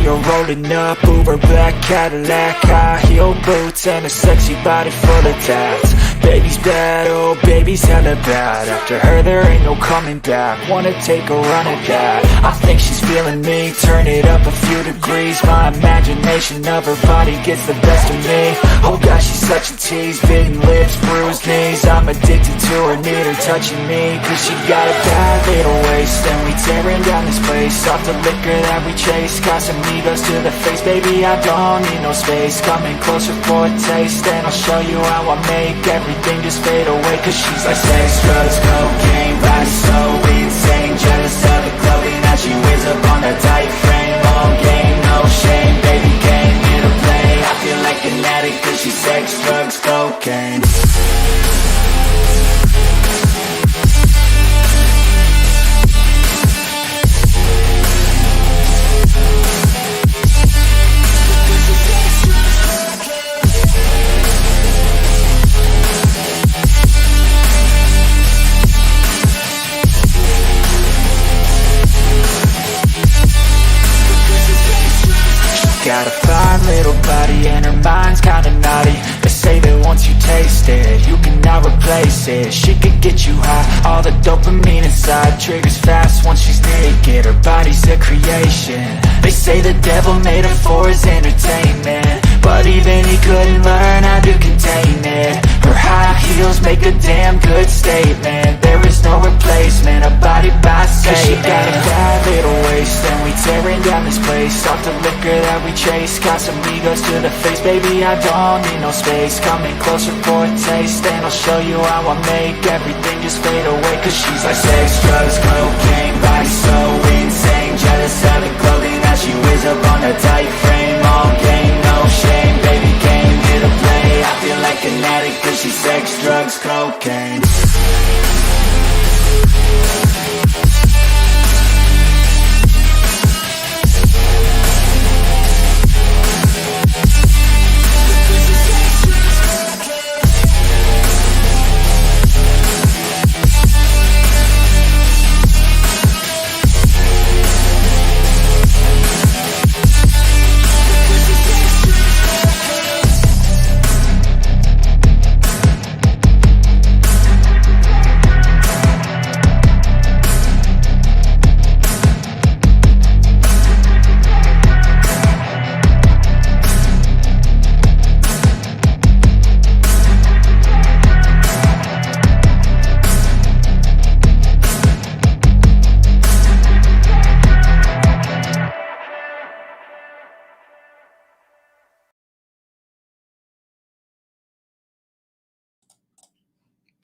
you're rolling up, Uber black Cadillac, high heel boots and a sexy body full of tats. Baby's bad, oh baby's hella bad. After her there ain't no coming back. Wanna take a run at that. I think she's feeling me, turn it up a few degrees. My imagination of her body gets the best of me. Oh gosh, she's such a tease, bitten lips, bruised knees. I'm addicted to her, need her touching me. Cause she got a bad little waist, and we tearing down this place. Off the liquor that we chase, Casamigos to the face. Baby, I don't need no space, coming closer for a taste. And I'll show you how I make everything just fade away. Cause she's like sex, drugs, cocaine, body so insane. Jealous of the clothing that she wears up on that tight frame. All game, no shame, baby came here to play. I feel like an addict cause she's sex, drugs, cocaine. Got a fine little body and her mind's kinda naughty. They say that once you taste it, you cannot replace it. She could get you high, all the dopamine inside triggers fast once she's naked. Her body's a creation. They say the devil made her for his entertainment, but even he couldn't learn how to contain it. Her high heels make a damn good statement. There is no replacement, a body by Satan. Cause she got a bad little waist, and we tearing down this place. Off the liquor that we chase, Casamigos to the face. Baby, I don't need no space, coming closer for a taste. And I'll show you how I make everything just fade away. Cause she's like sex, drugs, cocaine, body so insane. Jealous of the clothing that she wears up on her tight frame. All game, no shame, baby came here to play. I feel like an addict cause she's sex, drugs, cocaine.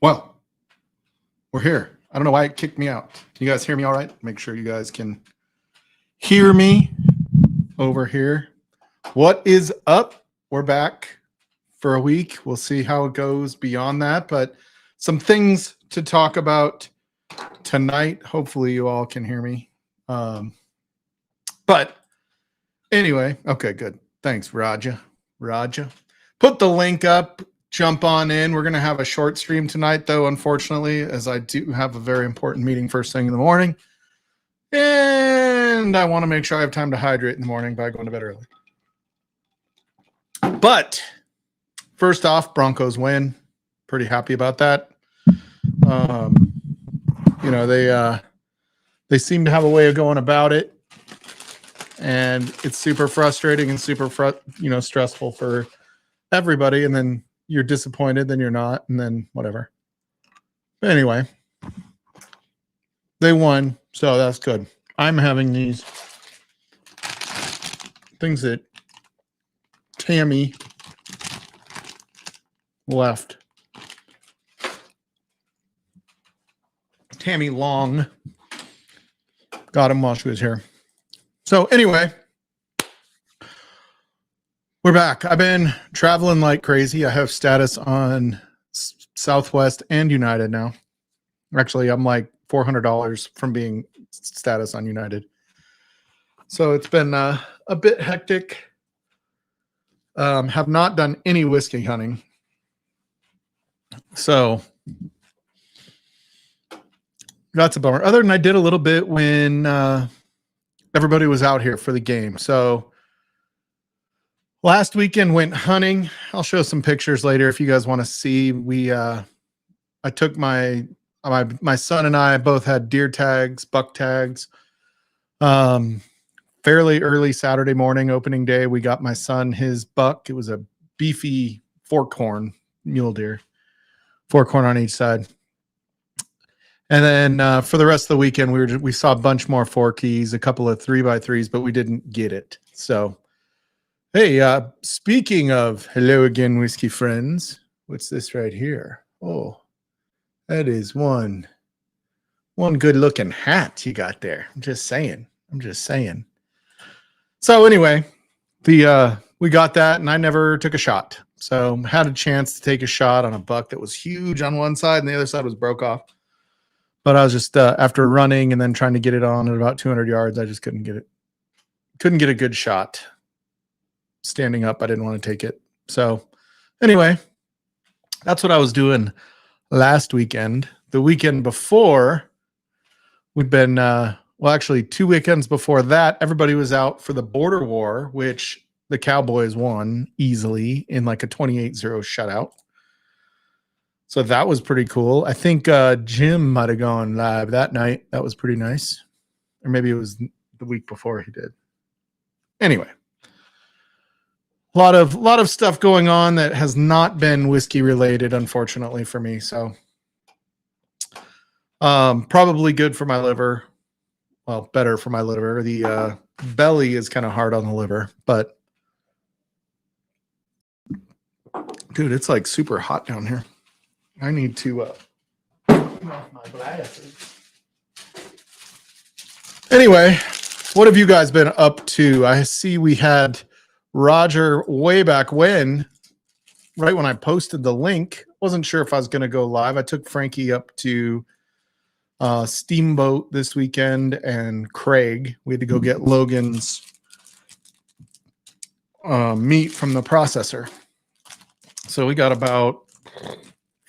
Well, we're here. I don't know why it kicked me out. Can you guys hear me all right? Make sure you guys can hear me over here. What is up? We're back for a week. We'll see how it goes beyond that, but some things to talk about tonight. Hopefully you all can hear me. But anyway, okay, good. Thanks, Raja. Put the link up. Jump on in. We're going to have a short stream tonight, though, unfortunately, as I do have a very important meeting first thing in the morning. And I want to make sure I have time to hydrate in the morning by going to bed early. But first off, Broncos win. Pretty happy about that. They seem to have a way of going about it. And it's super frustrating and super stressful for everybody. And then you're disappointed, then you're not, and then whatever. But anyway, they won, so that's good. I'm having these things that Tammy left. Tammy Long got him while she was here. So anyway, we're back. I've been traveling like crazy. I have status on Southwest and United now. Actually, I'm like $400 from being status on United. So it's been a bit hectic. Have not done any whiskey hunting. So that's a bummer. Other than I did a little bit when everybody was out here for the game. So Last weekend went hunting. I'll show some pictures later if you guys want to see. I took my son and I both had deer tags, buck tags. Fairly early Saturday morning, opening day, we got my son his buck. It was a beefy forkhorn mule deer, forkhorn on each side. And then for the rest of the weekend, we saw a bunch more 4-keys, a couple of 3x3s, but we didn't get it. So, hey, speaking of hello again, whiskey friends, what's this right here? Oh, that is one good looking hat you got there. I'm just saying. So anyway, we got that, and I never took a shot. So had a chance to take a shot on a buck that was huge on one side, and the other side was broke off. But I was just after running and then trying to get it on at about 200 yards, I just couldn't get it. Couldn't get a good shot. Standing up, I didn't want to take it. So anyway, that's what I was doing last weekend. The weekend before, we'd been actually 2 weekends before that, everybody was out for the border war, which the Cowboys won easily in like a 28-0 shutout. So that was pretty cool. I think Jim might have gone live that night. That was pretty nice. Or maybe it was the week before he did. Anyway, a lot of stuff going on that has not been whiskey related, unfortunately for me. So probably good for my liver. Well, better for my liver. The belly is kind of hard on the liver, but dude, it's like super hot down here. I need to turn off my glasses. Anyway, what have you guys been up to? I see we had Roger way back when, right when I posted the link. Wasn't sure if I was going to go live. I took Frankie up to Steamboat this weekend and Craig. We had to go get Logan's meat from the processor. So we got about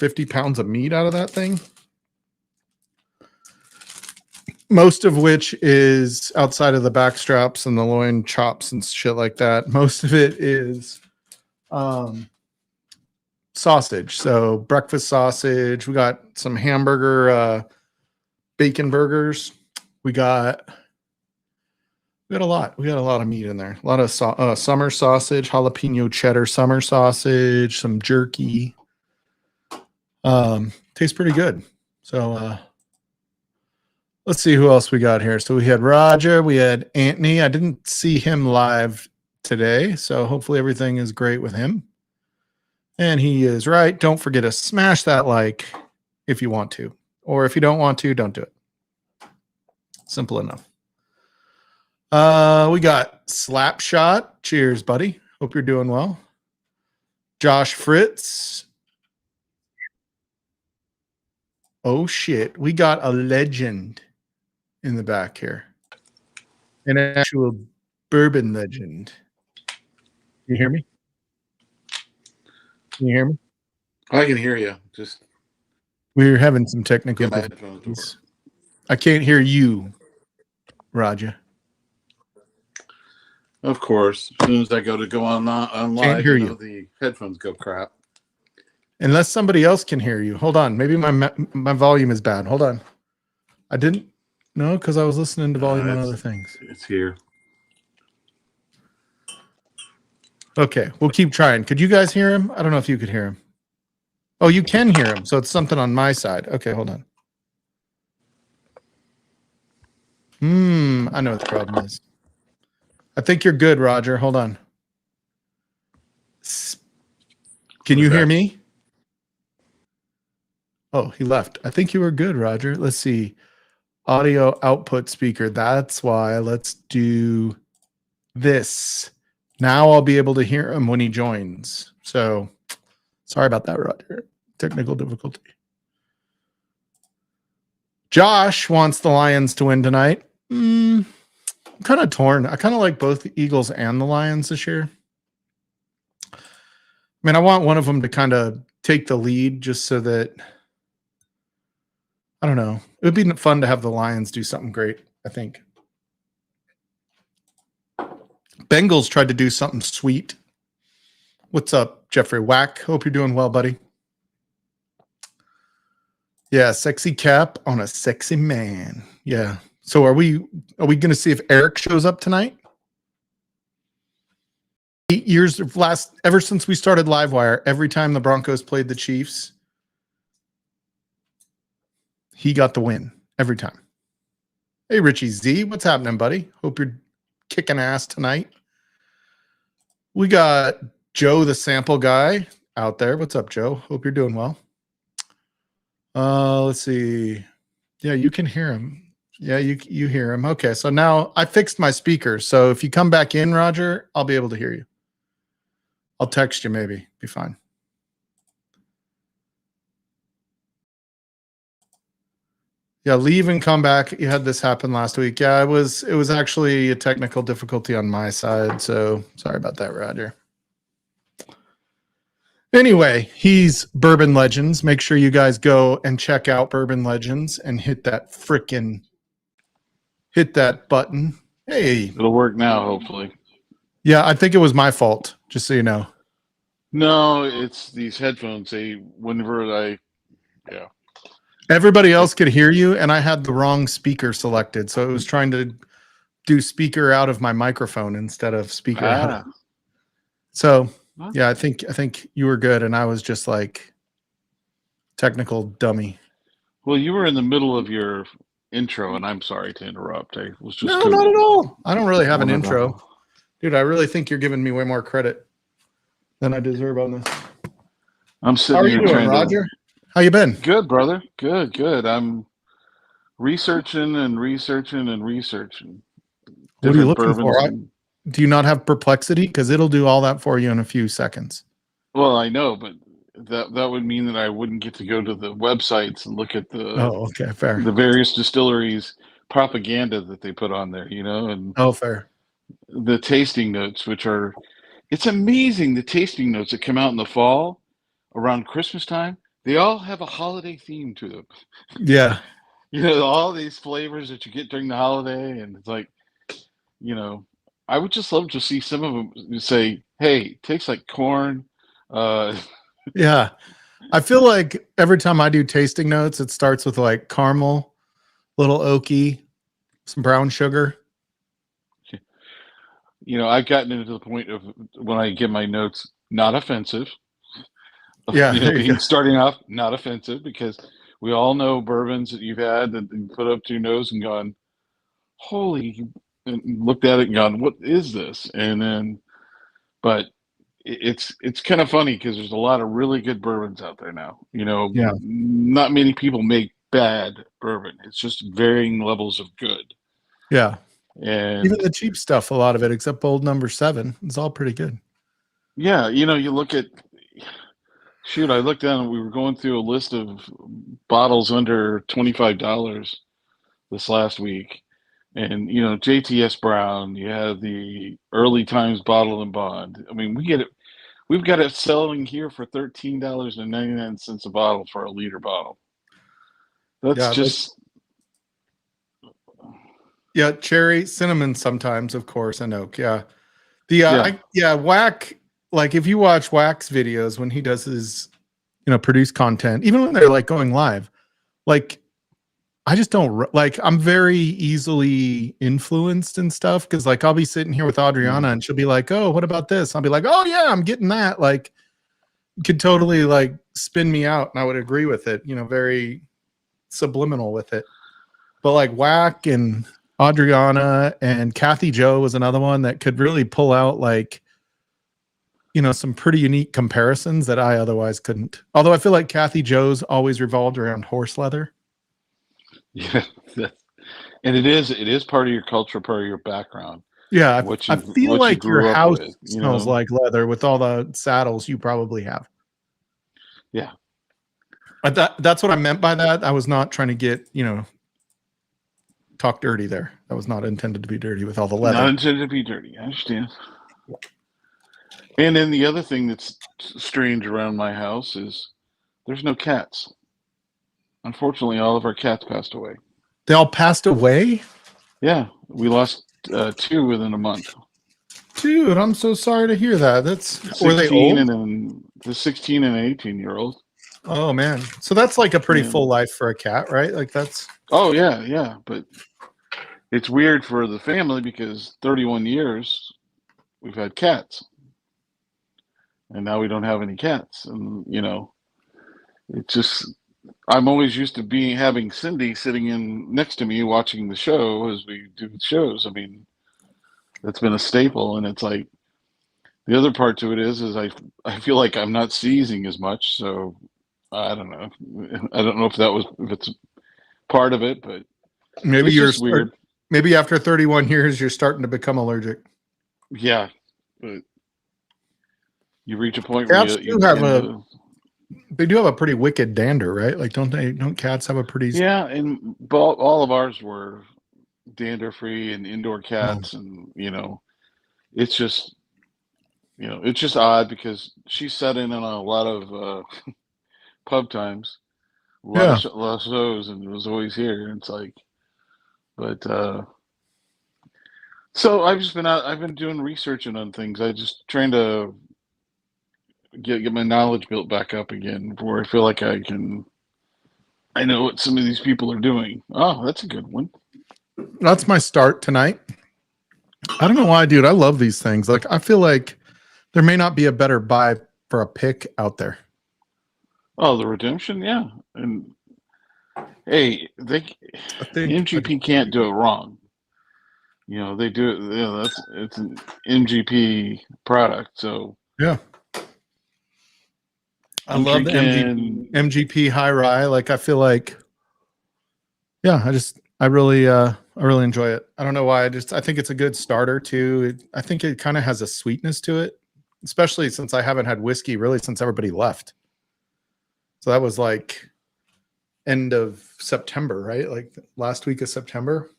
50 pounds of meat out of that thing. Most of which is outside of the back straps and the loin chops and shit like that. Most of it is sausage. So breakfast sausage. We got some hamburger bacon burgers. We got a lot. We got a lot of meat in there. A lot of summer sausage, jalapeno cheddar summer sausage, some jerky. Tastes pretty good. So let's see who else we got here. So we had Roger, we had Anthony. I didn't see him live today, so hopefully everything is great with him. And he is right. Don't forget to smash that like if you want to. Or if you don't want to, don't do it. Simple enough. We got Slapshot. Cheers, buddy. Hope you're doing well. Josh Fritz. Oh, shit. We got a legend in the back here. An actual bourbon legend. You hear me? Can you hear me? I can hear you. Just we're having some technical difficulties. I can't hear you, Roger. Of course. As soon as I go on live, can't hear you. The headphones go crap. Unless somebody else can hear you. Hold on. Maybe my volume is bad. Hold on. I didn't know because I was listening to volume on other things. It's here. Okay, we'll keep trying. Could you guys hear him? I don't know if you could hear him. Oh, you can hear him. So it's something on my side. Okay, hold on. I know what the problem is. I think you're good, Roger. Hold on. Can you hear me? Oh, he left. I think you were good, Roger. Let's see. Audio output speaker. That's why. Let's do this. Now I'll be able to hear him when he joins. So sorry about that, Roger. Technical difficulty. Josh wants the Lions to win tonight. I'm kind of torn. I kind of like both the Eagles and the Lions this year. I mean, I want one of them to kind of take the lead just so that, I don't know. It would be fun to have the Lions do something great, I think. Bengals tried to do something sweet What's up, Jeffrey Whack? Hope you're doing well, buddy. Yeah, sexy cap on a sexy man. Yeah. So are we going to see if Eric shows up tonight? 8 years of ever since we started Livewire, every time the Broncos played the Chiefs, he got the win every time. Hey, Richie Z, what's happening, buddy? Hope you're kicking ass tonight. We got Joe, the sample guy, out there. What's up, Joe? Hope you're doing well. Let's see. Yeah, you can hear him. Yeah, you hear him. Okay, so now I fixed my speakers. So if you come back in, Roger, I'll be able to hear you. I'll text you maybe. Be fine. Yeah, leave and come back. You had this happen last week. Yeah, it was actually a technical difficulty on my side. So sorry about that, Roger. Anyway, he's Bourbon Legends. Make sure you guys go and check out Bourbon Legends and hit that button. Hey. It'll work now, hopefully. Yeah, I think it was my fault, just so you know. No, it's these headphones. Yeah. Everybody else could hear you, and I had the wrong speaker selected. So it was trying to do speaker out of my microphone instead of speaker out. So yeah, I think you were good, and I was just like technical dummy. Well, you were in the middle of your intro, and I'm sorry to interrupt. I was just not at all. I don't really have an intro, dude. I really think you're giving me way more credit than I deserve on this. I'm sitting How are here you doing, Roger? How you been? Good, brother. Good. I'm researching and researching. What are you looking for? Do you not have Perplexity? Because it'll do all that for you in a few seconds. Well, I know, but that would mean that I wouldn't get to go to the websites and look at the various distilleries propaganda that they put on there, and fair. The tasting notes, it's amazing, the tasting notes that come out in the fall around Christmas time, they all have a holiday theme to them. Yeah. All these flavors that you get during the holiday, and it's like, I would just love to see some of them say, hey, tastes like corn. Yeah. I feel like every time I do tasting notes, it starts with like caramel, little oaky, some brown sugar. I've gotten into the point of when I give my notes, not offensive. Yeah. Starting off, not offensive, because we all know bourbons that you've had that you put up to your nose and gone, holy, and looked at it and gone, what is this? And then, but it's kind of funny because there's a lot of really good bourbons out there now. Not many people make bad bourbon. It's just varying levels of good. Yeah. And even the cheap stuff, a lot of it, except Old Number 7, it's all pretty good. Yeah. You look at, I looked down and we were going through a list of bottles under $25 this last week. And, JTS Brown, you have the Early Times Bottle and Bond. I mean, we've got it selling here for $13.99 a bottle for a liter bottle. Yeah, cherry, cinnamon sometimes, of course, and oak. Yeah. Whack, like if you watch Whack's videos when he does his, produced content, even when they're like going live, like I just don't like, I'm very easily influenced and stuff. Cause like I'll be sitting here with Adriana and she'll be like, oh, what about this? I'll be like, oh yeah, I'm getting that. Like could totally like spin me out and I would agree with it, very subliminal with it. But like Whack and Adriana and Kathy Joe was another one that could really pull out like, some pretty unique comparisons that I otherwise couldn't. Although I feel like Kathy Joe's always revolved around horse leather. Yeah, and it is part of your culture, part of your background. Yeah, I feel like your house smells like leather with all the saddles you probably have. Yeah, but that's what I meant by that. I was not trying to get talk dirty there. That was not intended to be dirty with all the leather. Not intended to be dirty. I understand. And then the other thing that's strange around my house is there's no cats. Unfortunately, all of our cats passed away. They all passed away? Yeah, we lost 2 within a month. Dude, I'm so sorry to hear that. That's were they 16 old? and then the 16 and 18-year-old. Oh man. So that's like a pretty Yeah. full life for a cat, right? Like that's Oh yeah. But it's weird for the family because 31 years we've had cats, and now we don't have any cats, and it just. I'm always used to having Cindy sitting in next to me watching the show as we do the shows. I mean, that's been a staple, and it's like the other part to it is I feel like I'm not seizing as much, so I don't know. I don't know if it's part of it, but maybe it's just weird. Maybe after 31 years you're starting to become allergic. Yeah, but you reach a point Cats where you do have they do have a pretty wicked dander, right? Like don't cats have a pretty yeah, and all of ours were dander free and indoor cats, and it's just it's just odd because she sat in on a lot of pub times, a lot of shows, and was always here. And it's like, but so I've been doing researching on things. I just trying to get my knowledge built back up again, where I feel like I know what some of these people are doing. Oh, that's a good one. That's my start tonight. I don't know why, dude. I love these things. Like I feel like there may not be a better buy for a pick out there. Oh, the redemption, yeah. And hey, MGP can't do it wrong. They do it. It's an MGP product, so yeah. I love the MGP high rye. Like I feel like, yeah, I really enjoy it. I don't know why. I think it's a good starter too. I think it kind of has a sweetness to it, especially since I haven't had whiskey really since everybody left. So that was like end of September, right? Like last week of September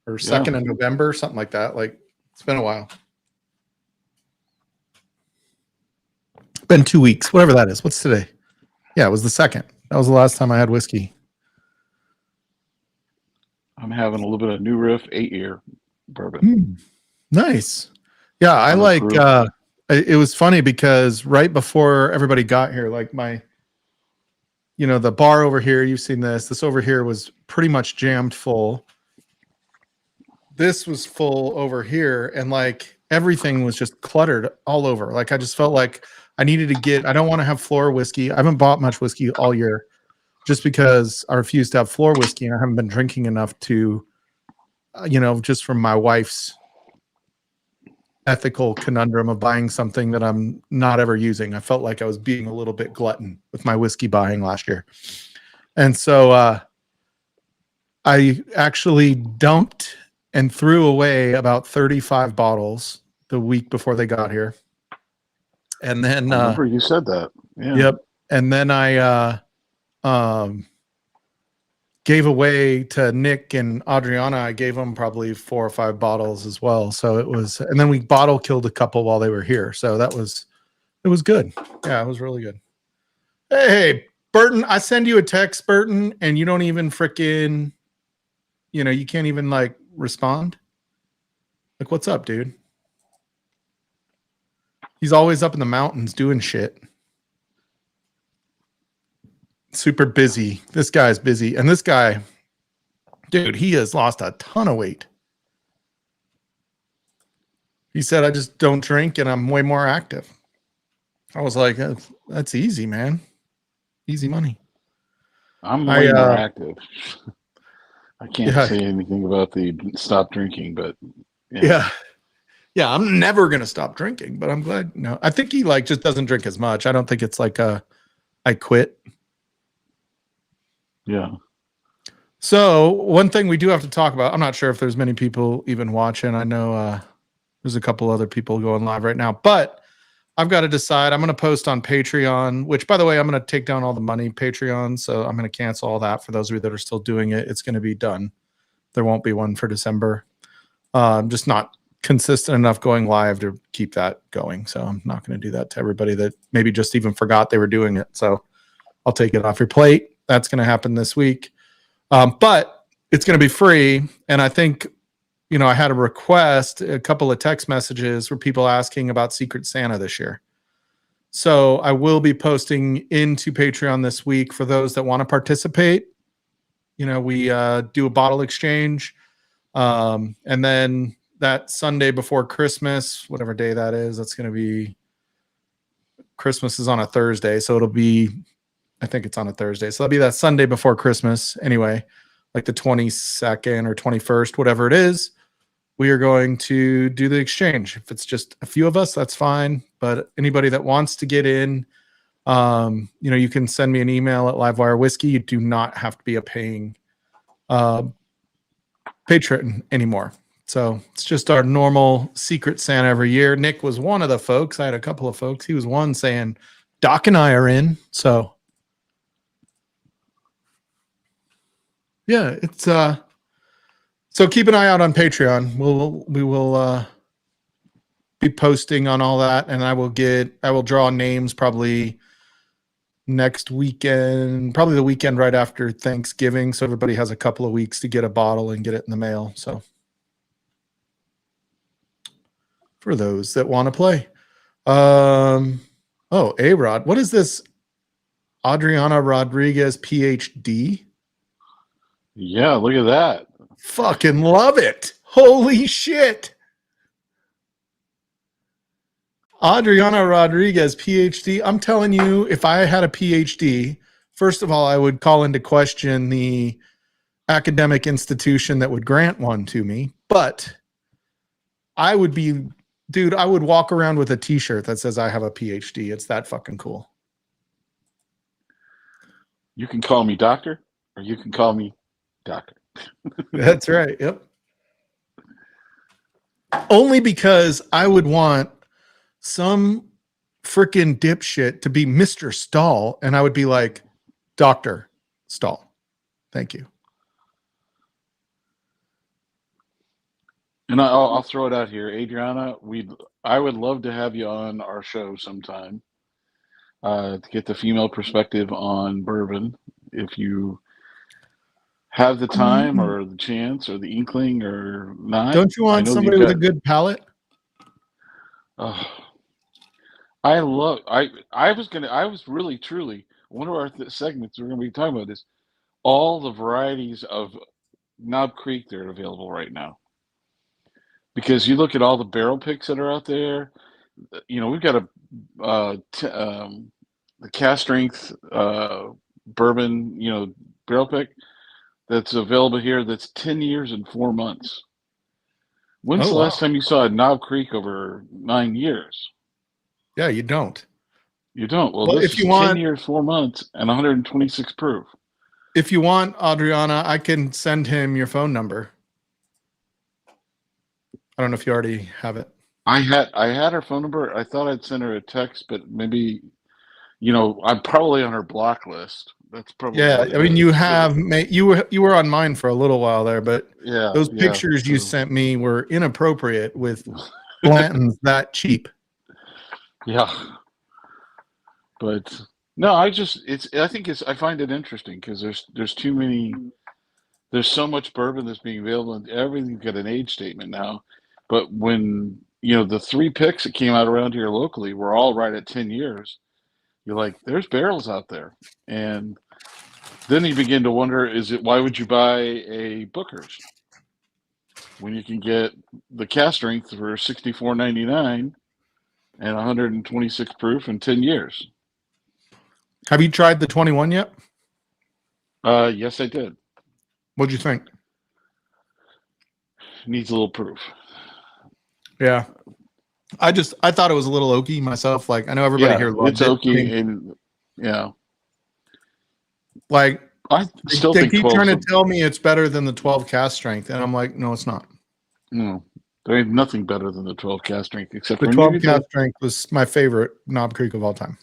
or 2nd of November, something like that. Like it's been a while. Been 2 weeks, whatever that is. What's today? Yeah, it was the 2nd. That was the last time I had whiskey. I'm having a little bit of New Riff 8-year bourbon. Nice. Yeah, I like it was funny because right before everybody got here, like the bar over here, you've seen this over here was pretty much jammed full. This was full over here, and like everything was just cluttered all over. Like I just felt like I needed to I don't want to have floor whiskey. I haven't bought much whiskey all year just because I refuse to have floor whiskey and I haven't been drinking enough to, just from my wife's ethical conundrum of buying something that I'm not ever using. I felt like I was being a little bit glutton with my whiskey buying last year. And so I actually dumped and threw away about 35 bottles the week before they got here. And then I remember you said that. Yeah. Yep. And then I gave away to Nick and Adriana. I gave them probably 4 or 5 bottles as well. So it was, and then we bottle killed a couple while they were here. So it was good. Yeah, it was really good. Hey, Burton, I send you a text, Burton, and you don't even freaking, you can't even like respond. Like, what's up, dude? He's always up in the mountains doing shit. Super busy. This guy's busy. And this guy, dude, he has lost a ton of weight. He said, I just don't drink and I'm way more active. I was like, that's easy, man. Easy money. I'm way more active. I can't say anything about the stop drinking, but yeah. Yeah, I'm never going to stop drinking, but I'm glad. No, I think he like just doesn't drink as much. I don't think it's like I quit. Yeah. So one thing we do have to talk about, I'm not sure if there's many people even watching. I know there's a couple other people going live right now, but I've got to decide. I'm going to post on Patreon, which by the way, I'm going to take down all the money Patreon. So I'm going to cancel all that for those of you that are still doing it. It's going to be done. There won't be one for December. I'm just not consistent enough going live to keep that going. So I'm not going to do that to everybody that maybe just even forgot they were doing it. So I'll take it off your plate. That's going to happen this week. But it's going to be free. And I think I had a couple of text messages where people asking about Secret Santa this year. So I will be posting into Patreon this week for those that want to participate. We do a bottle exchange. And then that Sunday before Christmas, whatever day that is, that's going to be, Christmas is on a Thursday. So I think it's on a Thursday. So that'll be that Sunday before Christmas anyway, like the 22nd or 21st, whatever it is. We are going to do the exchange. If it's just a few of us, that's fine. But anybody that wants to get in, you can send me an email at Livewire Whiskey. You do not have to be a paying patron anymore. So it's just our normal Secret Santa every year. Nick was one of the folks. I had a couple of folks. He was one saying, Doc and I are in. So yeah, it's so keep an eye out on Patreon. We will be posting on all that, and I will draw names probably next weekend, probably the weekend right after Thanksgiving, so everybody has a couple of weeks to get a bottle and get it in the mail. So for those that want to play. A-Rod. What is this? Adriana Rodriguez, PhD? Yeah, look at that. Fucking love it. Holy shit. Adriana Rodriguez, PhD. I'm telling you, if I had a PhD, first of all, I would call into question the academic institution that would grant one to me. But I would walk around with a t-shirt that says I have a PhD. It's that fucking cool. You can call me doctor, or you can call me doctor. That's right. Yep. Only because I would want some freaking dipshit to be Mr. Stahl, and I would be like, Dr. Stahl. Thank you. And I'll throw it out here, Adriana. I would love to have you on our show sometime to get the female perspective on bourbon. If you have the time or the chance or the inkling or not. Don't you want somebody with a good palate? I was really truly one of our segments we're going to be talking about is all the varieties of Knob Creek that are available right now. Because you look at all the barrel picks that are out there, we've got the cast strength bourbon, barrel pick that's available here that's 10 years and 4 months. When's the last time you saw a Knob Creek over 9 years? Yeah, you don't. You don't. Well, this is 10 years, 4 months, and 126 proof. If you want, Adriana, I can send him your phone number. I don't know if you already have it. I had her phone number. I thought I'd send her a text, but maybe, I'm probably on her block list. That's probably I mean, you were on mine for a little while there, but those pictures you sent me were inappropriate with Blanton's that cheap. Yeah, but no, I find it interesting because there's too many. There's so much bourbon that's being available, and everything's got an age statement now. But when the 3 picks that came out around here locally were all right at 10 years, you're like, there's barrels out there, and then you begin to wonder, why would you buy a Booker's when you can get the cast strength for $64.99 and 126 proof in 10 years? Have you tried the 21 yet? Yes, I did. What'd you think? Needs a little proof. Yeah. I thought it was a little oaky myself. Like, I know everybody here loves it. It's oaky, and yeah. Like, I still they think keep trying to tell me it's better than the 12 cast strength, and I'm like, no, it's not. No, there ain't nothing better than the 12 cast strength, except the 12 cast strength was my favorite Knob Creek of all time.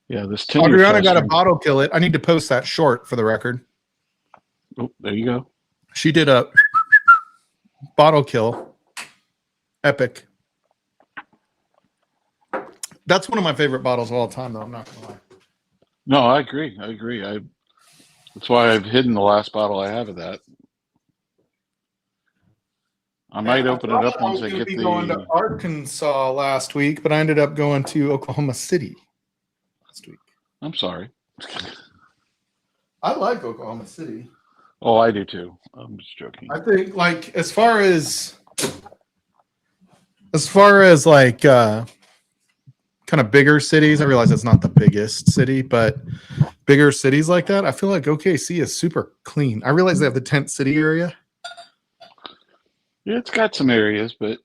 Yeah, this 10. Adriana got a bottle kill it. I need to post that short for the record. Oh, there you go. She did a bottle kill. Epic. That's one of my favorite bottles of all time, though. I'm not gonna lie. No, I agree. That's why I've hidden the last bottle I have of that. I Man, might I open it thought up I once was I going to get be going to the. Arkansas last week, but I ended up going to Oklahoma City last week. I'm sorry. I like Oklahoma City. Oh, I do too. I'm just joking. I think, like, as far as like kind of bigger cities, I realize it's not the biggest city, but bigger cities like that, I feel like OKC is super clean. I realize they have the tent city area. Yeah, it's got some areas, but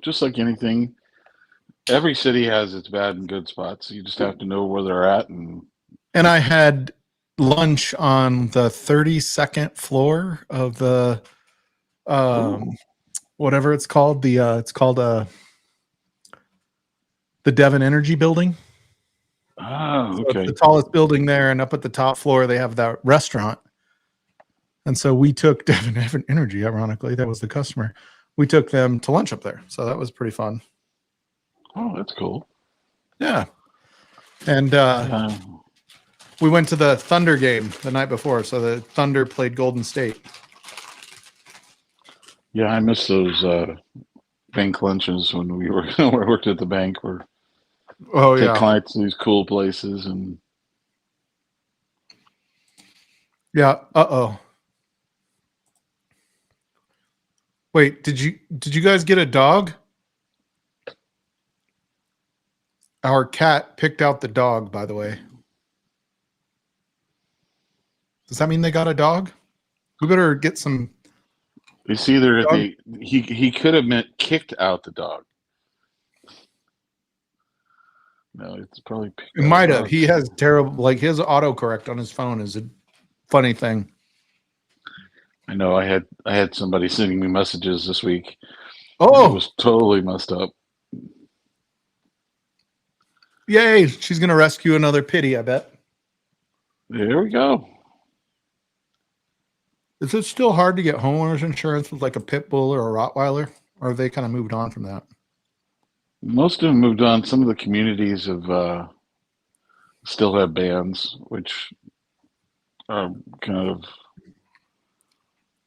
just like anything, every city has its bad and good spots. You just have to know where they're at, and And I had lunch on the 32nd floor of the ooh, whatever it's called. It's called the Devon Energy Building. So it's the okay. tallest building there, and up at the top floor they have that restaurant. And so we took Devon Energy, ironically, that was the customer. We took them to lunch up there. So that was pretty fun. Oh, that's cool. Yeah. And Yeah, we went to the Thunder game the night before. So the Thunder played Golden State. yeah. I miss those bank lunches when we were when I worked at the bank. Where Oh, take yeah. clients to these cool places, and Yeah. Uh-oh. Wait, did you guys get a dog? Our cat picked out the dog, by the way. Does that mean they got a dog? We better get some it's either dog. he could have meant kicked out the dog. No, it's probably picked It out a might have. dog. He has terrible, like his autocorrect on his phone is a funny thing. I know. I had somebody sending me messages this week, and it Oh, was totally messed up. yay. She's going to rescue another pitty, I bet. There we go. Is it still hard to get homeowners insurance with like a pit bull or a Rottweiler? Or have they kind of moved on from that? Most of them moved on. Some of the communities have still have bans, which are kind of.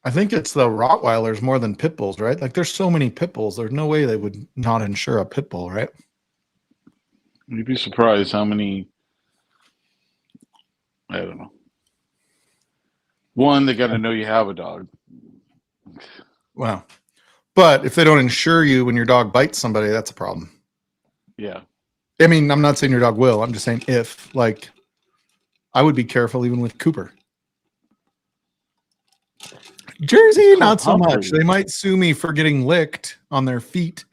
I think it's the Rottweilers more than pit bulls, right? Like there's so many pit bulls. There's no way they would not insure a pit bull, right? You'd be surprised how many. I don't know. One, they got to know you have a dog. Wow. But if they don't insure you when your dog bites somebody, that's a problem. Yeah. I mean, I'm not saying your dog will. I'm just saying if, like, I would be careful even with Cooper. Jersey, It's not called so much. Humphrey. They might sue me for getting licked on their feet.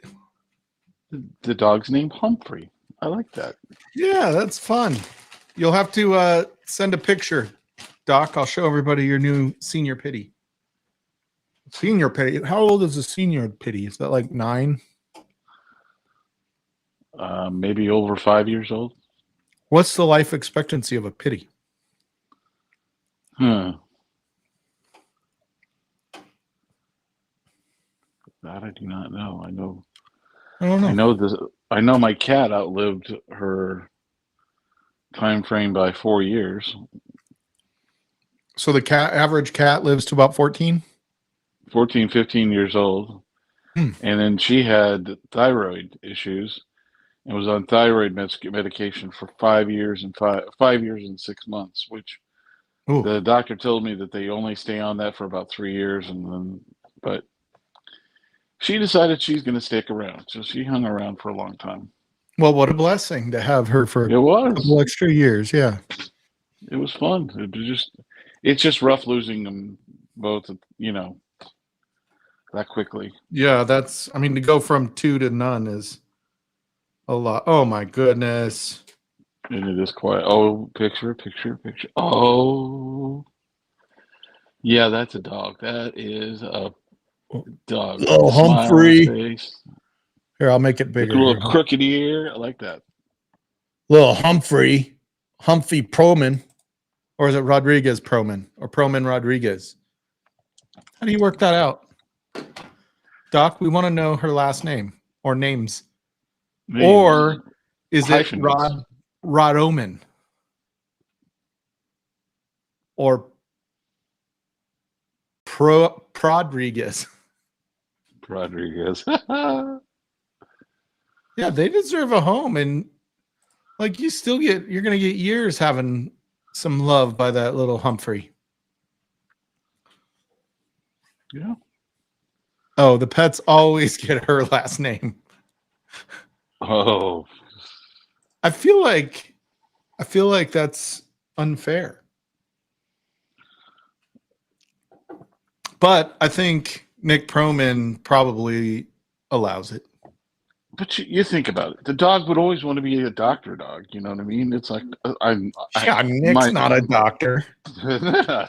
The dog's named Humphrey. I like that. Yeah, that's fun. You'll have to send a picture, Doc. I'll show everybody your new senior pitty. Senior pitty. How old is a senior pitty? Is that like 9? Maybe over 5 years old. What's the life expectancy of a pitty? Huh. That I do not know. I know. I don't know. I know this. I know my cat outlived her time frame by 4 years. So the average cat lives to about 14? 14, 15 years old. Hmm. And then she had thyroid issues and was on thyroid medication for 5 years and 5 years and 6 months, which Ooh. the doctor told me that they only stay on that for about 3 years. But she decided she's going to stick around. So she hung around for a long time. Well, what a blessing to have her for It a was. couple extra years. Yeah. It was fun. It's just rough losing them both, that quickly. Yeah, I mean, to go from 2 to none is a lot. Oh my goodness. And it is quiet. Oh, picture. Oh, yeah, that's a dog. That is a dog. Oh, Smile on Humphrey. face. Here, I'll make it Like bigger. a little crooked ear. I like that. Little Humphrey Proman. Or is it Rodriguez Proman or Proman Rodriguez? How do you work that out? Doc, we want to know her last name or names. Names. Or is it Hyphenates. Rodoman? Or Prodriguez? Rodriguez. Yeah, they deserve a home, and like you're gonna get years having some love by that little Humphrey. Yeah. Oh, the pets always get her last name. Oh, I feel like that's unfair. But I think Nick Proman probably allows it. but you think about it. The dog would always want to be a doctor dog. You know what I mean? It's like Yeah, Nick's not a doctor.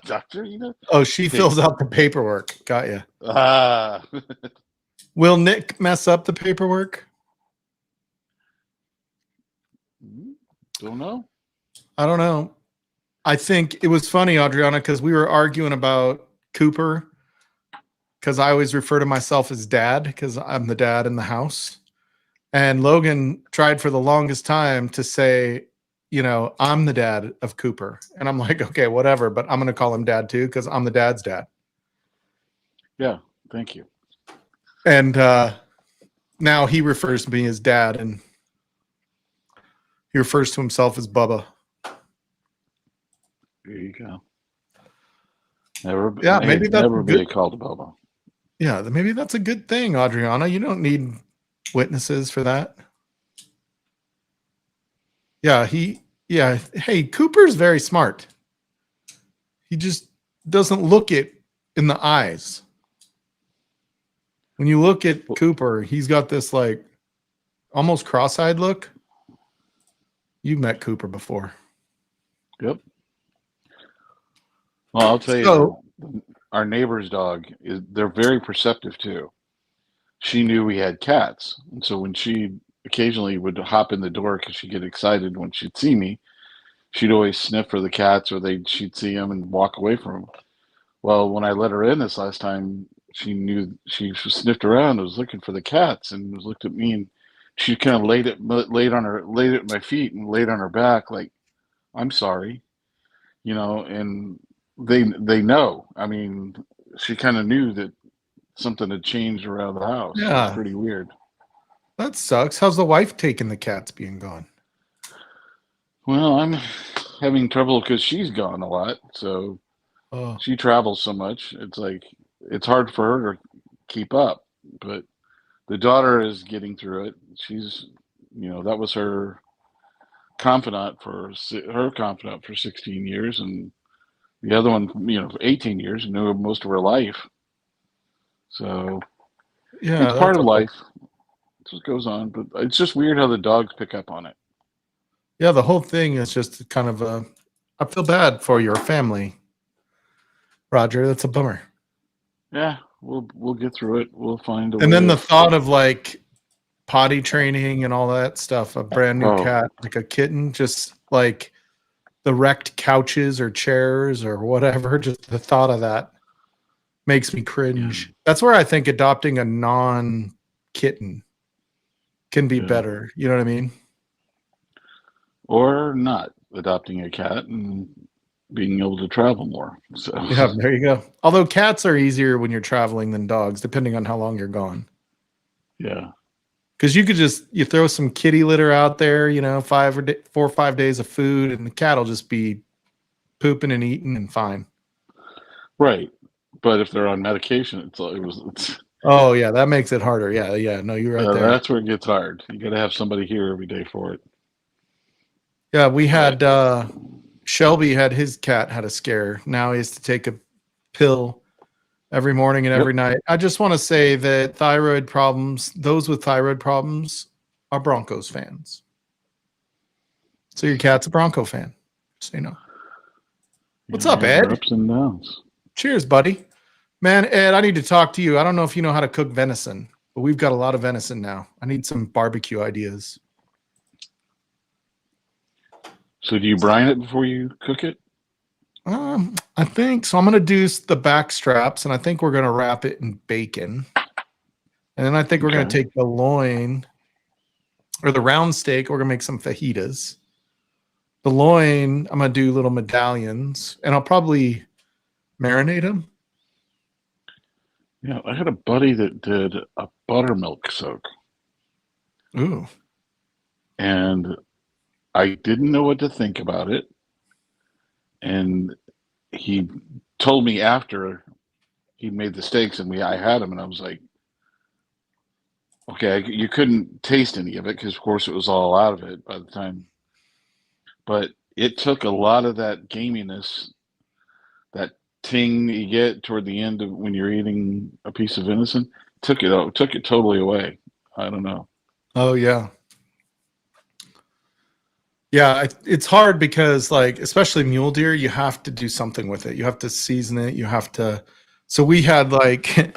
doctor. You know? Oh, she Hey. fills out the paperwork. Got you. Ah. Will Nick mess up the paperwork? Don't know. I don't know. I think it was funny, Adriana, because we were arguing about Cooper, because I always refer to myself as dad because I'm the dad in the house. And Logan tried for the longest time to say, you know, I'm the dad of Cooper. And I'm like, okay, whatever, but I'm going to call him dad too because I'm the dad's dad. Yeah. Thank you. And now he refers to me as dad, and he refers to himself as Bubba. There you go. Never. Yeah, maybe that's never be good. called a Bubba. Yeah, maybe that's a good thing, Adriana. You don't need witnesses for that. Yeah, hey, Cooper's very smart. He just doesn't look it in the eyes. When you look at Cooper, he's got this like almost cross-eyed look. You've met Cooper before. Yep. Well, I'll tell you, our neighbor's dog they're very perceptive too. She knew we had cats, and so when she occasionally would hop in the door because she'd get excited when she'd see me, she'd always sniff for the cats, or she'd see them and walk away from them. Well, when I let her in this last time, she knew she sniffed around, was looking for the cats, and was looked at me, and she kind of laid at my feet and laid on her back like, I'm sorry, you know, and they know. I mean, she kind of knew that something had changed around the house. Yeah. It's pretty weird. That sucks. How's the wife taking the cats being gone? Well, I'm having trouble because she's gone a lot, so she travels so much. It's like it's hard for her to keep up. But the daughter is getting through it. She's, you know, that was her confidant for 16 years, and the other one, you know, for 18 years, knew her most of her life. So yeah, it's part of life. It's what goes on, but it's just weird how the dogs pick up on it. Yeah, the whole thing is just kind of I feel bad for your family, Roger. That's a bummer. Yeah, we'll get through it. We'll find a way. And then the thought of like potty training and all that stuff, a brand new cat, like a kitten, just like the wrecked couches or chairs or whatever, just the thought of that makes me cringe. Yeah. That's where I think adopting a non-kitten can be better. You know what I mean? Or not adopting a cat and being able to travel more. So yeah, there you go. Although cats are easier when you're traveling than dogs, depending on how long you're gone. Yeah. Because you could you throw some kitty litter out there, you know, 4 or 5 days of food, and the cat will just be pooping and eating and fine. Right. But if they're on medication, it's oh yeah, that makes it harder. Yeah. No, you're right there. That's where it gets hard. You got to have somebody here every day for it. Yeah, we had Shelby had his cat had a scare. Now he has to take a pill every morning and every night. I just want to say that those with thyroid problems are Broncos fans. So your cat's a Bronco fan. So you know. What's up, Ed? Ups and downs. Cheers, buddy. Man, Ed, I need to talk to you. I don't know if you know how to cook venison, but we've got a lot of venison now. I need some barbecue ideas. So do you brine it before you cook it? I think so. I'm going to do the back straps, and I think we're going to wrap it in bacon. And then I think we're going to take the loin or the round steak. We're going to make some fajitas. The loin, I'm going to do little medallions, and I'll probably marinate them. Yeah, I had a buddy that did a buttermilk soak, Ooh. and I didn't know what to think about it. And he told me after he made the steaks, and I had them, and I was like, okay, you couldn't taste any of it because, of course, it was all out of it by the time. But it took a lot of that gaminess, that ting that you get toward the end of when you're eating a piece of venison, took it totally away. I don't know. Oh yeah. Yeah, it's hard because like especially mule deer, you have to do something with it. You have to season it. You have to. So we had like,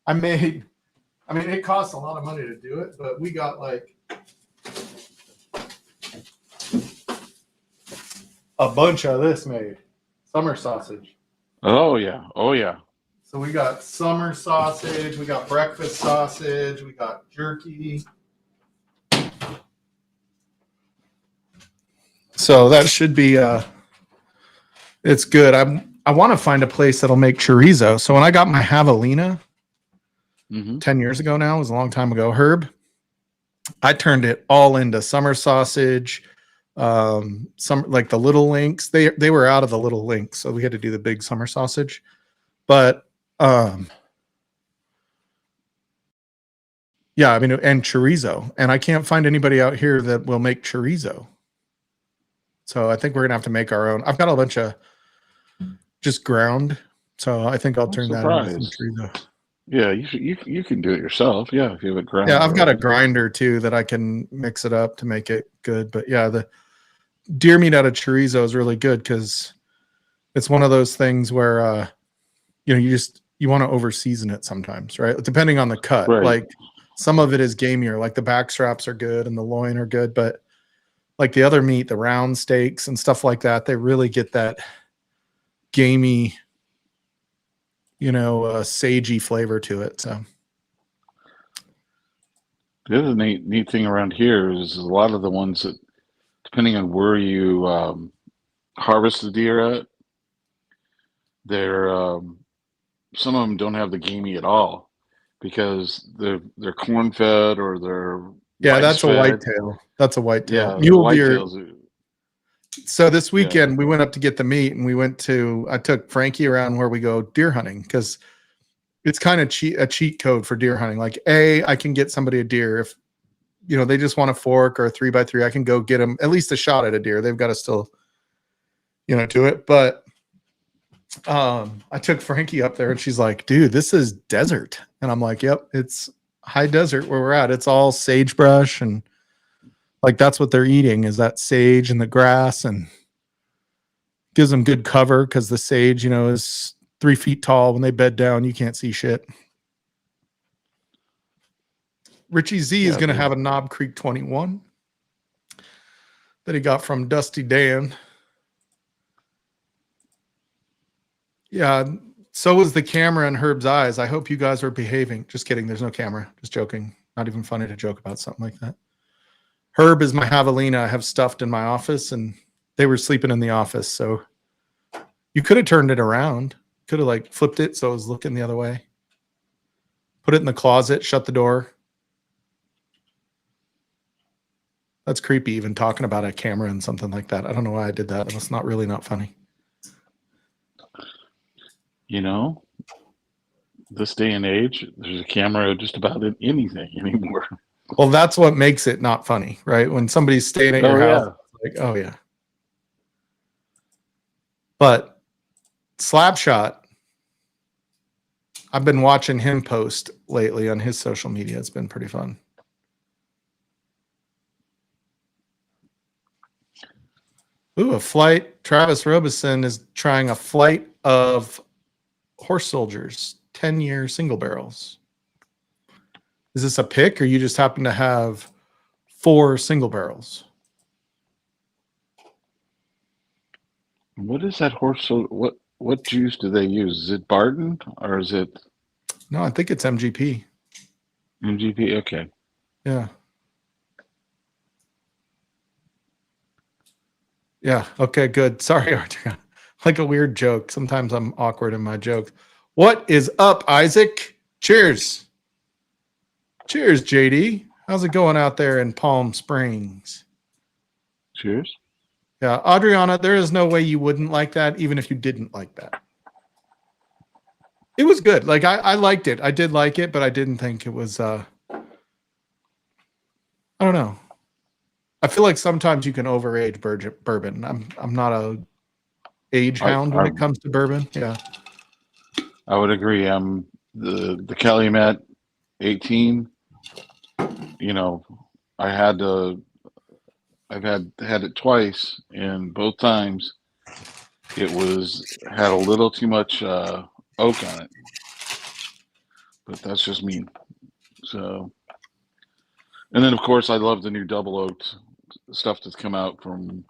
I mean, it costs a lot of money to do it, but we got like a bunch of this made summer sausage. Oh yeah, oh yeah. So we got summer sausage, we got breakfast sausage, we got jerky. So that should be it's good. I want to find a place that'll make chorizo. So when I got my javelina 10 years ago now, it was a long time ago, Herb, I turned it all into summer sausage, some like the little links. They were out of the little links, so we had to do the big summer sausage. But yeah, I mean, and chorizo. And I can't find anybody out here that will make chorizo. So I think we're gonna have to make our own. I've got a bunch of just ground, so I think I'll turn that into some chorizo. Yeah, you can do it yourself. Yeah, if you have a grinder. Yeah, I've got a grinder too that I can mix it up to make it good. But yeah, the deer meat out of chorizo is really good because it's one of those things where you want to over season it sometimes, right? Depending on the cut. Right. Like some of it is gamier, like the back straps are good and the loin are good, but like the other meat, the round steaks and stuff like that, they really get that gamey, sagey flavor to it. So the other neat thing around here is a lot of the ones that, depending on where you harvest the deer at, they're some of them don't have the gamey at all because they're corn fed or they're that's a fed. whitetail. That's a whitetail. Yeah, Mule deer. whitetails. So this weekend we went up to get the meat and I took Frankie around where we go deer hunting because it's kind of a cheat code for deer hunting. Like I can get somebody a deer if, they just want a fork or a 3x3, I can go get them at least a shot at a deer. They've got to still, do it. But I took Frankie up there and she's like, dude, this is desert. And I'm like, yep, it's high desert where we're at. It's all sagebrush and like that's what they're eating is that sage and the grass and gives them good cover because the sage, is 3 feet tall. When they bed down, you can't see shit. Richie Z is going to have a Knob Creek 21 that he got from Dusty Dan. Yeah, so was the camera in Herb's eyes. I hope you guys are behaving. Just kidding. There's no camera. Just joking. Not even funny to joke about something like that. Herb is my javelina I have stuffed in my office, and they were sleeping in the office. So you could have turned it around. Could have like flipped it so it was looking the other way. Put it in the closet, shut the door. That's creepy, even talking about a camera and something like that. I don't know why I did that. It's not funny. This day and age, there's a camera just about in anything anymore. Well, that's what makes it not funny, right? When somebody's staying at your house, it's like, oh yeah. But Slapshot, I've been watching him post lately on his social media. It's been pretty fun. Ooh, a flight. Travis Robeson is trying a flight of horse soldiers, 10-year single barrels. Is this a pick or you just happen to have 4 single barrels? What is that horse? What juice do they use? Is it Barton or is it? No, I think it's MGP. MGP, okay. Yeah. Yeah, okay, good. Sorry, Arthur. Like a weird joke. Sometimes I'm awkward in my jokes. What is up, Isaac? Cheers. Cheers, JD. How's it going out there in Palm Springs? Cheers. Yeah, Adriana, there is no way you wouldn't like that, even if you didn't like that. It was good. Like I liked it. I did like it, but I didn't think it was I don't know. I feel like sometimes you can overage bourbon. I'm not a age hound when it comes to bourbon. Yeah. I would agree. The Calumet 18. You know, I've had it twice, and both times it had a little too much oak on it. But that's just me. So, and then of course I love the new double oaked stuff that's come out from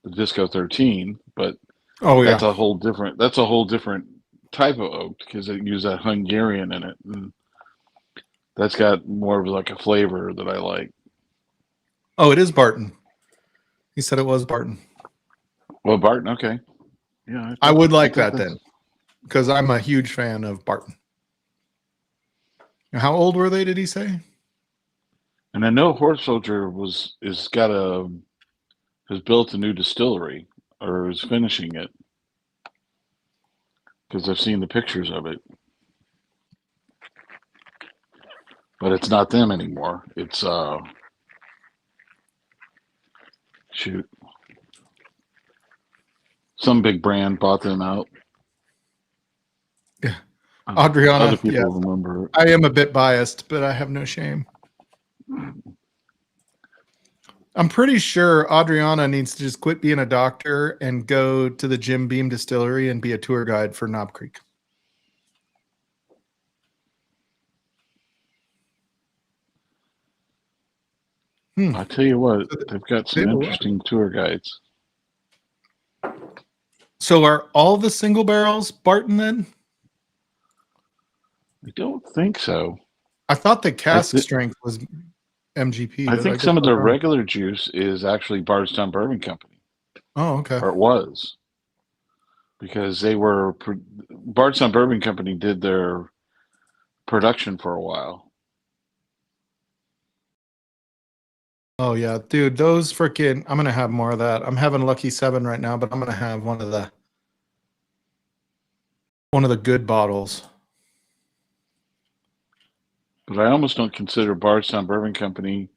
the Disco 13, but that's a whole different type of oak because they use that Hungarian in it, and that's got more of like a flavor that I like. Oh, it is Barton. He said it was Barton. Well, Barton, okay. Yeah, I would like that then, because I'm a huge fan of Barton. How old were they, did he say? And I know Horse Soldier has built a new distillery, or is finishing it, because I've seen the pictures of it. But it's not them anymore. It's some big brand bought them out. Yeah. Adriana, other people remember it. I am a bit biased, but I have no shame. I'm pretty sure Adriana needs to just quit being a doctor and go to the Jim Beam Distillery and be a tour guide for Knob Creek. I tell you what, they've got some interesting tour guides. So are all the single barrels Barton then? I don't think so. I thought the cask strength was MGP. I think some of the regular juice is actually Bardstown Bourbon Company. Oh, okay. Or it was. Because Bardstown Bourbon Company did their production for a while. Oh yeah, dude, those freaking, I'm gonna have more of that. I'm having Lucky 7 right now, but I'm gonna have one of the good bottles. But I almost don't consider Bardstown Bourbon Company,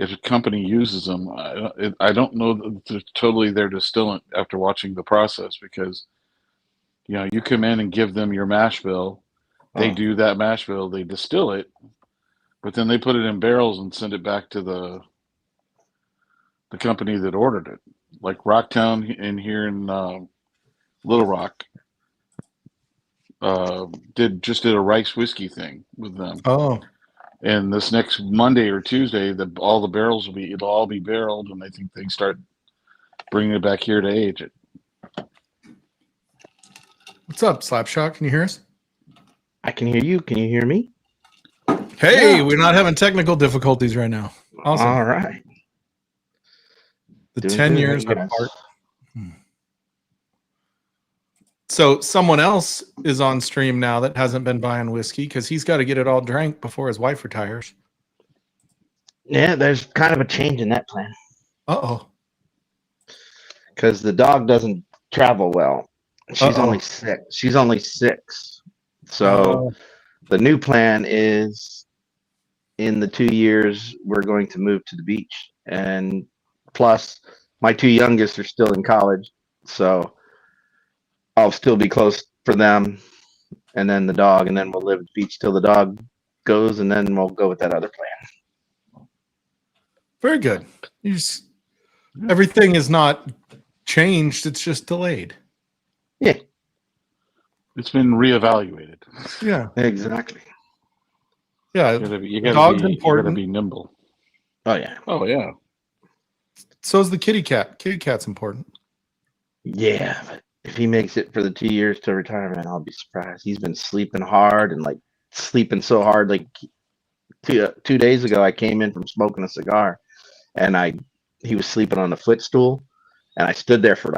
if a company uses them, I don't know that they're totally their distillant after watching the process, because you come in and give them your mash bill, they do that mash bill, they distill it, but then they put it in barrels and send it back to the company that ordered it. Like Rocktown in here in Little Rock did a rice whiskey thing with them. Oh. And this next Monday or Tuesday, all the barrels it'll all be barreled, and I think they start bringing it back here to age it. What's up, Slapshot? Can you hear us? I can hear you. Can you hear me? Hey, we're not having technical difficulties right now. Awesome. All right. The 10 years apart. So someone else is on stream now that hasn't been buying whiskey because he's got to get it all drank before his wife retires. Yeah, there's kind of a change in that plan. Uh-oh. Because the dog doesn't travel well. She's only 6. She's only 6. So the new plan is, in the 2 years, we're going to move to the beach. And plus, my 2 youngest are still in college. So I'll still be close for them, and then the dog, and then we'll live at the beach till the dog goes, and then we'll go with that other plan. Very good. Everything is not changed, it's just delayed. Yeah. It's been reevaluated. Yeah. Exactly. Yeah. You gotta be nimble. Oh, yeah. Oh, yeah. So is the kitty cat. Kitty cat's important. Yeah, but if he makes it for the 2 years to retirement, I'll be surprised. He's been sleeping hard and sleeping so hard. Like 2 days ago, I came in from smoking a cigar, and he was sleeping on the footstool, and I stood there for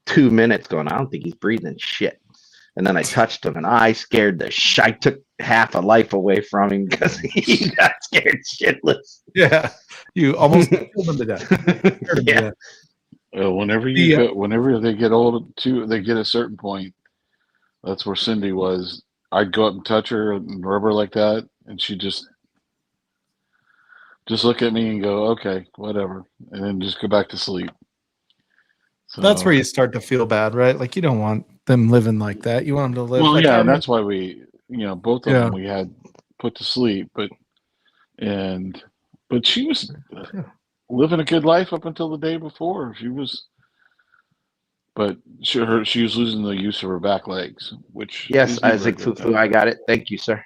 2 minutes going, I don't think he's breathing shit. And then I touched him, and I scared I took half a life away from him because he got scared shitless. Yeah, you almost killed him to death. Scared him to Yeah. death. Whenever they get old, they get a certain point. That's where Cindy was. I'd go up and touch her and rub her like that, and she'd just look at me and go, "Okay, whatever," and then just go back to sleep. So, That's where you start to feel bad, right? Like you don't want them living like that. You want them to live. Well, like yeah, I and remember- that's why we, both of Yeah. them we had put to sleep, but she was living a good life up until the day before. But she was losing the use of her back legs, which Yes, isn't very Isaac good. Fufu, I got it. Thank you, sir.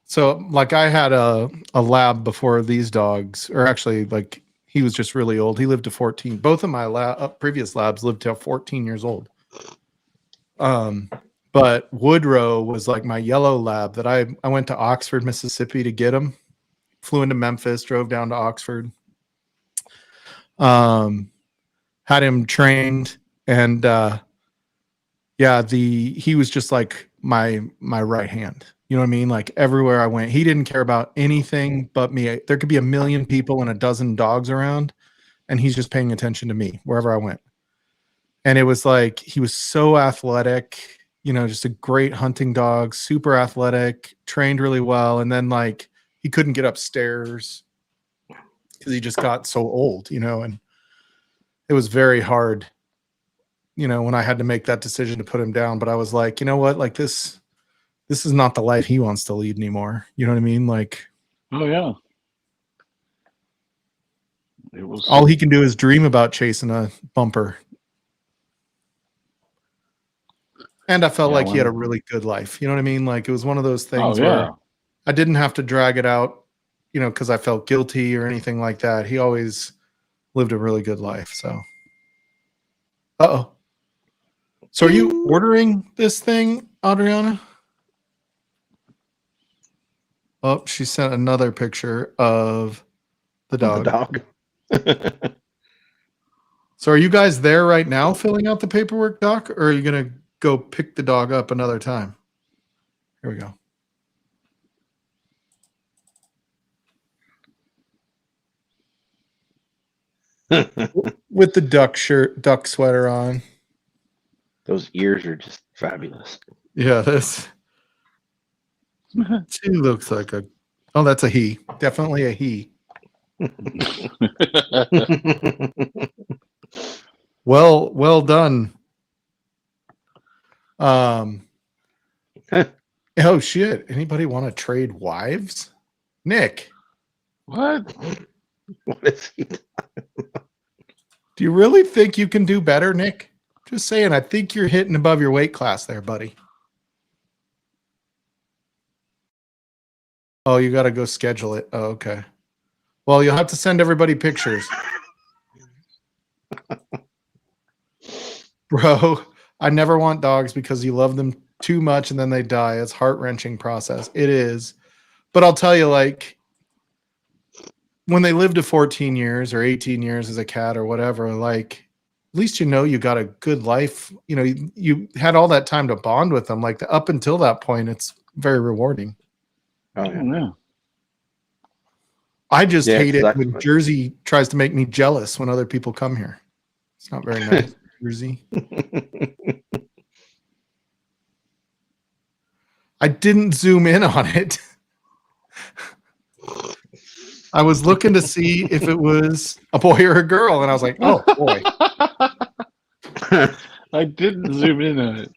So like I had a lab before these dogs, or actually like he was just really old. He lived to 14. Both of my previous labs lived to 14 years old. But Woodrow was like my yellow lab that I went to Oxford, Mississippi to get him. Flew into Memphis, drove down to Oxford. Had him trained, and he was just like my right hand. You know what I mean? Like everywhere I went, he didn't care about anything but me. There could be 1 million people and a dozen dogs around, and he's just paying attention to me wherever I went. And it was like he was so athletic, just a great hunting dog, super athletic, trained really well. And then like he couldn't get upstairs because he just got so old, and it was very hard, when I had to make that decision to put him down. But I was like, you know what? Like this is not the life he wants to lead anymore. You know what I mean? Like, Oh yeah, it was all he can do is dream about chasing a bumper. And I felt like he had a really good life. You know what I mean? Like it was one of those things where I didn't have to drag it out, because I felt guilty or anything like that. He always lived a really good life. So, so are you ordering this thing, Adriana? Oh, she sent another picture of the dog. So are you guys there right now filling out the paperwork, Doc? Or are you going to go pick the dog up another time? Here we go. With the duck sweater on. Those ears are just fabulous. Yeah, this. She looks like that's a he. Definitely a he. Well done. Oh shit. Anybody want to trade wives? Nick. What? What is he? Do you really think you can do better, Nick? Just saying, I think you're hitting above your weight class there, buddy. Oh, you got to go schedule it. Oh, okay. Well, you'll have to send everybody pictures. Bro, I never want dogs because you love them too much and then they die. It's a heart-wrenching process. It is. But I'll tell you, like, when they live to 14 years or 18 years as a cat or whatever, like, at least you got a good life. You had all that time to bond with them. Like, up until that point, it's very rewarding. Oh, yeah. I just hate it exactly. when Jersey tries to make me jealous when other people come here. It's not very nice, Jersey. I didn't zoom in on it. I was looking to see if it was a boy or a girl, and I was like, oh, boy. I didn't zoom in on it.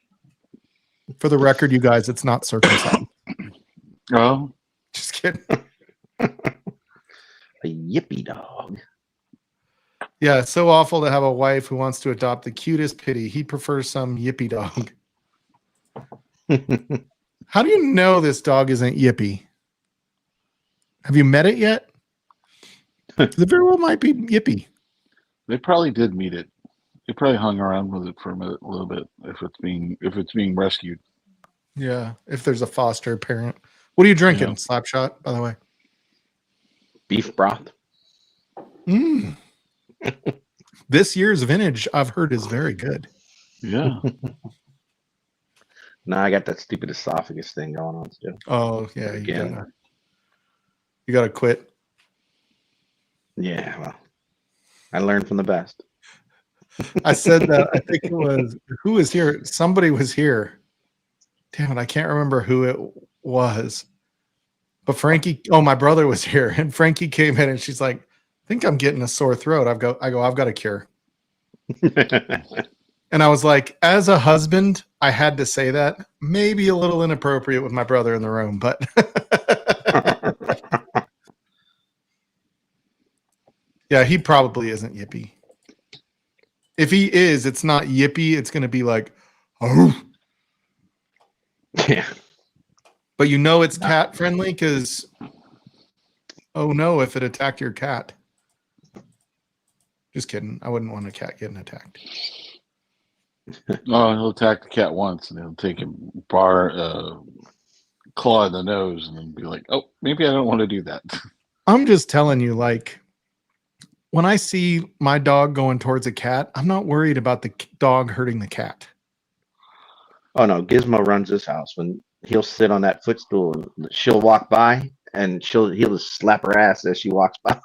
For the record, you guys, it's not circumcised. Oh, Just kidding. A yippy dog. Yeah, it's so awful to have a wife who wants to adopt the cutest pitty. He prefers some yippy dog. How do you know this dog isn't yippy? Have you met it yet? It very well might be yippy. they probably did meet it. They probably hung around with it for a little bit if it's being rescued. Yeah, if there's a foster parent. What are you drinking? Yeah. Slapshot, by the way. Beef broth. This year's vintage, I've heard, is very good. Yeah. No, I got that stupid esophagus thing going on still. Oh yeah, Again. you gotta quit. Yeah, well, I learned from the best. I said that. I think it was who was here. Somebody was here. Damn it, I can't remember who it was. But Frankie, oh, my brother was here, and Frankie came in, and she's like, "I think I'm getting a sore throat." I go, I've got a cure. And I was like, as a husband, I had to say that. Maybe a little inappropriate with my brother in the room, but yeah, he probably isn't yippy. If he is, it's not yippy. It's going to be like, oh. Yeah. But you know it's cat friendly because, oh no, if it attacked your cat. Just kidding. I wouldn't want a cat getting attacked. Oh, he'll attack the cat once, and he'll take him claw in the nose, and then be like, "Oh, maybe I don't want to do that." I'm just telling you, like, when I see my dog going towards a cat, I'm not worried about the dog hurting the cat. Oh no, Gizmo runs this house. When he'll sit on that footstool, and she'll walk by, and he'll just slap her ass as she walks by.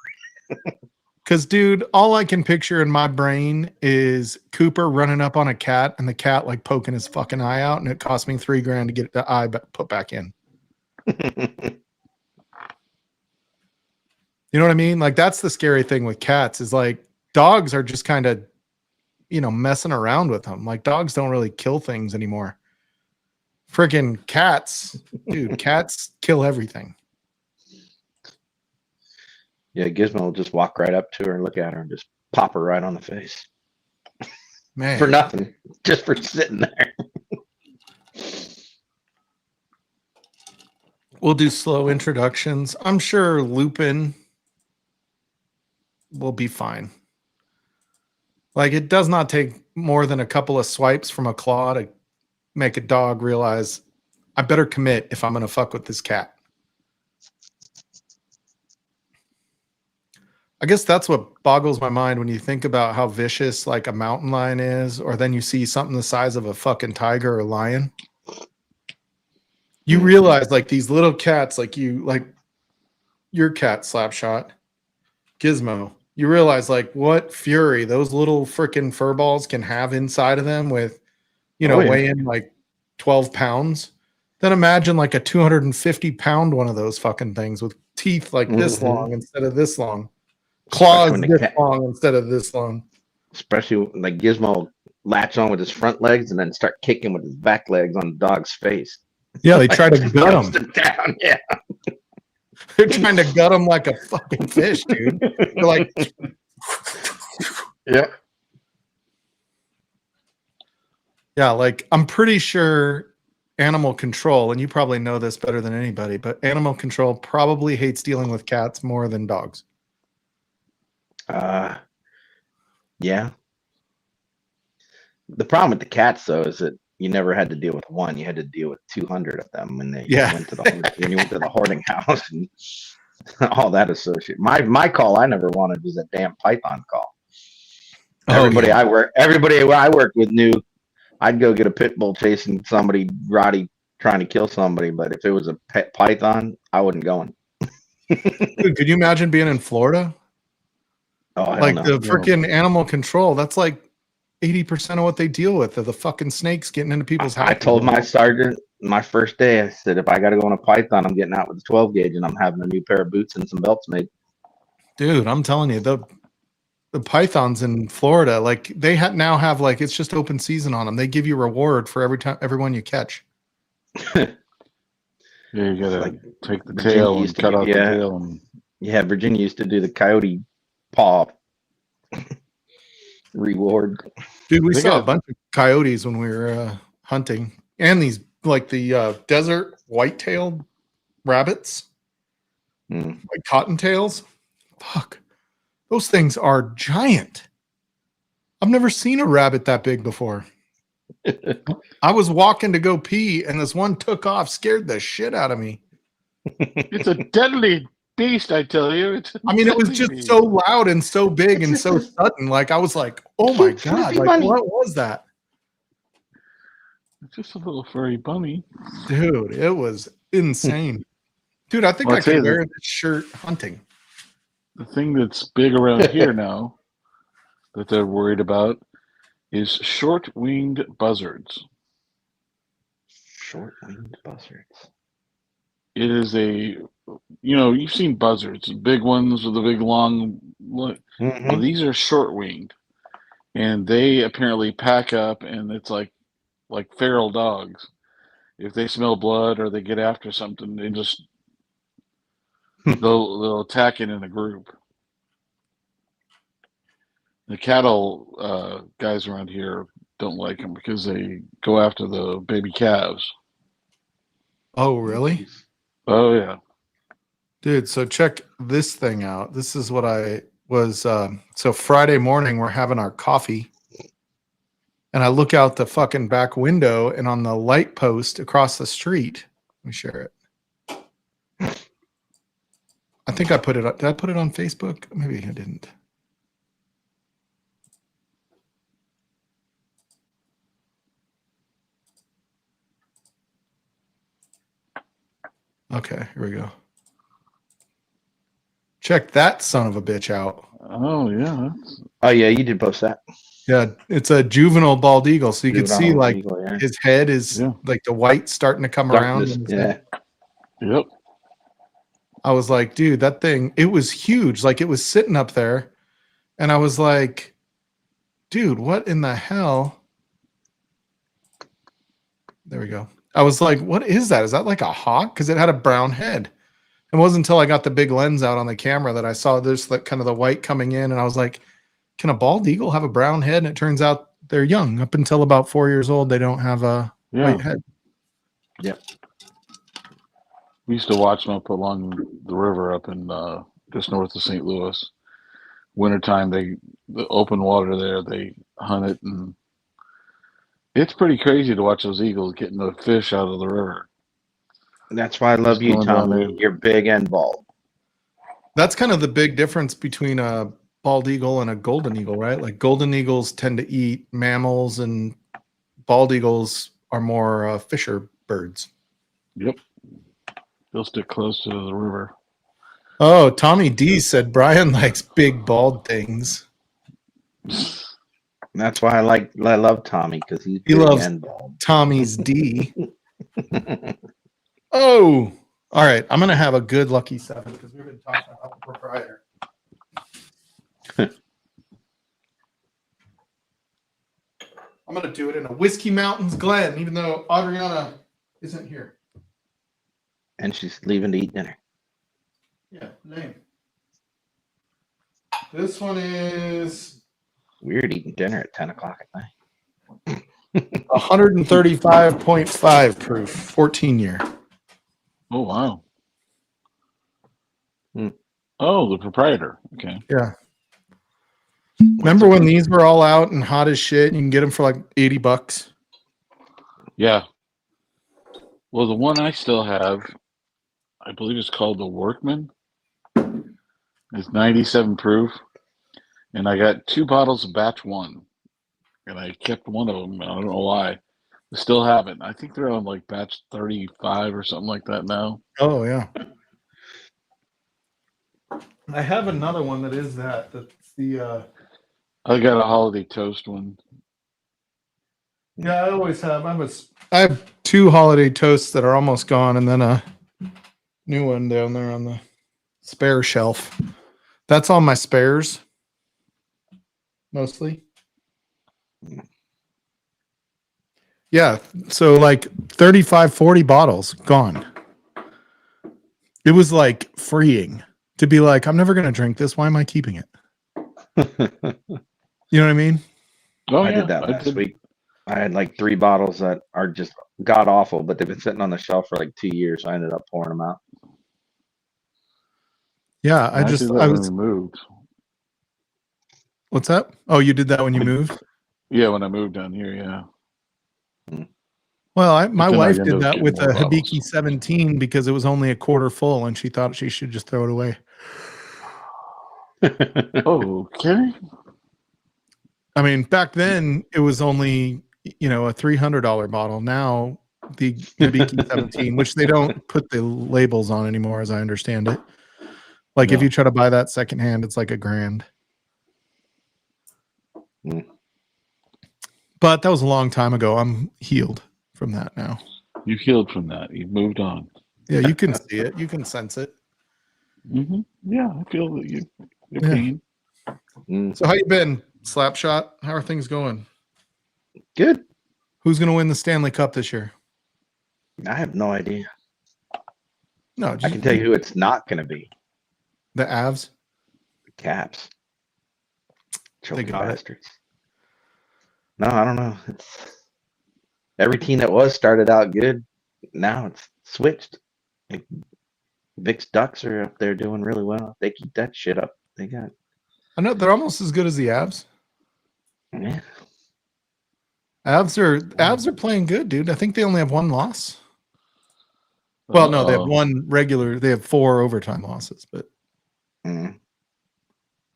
Because, dude, all I can picture in my brain is Cooper running up on a cat and the cat like poking his fucking eye out, and it cost me $3,000 to get the eye put back in. You know what I mean? Like, that's the scary thing with cats is like dogs are just kind of, messing around with them. Like, dogs don't really kill things anymore. Freaking cats, dude, cats kill everything. Yeah, Gizmo will just walk right up to her and look at her and just pop her right on the face. Man. For nothing. Just for sitting there. We'll do slow introductions. I'm sure Lupin will be fine. Like, it does not take more than a couple of swipes from a claw to make a dog realize I better commit if I'm going to fuck with this cat. I guess that's what boggles my mind when you think about how vicious like a mountain lion is, or then you see something the size of a fucking tiger or lion. You realize like these little cats, like your cat Slapshot, Gizmo, you realize like what fury those little freaking fur balls can have inside of them with, weighing like 12 pounds. Then imagine like a 250-pound one of those fucking things with teeth like this long instead of this long. Claws this long instead of this long. Especially like Gizmo latch on with his front legs and then start kicking with his back legs on the dog's face. Yeah, they try to gut him. Down. Yeah. They're trying to gut him like a fucking fish, dude. They're like, yeah. Yeah, like I'm pretty sure Animal Control, and you probably know this better than anybody, but Animal Control probably hates dealing with cats more than dogs. Yeah. The problem with the cats, though, is that you never had to deal with one; you had to deal with 200 of them when they went to when you went to the hoarding house and all that associated. My call I never wanted was a damn python call. Everybody I worked with knew I'd go get a pit bull chasing somebody, Roddy trying to kill somebody, but if it was a pet python, I wasn't going. Dude, could you imagine being in Florida? Oh, like the freaking Animal Control, that's like 80% of what they deal with are the fucking snakes getting into people's houses. I told my sergeant my first day, I said, if I got to go on a python, I'm getting out with a 12 gauge and I'm having a new pair of boots and some belts made. Dude, I'm telling you, the pythons in Florida, like they now have like it's just open season on them. They give you a reward for everyone you catch. Yeah, you gotta take the tail and cut off the tail. And... Yeah, Virginia used to do the coyote paw reward. Dude, we saw a bunch of coyotes when we were hunting, and these like the desert white-tailed rabbits, like cottontails. Fuck, those things are giant. I've never seen a rabbit that big before. I was walking to go pee, and this one took off, scared the shit out of me. It's a deadly beast, I tell you. It's a I mean, it was deadly just beast. so loud and so big and so sudden. Like I was like, "Oh my Cute, god!" fluffy Like bunny. what was that, It's just a little furry bunny. dude? It was insane, dude. I think Well, I I'll tell could you wear this shirt hunting. the thing that's big around here now that they're worried about is short-winged buzzards. Short-winged buzzards. It is you've seen buzzards, big ones with the big long. Well, Mhm. these are short-winged, and they apparently pack up, and it's like feral dogs. If they smell blood or they get after something, they'll attack it in a group. The cattle guys around here don't like them because they go after the baby calves. Oh really, Oh yeah. dude? So check this thing out. This is what I was. So Friday morning, we're having our coffee. And I look out the fucking back window, and on the light post across the street, let me share it. I think I put it. Did I put it on Facebook? Maybe I didn't. Okay, here we go. Check that son of a bitch out. Oh yeah. Oh yeah, you did post that. Yeah, it's a juvenile bald eagle, so you can see Juvenile like eagle, yeah. his head is Yeah. like the white starting to come around. Darkness, in his yeah. head. Yep. I was like, dude, that thing, it was huge. Like it was sitting up there. And I was like, dude, what in the hell? There we go. I was like, what is that? Is that like a hawk? Because it had a brown head. It wasn't until I got the big lens out on the camera that I saw this like kind of the white coming in. And I was like, can a bald eagle have a brown head? And it turns out they're young. Up until about 4 years old, they don't have a Yeah. white head. Yep. We used to watch them up along the river up in just north of St. Louis. Wintertime, the open water there, they hunt it, and it's pretty crazy to watch those eagles getting the fish out of the river. That's why I love Just you, going down Tommy. there. You're big and bald. That's kind of the big difference between a bald eagle and a golden eagle, right? Like golden eagles tend to eat mammals, and bald eagles are more fisher birds. Yep. They'll stick close to the river. Oh, Tommy D said Brian likes big bald things. That's why I love Tommy, because he's He big loves and bald. Tommy's D. Oh, all right. I'm gonna have a good lucky 7 because we've been talking about the proprietor. I'm gonna do it in a Whiskey Mountains Glen, even though Adriana isn't here. And she's leaving to eat dinner. Yeah, lame. This one is Weird eating dinner at 10 o'clock at night. 135.5 proof, 14 year. Oh wow. Hmm. Oh, the proprietor. Okay. Yeah. Remember when these were all out and hot as shit? You can get them for like $80. Yeah. Well, the one I still have, I believe it's called the Workman. It's 97 proof, and I got 2 bottles of batch 1, and I kept one of them. I don't know why. I still have it. I think they're on like batch 35 or something like that now. Oh yeah. I have another one that is that. That's the I got a holiday toast one. yeah, I always have. I have 2 holiday toasts that are almost gone, and then a new one down there on the spare shelf. That's all my spares. Mostly. Yeah, so like 35, 40 bottles gone. It was like freeing to be like, I'm never going to drink this. Why am I keeping it? You know what I mean? Oh, I yeah. did that last week. I had like 3 bottles that are just god awful, but they've been sitting on the shelf for like 2 years. So I ended up pouring them out. Yeah, I did that I when was. we moved. What's that? Oh, you did that when you moved? Yeah, when I moved down here, yeah. Well, my then I wife ended did up that getting with more a bottles. Hibiki 17 because it was only a quarter full, and she thought she should just throw it away. Okay. I mean, back then it was only a $300 bottle. Now the Hibiki 17, which they don't put the labels on anymore, as I understand it. Like if No. you try to buy that secondhand, it's like $1,000. Mm. But that was a long time ago. I'm healed from that now. You've healed from that. You've moved on. Yeah, you can see it. You can sense it. Yeah, I feel that your Yeah. pain. Mm. So how you been, Slapshot? How are things going? Good. Who's going to win the Stanley Cup this year? I have no idea. No, I can tell you who it's not going to be. the Avs. The Caps. Choking got it. bastards. No, I don't know. It's every team that was started out good. Now it's switched. Like, Vic's Ducks are up there doing really well. They keep that shit up. They got I know they're almost as good as the Avs. yeah. Avs are playing good, dude. I think they only have one loss. Well, no, they have one regular. They have 4 overtime losses, but Mm.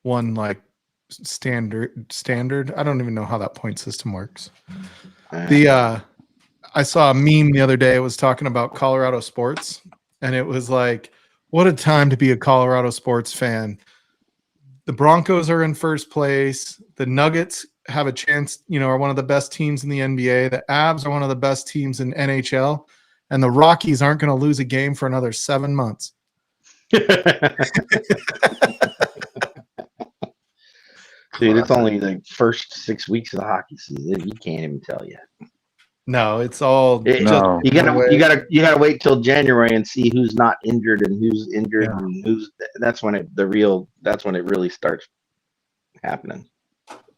one like standard. I don't even know how that point system works. I saw a meme the other day. It was talking about Colorado sports, and it was like, what a time to be a Colorado sports fan. The Broncos are in first place. The Nuggets have a chance, are one of the best teams in the NBA. The Avs are one of the best teams in NHL, and the Rockies aren't going to lose a game for another 7 months. Dude, it's only the first 6 weeks of the hockey season. You can't even tell yet. No, it's all No. You gotta wait till January and see who's not injured and who's injured and who's. That's when it really starts happening.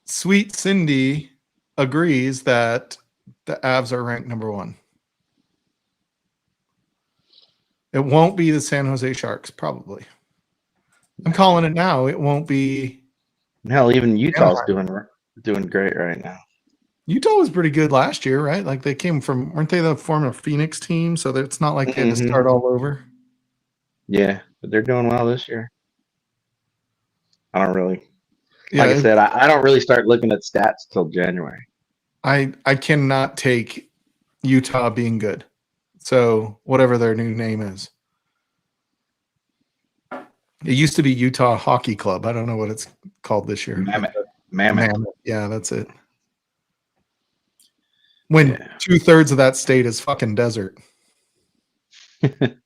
Sweet Cindy agrees that the Avs are ranked number 1. It won't be the San Jose Sharks, probably. I'm calling it now. It won't be. Hell, even Utah's doing great right now. Utah was pretty good last year, right? Like they weren't they the former Phoenix team? So that it's not like they had to start all over. Yeah, but they're doing well this year. I don't really. Like I said, I don't really start looking at stats till January. I cannot take Utah being good. So whatever their new name is. It used to be Utah Hockey Club. I don't know what it's called this year. Mammoth. Yeah, that's it. When 2/3 of that state is fucking desert. I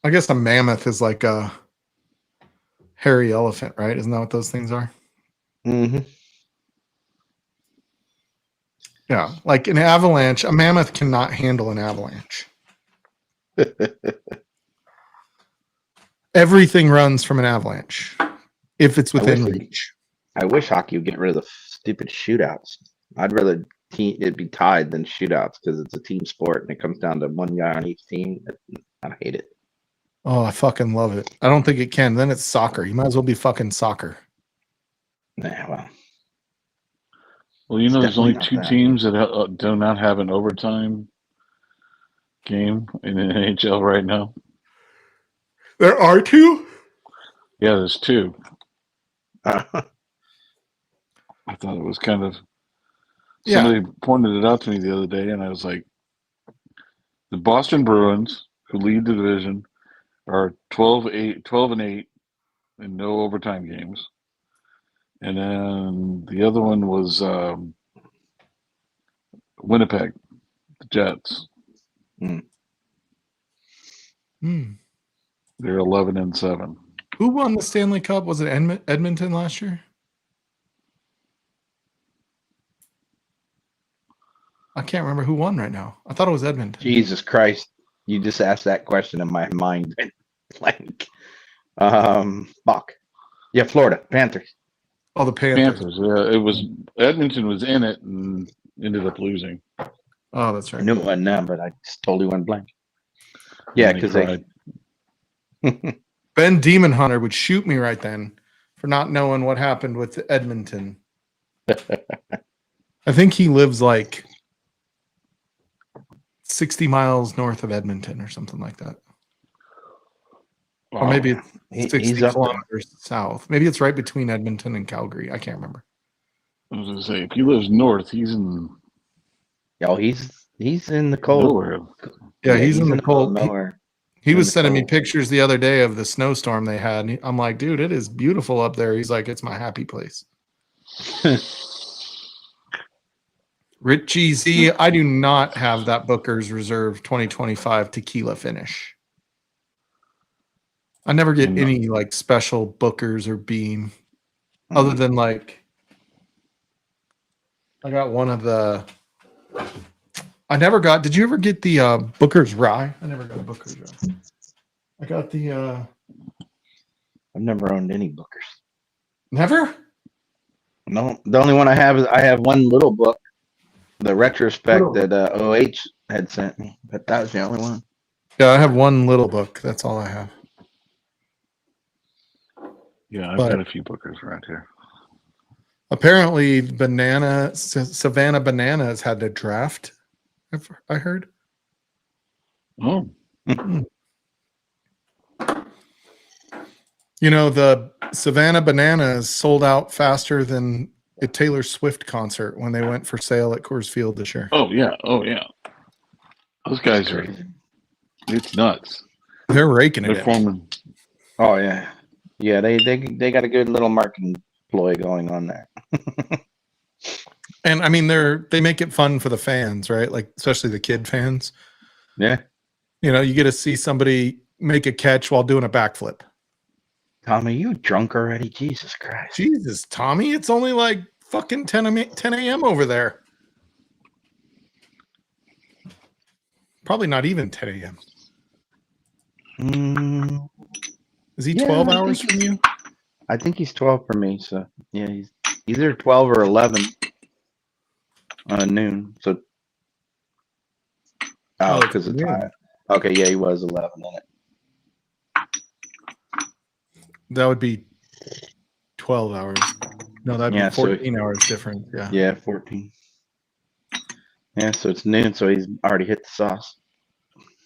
guess a mammoth is like a hairy elephant, right? Isn't that what those things are? Mm-hmm. Yeah, like an avalanche. A mammoth cannot handle an avalanche. Everything runs from an avalanche if it's within reach. I wish hockey would get rid of the stupid shootouts. I'd rather it be tied than shootouts because it's a team sport and it comes down to one guy on each team. I hate it. Oh, I fucking love it. I don't think it can. Then it's soccer. You might as well be fucking soccer. Nah, well, there's only 2 teams that do not have an overtime game in the NHL right now. There are 2? Yeah, there's 2. I thought it was kind of. Somebody pointed it out to me the other day, and I was like, the Boston Bruins, who lead the division, are 12-8 and no overtime games. And then the other one was Winnipeg, the Jets. Hmm. They're 11-7. Who won the Stanley Cup? Was it Edmonton last year? I can't remember who won right now. I thought it was Edmonton. Jesus Christ. You just asked that question and my mind went blank. Fuck. Yeah, Florida Panthers. Oh, the Panthers. Yeah, it was Edmonton was in it and ended up losing. Oh, that's right. I knew it wasn't them, but I just totally went blank. Yeah, because Ben Demon Hunter would shoot me right then for not knowing what happened with Edmonton. I think he lives like 60 miles north of Edmonton or something like that. Or Wow. maybe it's 60 He's up there. kilometers south. Maybe it's right between Edmonton and Calgary. I can't remember. I was gonna say, if he lives north, he's in Oh, he's in the cold. nowhere. Yeah, he's in the middle cold. of nowhere. He in was the sending me cold. pictures the other day of the snowstorm they had. And I'm like, dude, it is beautiful up there. He's like, it's my happy place. Richie Z, I do not have that Booker's Reserve 2025 tequila finish. I never get No. any like special Booker's or Beam other than like I got one of the I never got did you ever get the Booker's Rye? I never got a Booker's Rye. I got the I've never owned any Bookers. never? No, the only one I have is I have one little book, the retrospect Little. that OH had sent me, but that was the only one. Yeah, I have one little book. That's all I have. Yeah, I've But- got a few bookers around here. Apparently Savannah Bananas had a draft. I heard. Oh, You know, the Savannah Bananas sold out faster than a Taylor Swift concert when they went for sale at Coors Field this year. oh yeah, Those guys are, it's nuts. They're raking it They're in. forming. Oh yeah, yeah. They got a good little marketing ploy going on there. And I mean, they make it fun for the fans, right? Like, especially the kid fans. Yeah, You know, you get to see somebody make a catch while doing a backflip. Tommy, you drunk already? Jesus Christ! Jesus, Tommy, it's only like fucking 10 a.m. over there. Probably not even 10 a.m. Mm, Is he Yeah, 12 I hours think from you? I think he's 12 for me. So yeah, he's either 12 or 11 noon. So Oh, because of noon. time. Okay, yeah, he was 11 in it. That would be 12 hours. No, that'd Yeah, be so- 14 hours different. Yeah. Yeah, 14. Yeah, so it's noon, so he's already hit the sauce.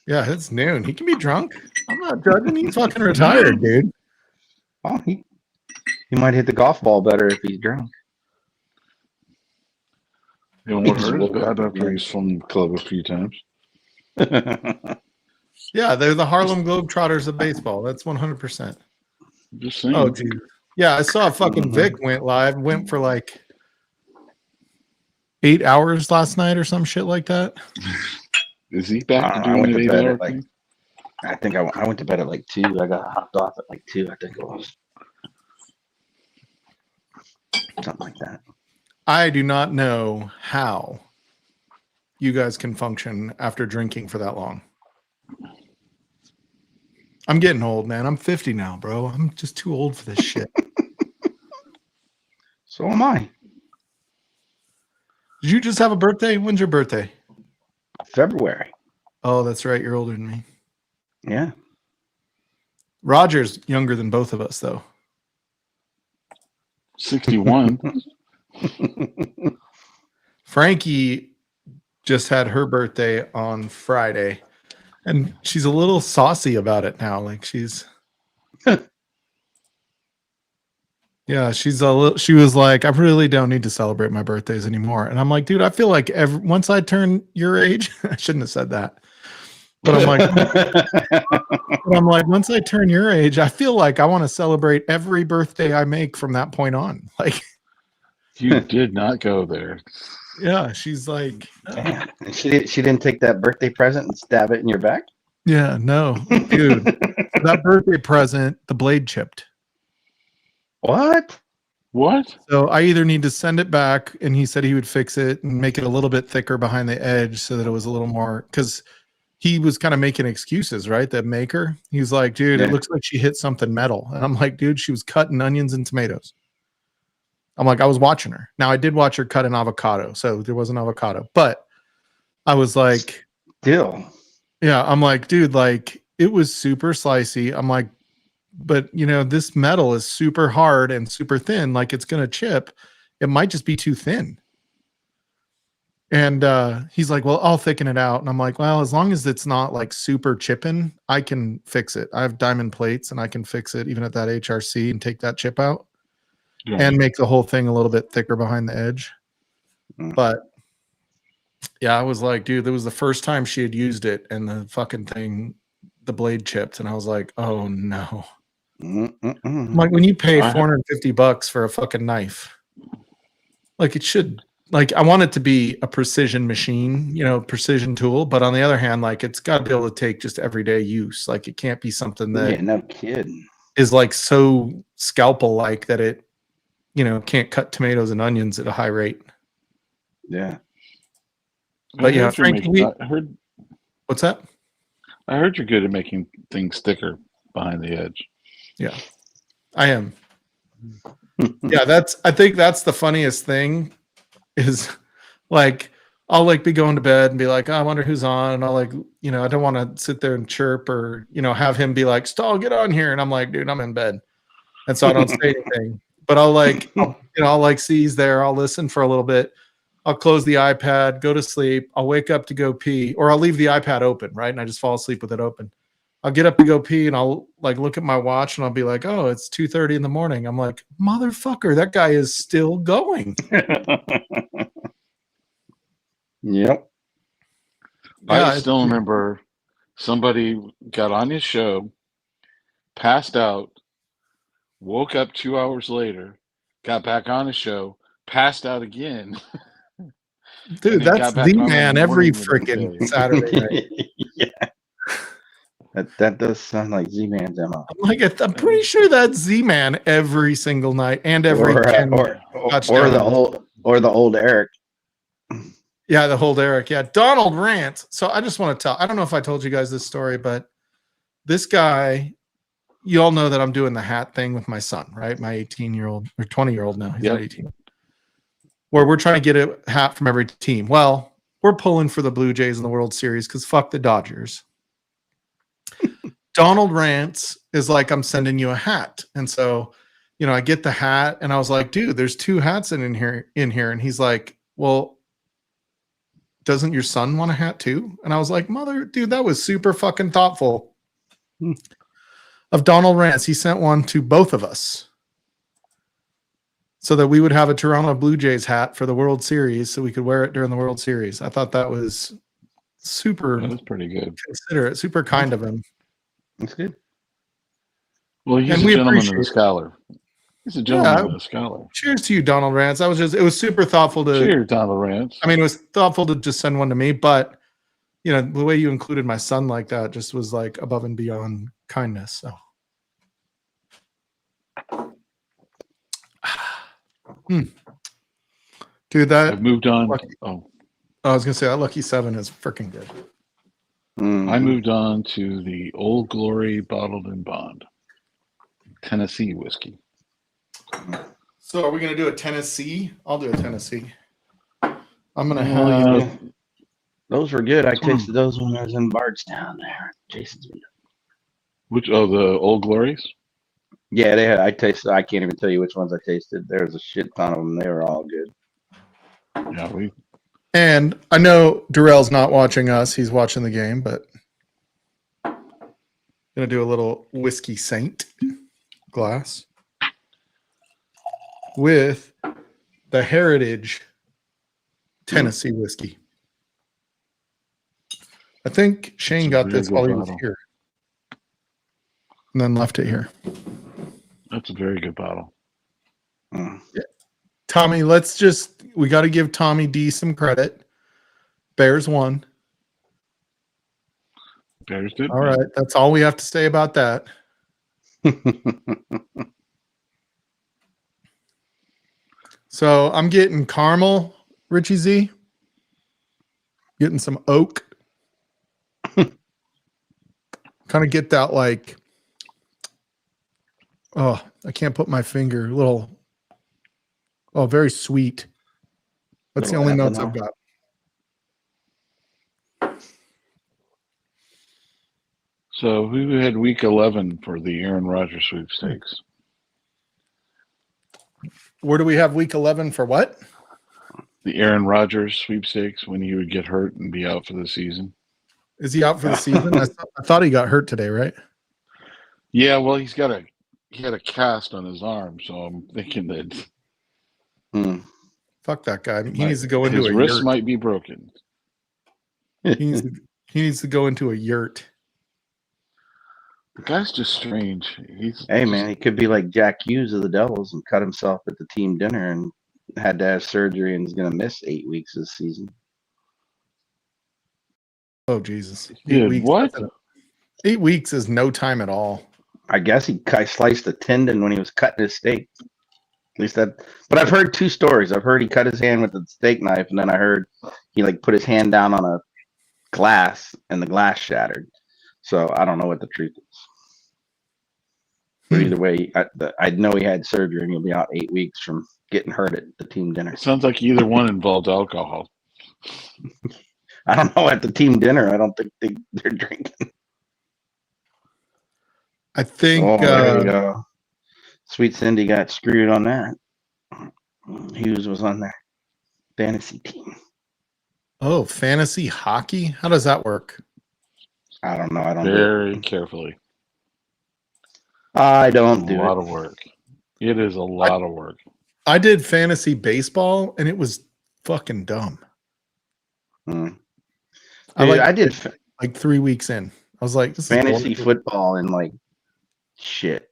Yeah, it's noon. He can be drunk. I'm not judging. He's fucking retired, dude. Oh, he might hit the golf ball better if he's drunk. You know what hurt his bad after he's from the club a few times. Yeah, they're the Harlem Globetrotters of baseball. That's 100%. Just saying. Oh, geez. Yeah, I saw fucking Vic went live. Went for like 8 hours last night or some shit like that. Is he back to I doing went an to bed 8 hour at like thing? I think I went to bed at like 2. I got hopped off at like 2. I think it was something like that. I do not know how you guys can function after drinking for that long. I'm getting old, man. I'm 50 now, bro. I'm just too old for this shit. So am I. Did you just have a birthday? When's your birthday? February. Oh, that's right. You're older than me. Yeah. Roger's younger than both of us, though. 61. Frankie just had her birthday on Friday, and she's a little saucy about it now. Like she's, yeah, she's a little. She was like, I really don't need to celebrate my birthdays anymore. And I'm like, dude, I feel like once I turn your age, I shouldn't have said that. But I'm like, once I turn your age, I feel like I want to celebrate every birthday I make from that point on. Like, You did not go there. yeah, she's like, Damn. And she didn't take that birthday present and stab it in your back? yeah, no, dude, that birthday present, the blade chipped. What? What? So I either need to send it back, and he said he would fix it and make it a little bit thicker behind the edge so that it was a little more, because he was kind of making excuses, right? The maker, he was like, dude, Yeah. it looks like she hit something metal. And I'm like, dude, she was cutting onions and tomatoes. I'm like, I was watching her. Now I did watch her cut an avocado, so there was an avocado, but I was like, Still. yeah, I'm like, dude, like it was super slicey. I'm like, but you know, this metal is super hard and super thin, like it's gonna chip. It might just be too thin. And he's like, well, I'll thicken it out. And I'm like, well, as long as it's not like super chipping, I can fix it. I have diamond plates and I can fix it even at that HRC and take that chip out and make the whole thing a little bit thicker behind the edge. But yeah, I was like, dude, that was the first time she had used it and the fucking thing, the blade chipped. And I was like, oh no. I'm like, when you pay $450 for a fucking knife, like it should, like, I want it to be a precision machine, you know, precision tool. But on the other hand, like, it's got to be able to take just everyday use. Like, it can't be something that no kidding. is like so scalpel like that it, you know, can't cut tomatoes and onions at a high rate. Yeah. But yeah, Frankie, what's that? I heard you're good at making things thicker behind the edge. Yeah, I am. Yeah, I think that's the funniest thing is like, I'll like be going to bed and be like, oh, I wonder who's on. And I'll like, you know, I don't want to sit there and chirp or, you know, have him be like, Stall, get on here. And I'm like, dude, I'm in bed. And so I don't say anything, but I'll like, you know, I'll like see he's there. I'll listen for a little bit. I'll close the iPad, go to sleep. I'll wake up to go pee, or I'll leave the iPad open, right? And I just fall asleep with it open. I'll get up to go pee and I'll like look at my watch and I'll be like, oh, it's 2:30 in the morning. I'm like, motherfucker, that guy is still going. Yep. I still remember somebody got on his show, passed out, woke up 2 hours later, got back on his show, passed out again. Dude, that's the man every freaking Saturday night. Yeah. That does sound like Z-Man's MO. I'm pretty sure that's Z-Man every single night and every or the old Eric. Yeah, the old Eric. Yeah, Donald Rant. So I just want to tell. I don't know if I told you guys this story, but this guy, you all know that I'm doing the hat thing with my son, right? My 18-year-old or 20-year-old now. He's not 18. Where we're trying to get a hat from every team. Well, we're pulling for the Blue Jays in the World Series because fuck the Dodgers. Donald Rants is like, I'm sending you a hat. And so, you know, I get the hat and I was like, dude, there's 2 hats in here. And he's like, well, doesn't your son want a hat too? And I was like, dude, that was super fucking thoughtful of Donald Rants. He sent one to both of us so that we would have a Toronto Blue Jays hat for the World Series so we could wear it during the World Series. I thought that was super. That was pretty good. Considerate, super kind of him. That's good. Well, he's a gentleman and a scholar. He's a gentleman and a scholar. Cheers to you, Donald Rants. It was super thoughtful to. Cheers, Donald Rants. I mean, it was thoughtful to just send one to me, but you know, the way you included my son like that just was like above and beyond kindness. So. Dude, that I've moved on. I was gonna say that Lucky 7 is freaking good. I moved on to the Old Glory Bottled in Bond Tennessee whiskey. So are we gonna do a Tennessee? I'll do a Tennessee. I'm gonna have those were good. I tasted those when I was in Bardstown there. Jason's. Which the Old Glories? Yeah, they had. I tasted. I can't even tell you which ones I tasted. There was a shit ton of them. They were all good. Yeah, And I know Darrell's not watching us. He's watching the game, but I'm going to do a little Whiskey Saint glass with the Heritage Tennessee whiskey. I think Shane got this while he was here and then left it here. That's a very good bottle. Yeah. Tommy, we got to give Tommy D some credit. Bears won. Bears did. All right. That's all we have to say about that. So I'm getting caramel, Richie Z. Getting some oak. Kind of get that like, oh, I can't put my finger. Very sweet. That's the only notes I've got. So who had week 11 for the Aaron Rodgers sweepstakes? Where do we have week 11 for what? the Aaron Rodgers sweepstakes when he would get hurt and be out for the season. Is he out for the season? I thought he got hurt today, right? Yeah, well, he had a cast on his arm, so I'm thinking that Fuck that guy. He needs to go into his a wrist yurt. might be broken. He needs to go into a yurt. The guy's just strange. Hey man, he could be like Jack Hughes of the Devils and cut himself at the team dinner and had to have surgery and is going to miss 8 weeks this season. Oh Jesus! 8 Dude, weeks. what? 8 weeks is no time at all. I guess he sliced a tendon when he was cutting his steak. At least that. But I've heard two stories. I've heard he cut his hand with the steak knife, and then I heard he like put his hand down on a glass and the glass shattered. So I don't know what the truth is. But either way, I know he had surgery and he'll be out 8 weeks from getting hurt at the team dinner. It sounds like either one involved alcohol. I don't know. At the team dinner, I don't think they're drinking. I think. Oh, there you go. Sweet Cindy got screwed on that. Hughes was on their fantasy team. Oh, fantasy hockey? How does that work? I don't know. I don't. Very carefully. I don't do a lot it. of work. It is a lot of work. I did fantasy baseball, and it was fucking dumb. Dude, I I did like 3 weeks in. I was like, this fantasy is football in like shit.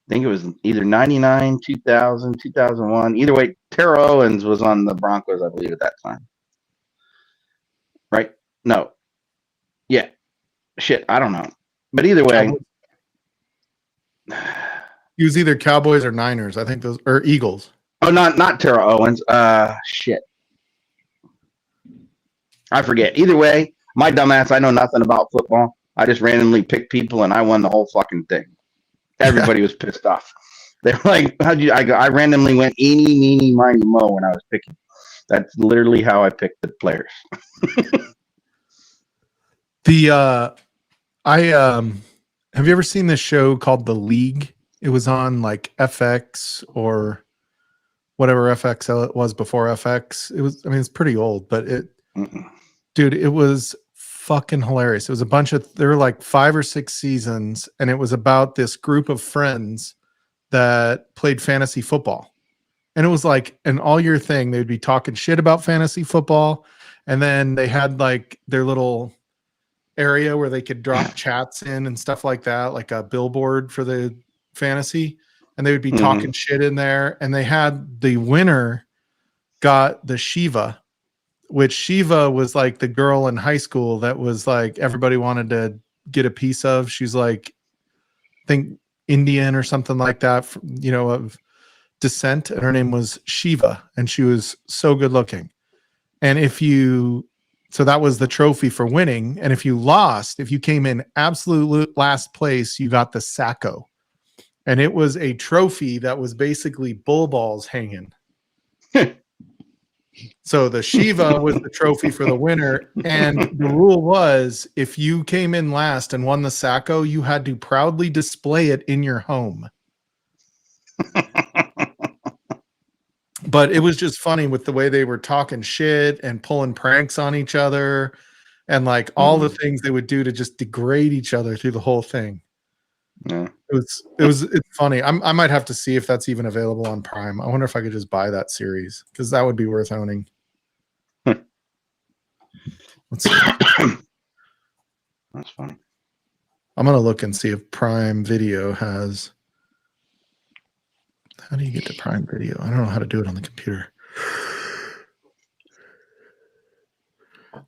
I think it was either 99, 2000, 2001. Either way, Terrell Owens was on the Broncos, I believe, at that time. Right? No. Yeah. Shit, I don't know. But either way. He was either Cowboys or Niners. I think those or Eagles. Oh, not Terrell Owens. Shit. I forget. Either way, my dumbass, I know nothing about football. I just randomly picked people and I won the whole fucking thing. Everybody was pissed off. They were like, how'd you? I randomly went eeny, meeny, miny, mo when I was picking. That's literally how I picked the players. Have you ever seen this show called The League? It was on like FX or whatever FXL it was before FX. It's pretty old, but dude, it was fucking hilarious. It was there were like 5 or 6 seasons, and it was about this group of friends that played fantasy football. And it was like an all year thing. They'd be talking shit about fantasy football. And then they had like their little area where they could drop chats in and stuff like that, like a billboard for the fantasy. And they would be talking shit in there. And they had the winner got the Shiva, which Shiva was like the girl in high school that was like everybody wanted to get a piece of. She's like, I think Indian or something like that, of descent. And her name was Shiva, and she was so good looking. And so that was the trophy for winning. And if you lost, if you came in absolute last place, you got the Sacco. And it was a trophy that was basically bull balls hanging. So the Shiva was the trophy for the winner. And the rule was if you came in last and won the Sacco, you had to proudly display it in your home. But it was just funny with the way they were talking shit and pulling pranks on each other and like all the things they would do to just degrade each other through the whole thing. Yeah. It's funny. I might have to see if that's even available on Prime. I wonder if I could just buy that series because that would be worth owning. Let's see. That's funny. I'm gonna look and see if Prime Video has. How do you get to Prime Video? I don't know how to do it on the computer.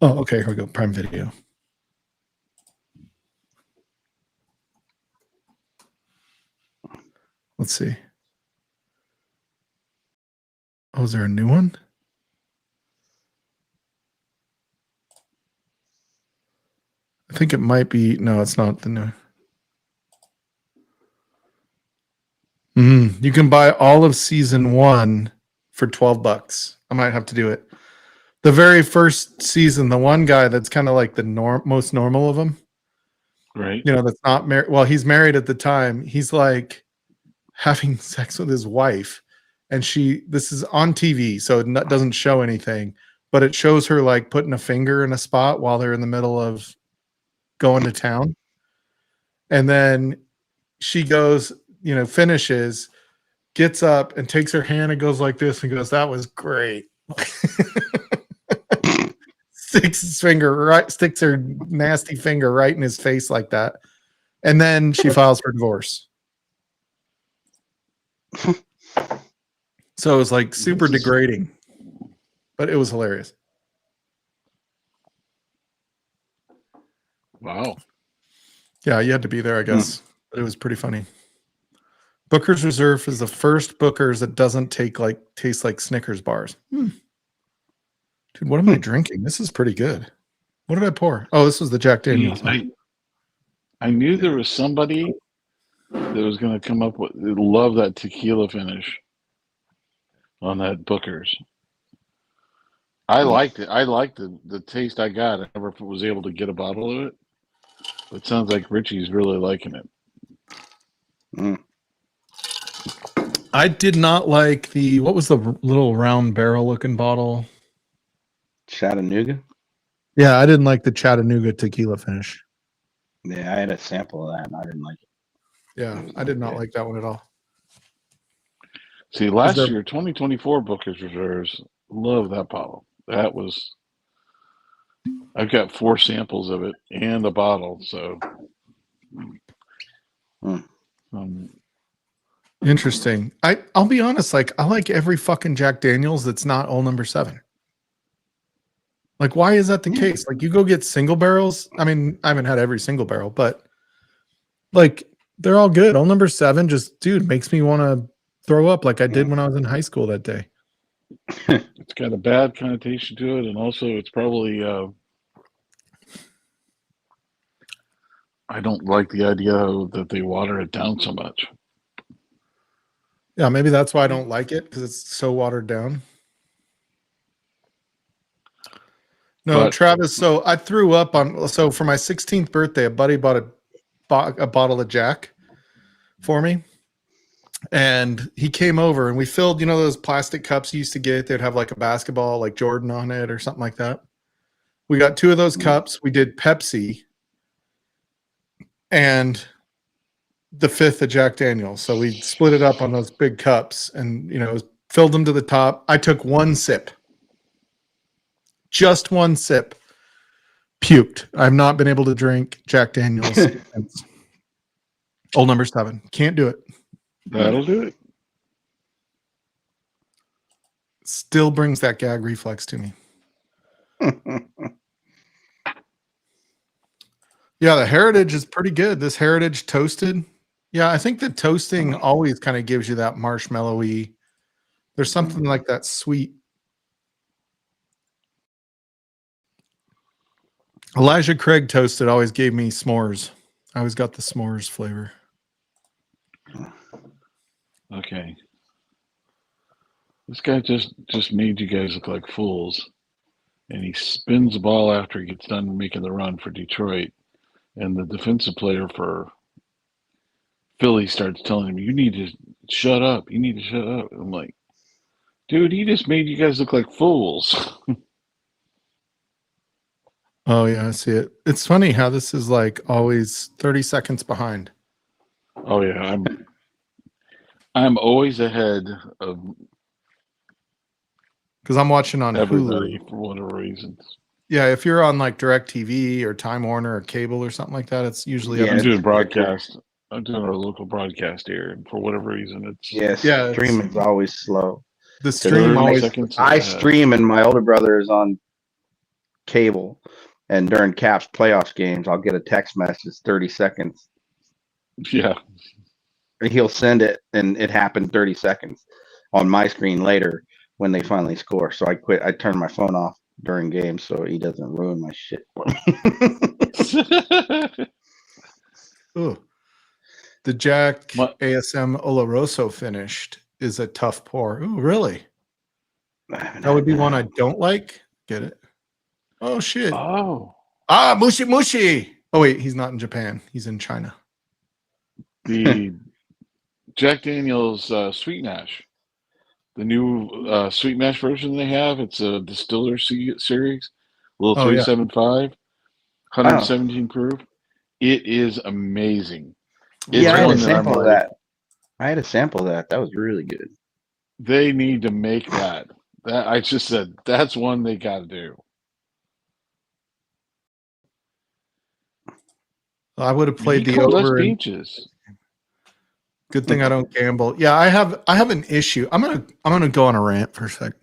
Oh, okay. Here we go. Prime Video. Let's see. Oh, is there a new one? I think it might be. No, it's not the new. You can buy all of season 1 for $12. I might have to do it. The very first season, the one guy that's kind of like the most normal of them, right? That's not married. Well, he's married at the time. He's like having sex with his wife, and this is on TV, so it doesn't show anything, but it shows her like putting a finger in a spot while they're in the middle of going to town. And then she goes, finishes, gets up and takes her hand and goes like this and goes, "That was great." Sticks her nasty finger right in his face like that. And then she files for divorce. So it was like super degrading, but it was hilarious. Wow. Yeah, you had to be there, I guess. But it was pretty funny. Booker's Reserve is the first Booker's that doesn't taste like Snickers bars. Dude, what am I drinking? This is pretty good. What did I pour? Oh, this was the Jack Daniels. I knew there was somebody that was going to come up with love that tequila finish on that Booker's. I liked it. I liked the taste I got. I never was able to get a bottle of it. It sounds like Richie's really liking it. I did not like what was the little round barrel looking bottle? Chattanooga? Yeah, I didn't like the Chattanooga tequila finish. Yeah, I had a sample of that and I didn't like it. Yeah, I did not like that one at all. See, last year, 2024 Booker's Reserves, love that bottle. I've got 4 samples of it and a bottle, so. Interesting. I'll be honest, I like every fucking Jack Daniels that's not Old Number 7. Why is that the case? You go get single barrels. I mean, I haven't had every single barrel, but they're all good. Old Number 7 just, dude, makes me want to throw up like I did when I was in high school that day. It's got a bad connotation to it, and also it's probably I don't like the idea that they water it down so much. Yeah, maybe that's why I don't like it, because it's so watered down. No, Travis, so I threw up for my 16th birthday, a buddy bought a bottle of Jack for me. And he came over and we filled, those plastic cups you used to get, they'd have a basketball, like Jordan on it or something like that. We got 2 of those cups. We did Pepsi and the 5th of Jack Daniels. So we split it up on those big cups and, filled them to the top. I took 1 sip. Just 1 sip. Puked. I've not been able to drink Jack Daniels since Old Number 7. Can't do it. That'll do it. Still brings that gag reflex to me. Yeah, the Heritage is pretty good. This Heritage toasted. Yeah, I think the toasting always kind of gives you that marshmallowy. There's something like that sweet. Elijah Craig toasted always gave me s'mores. I always got the s'mores flavor. Okay. This guy just made you guys look like fools. And he spins the ball after he gets done making the run for Detroit. And the defensive player for Philly starts telling him, "You need to shut up. You need to shut up." I'm like, dude, he just made you guys look like fools. Oh, yeah, I see it. It's funny how this is always 30 seconds behind. Oh, yeah. I'm always ahead of because I'm watching on everybody Hulu for whatever reasons. Yeah, if you're on DirecTV or Time Warner or cable or something like that, it's usually I'm doing broadcast. I'm doing our local broadcast here, and for whatever reason, streaming's always slow. The stream always. I stream, and my older brother is on cable, and during Caps playoffs games, I'll get a text message 30 seconds. Yeah. He'll send it, and it happened 30 seconds on my screen later when they finally score. So I quit. I turn my phone off during games so he doesn't ruin my shit for me. Ooh. The Jack ASM Oloroso finished is a tough pour. Ooh, really? That would be one I don't like. Get it? Oh, shit. Oh. Mushi Mushi. Oh, wait. He's not in Japan. He's in China. The Jack Daniels Sweet Nash. the new sweet mash version they have. It's a distiller series, little Oh, yeah. 375, 117 proof. It is amazing. It's Yeah, I had a one that I'm sample of like, that. I had a sample of that. That was really good. they need to make that. That I just said that's one they got to do. I would have played the Eco less over. And beaches. good thing I don't gamble. Yeah, I have an issue. I'm gonna go on a rant for a second.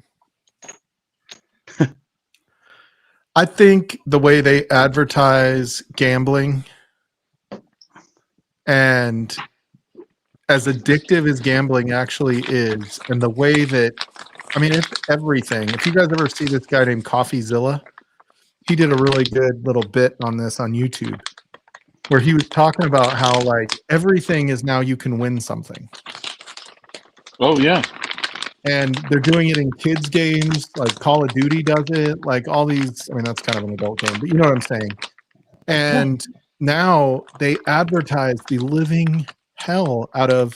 I think the way they advertise gambling and as addictive as gambling actually is, and the way that, I mean, it's everything. If you guys ever see this guy named CoffeeZilla, he did a really good little bit on this on YouTube where he was talking about how like everything is now you can win something. Oh yeah. And they're doing it in kids games, like Call of Duty does it, like all these, I mean, that's kind of an adult game, but you know what I'm saying? And now they advertise the living hell out of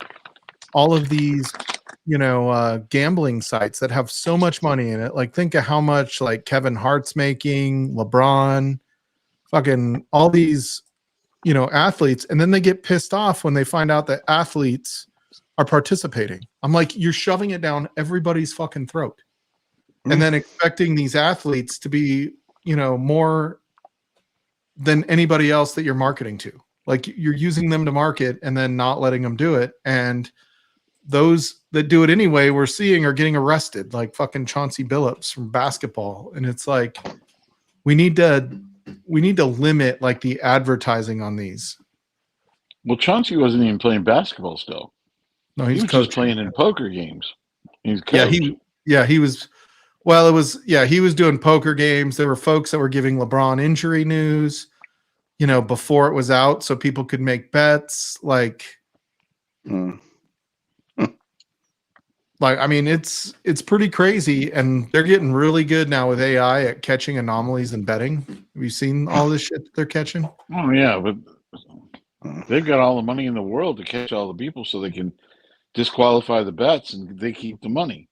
all of these, gambling sites that have so much money in it. Like think of how much like Kevin Hart's making, LeBron, fucking all these, athletes. And then they get pissed off when they find out that athletes are participating. I'm like, you're shoving it down everybody's fucking throat. And then expecting these athletes to be, more than anybody else that you're marketing to. Like you're using them to market and then not letting them do it. And those that do it anyway, we're seeing are getting arrested, like fucking Chauncey Billups from basketball. And it's like, we need to limit like the advertising on these. Well, Chauncey wasn't even playing basketball still. No, He he's was coaching. just playing in poker games. He's Yeah, coach. he was. Well, he was doing poker games. There were folks that were giving LeBron injury news, before it was out, so people could make bets. Like, I mean, it's pretty crazy, and they're getting really good now with AI at catching anomalies and betting. Have you seen all this shit that they're catching? Oh yeah, but they've got all the money in the world to catch all the people, so they can disqualify the bets, and they keep the money.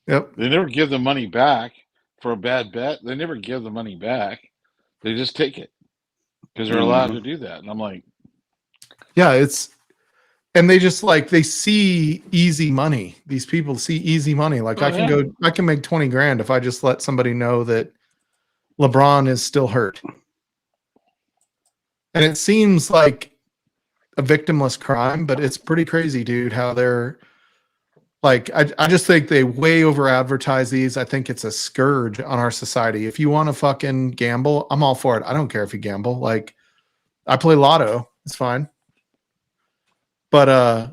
Yep. They never give the money back for a bad bet. They never give the money back. They just take it because they're allowed to do that. And I'm like, yeah, and they just like, they see easy money. These people see easy money. Like I can make 20 grand if I just let somebody know that LeBron is still hurt. And it seems like a victimless crime, but it's pretty crazy, dude, how they're like, I just think they way over advertise these. I think it's a scourge on our society. If you want to fucking gamble, I'm all for it. I don't care if you gamble. Like I play lotto. It's fine. But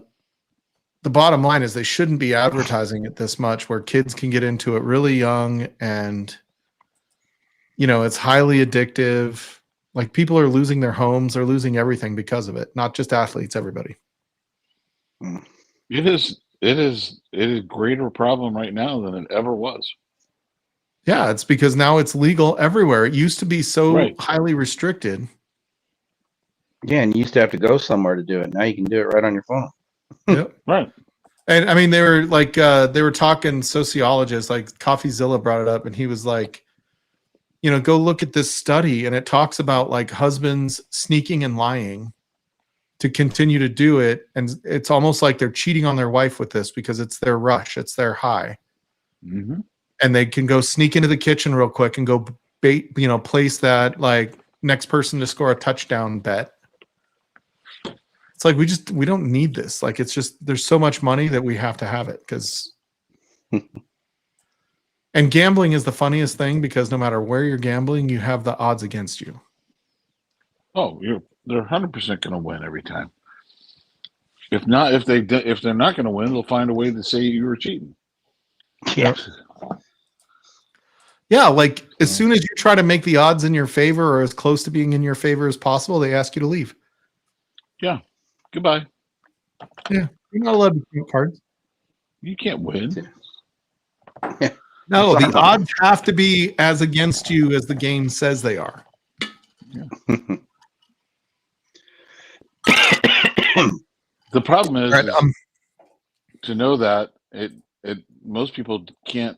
the bottom line is they shouldn't be advertising it this much where kids can get into it really young and, it's highly addictive. Like people are losing their homes. They're losing everything because of it. Not just athletes, everybody. it is a greater problem right now than it ever was. Yeah, it's because now it's legal everywhere. It used to be so Right. highly restricted. Yeah, and you used to have to go somewhere to do it. Now you can do it right on your phone. Yep. Right. And I mean, they were like, they were talking sociologists, like CoffeeZilla brought it up, and he was like, go look at this study, and it talks about like husbands sneaking and lying to continue to do it, and it's almost like they're cheating on their wife with this because it's their rush, it's their high, Mm-hmm. and they can go sneak into the kitchen real quick and go place that like next person to score a touchdown bet. It's like we don't need this. Like it's just there's so much money that we have to have it because. And gambling is the funniest thing because no matter where you're gambling, you have the odds against you. Oh, they're 100% going to win every time. If they're not going to win, they'll find a way to say you were cheating. Yeah. Yeah, like as soon as you try to make the odds in your favor or as close to being in your favor as possible, they ask you to leave. Yeah. Goodbye. Yeah, you're not allowed to keep cards. You can't win. No, the odds have to be as against you as the game says they are. The problem is, Right, to know that most people can't.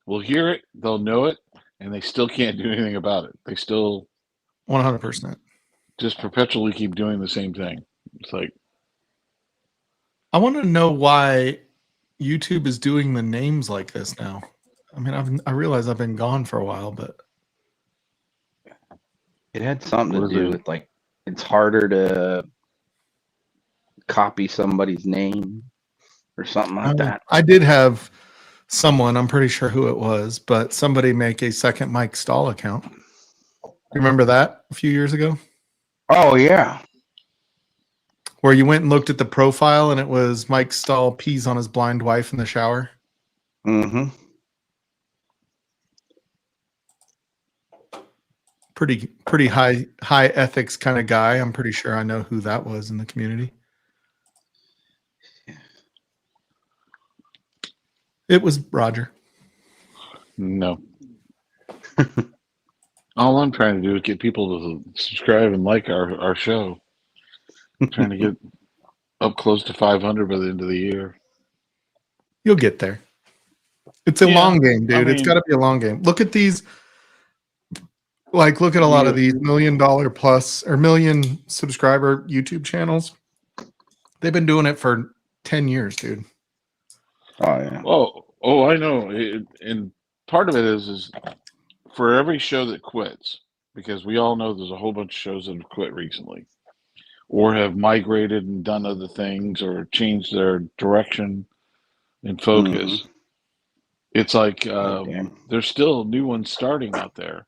Will hear it, they'll know it, and they still can't do anything about it. They still 100%. just perpetually keep doing the same thing. It's like, I want to know why YouTube is doing the names like this now. I mean, I realize I've been gone for a while, but It had something What to is do it? with like it's harder to copy somebody's name or something like that. I did have someone, I'm pretty sure who it was, but somebody make a second Mike Stahl account. Remember that a few years ago? Oh yeah. Where you went and looked at the profile and it was Mike Stahl pees on his blind wife in the shower. Mm-hmm. Pretty high ethics kind of guy. I'm pretty sure I know who that was in the community. It was Roger. no. All I'm trying to do is get people to subscribe and like our show. I'm trying to get up close to 500 by the end of the year. You'll get there. It's a Yeah, long game, dude. I It's mean- got to be a long game. Look at these. Like, look at a lot of these $1 million plus or million subscriber YouTube channels. They've been doing it for 10 years, dude. Oh yeah. Oh, I know. And part of it is for every show that quits, because we all know there's a whole bunch of shows that have quit recently, or have migrated and done other things, or changed their direction and focus. It's like Damn. there's still new ones starting out there.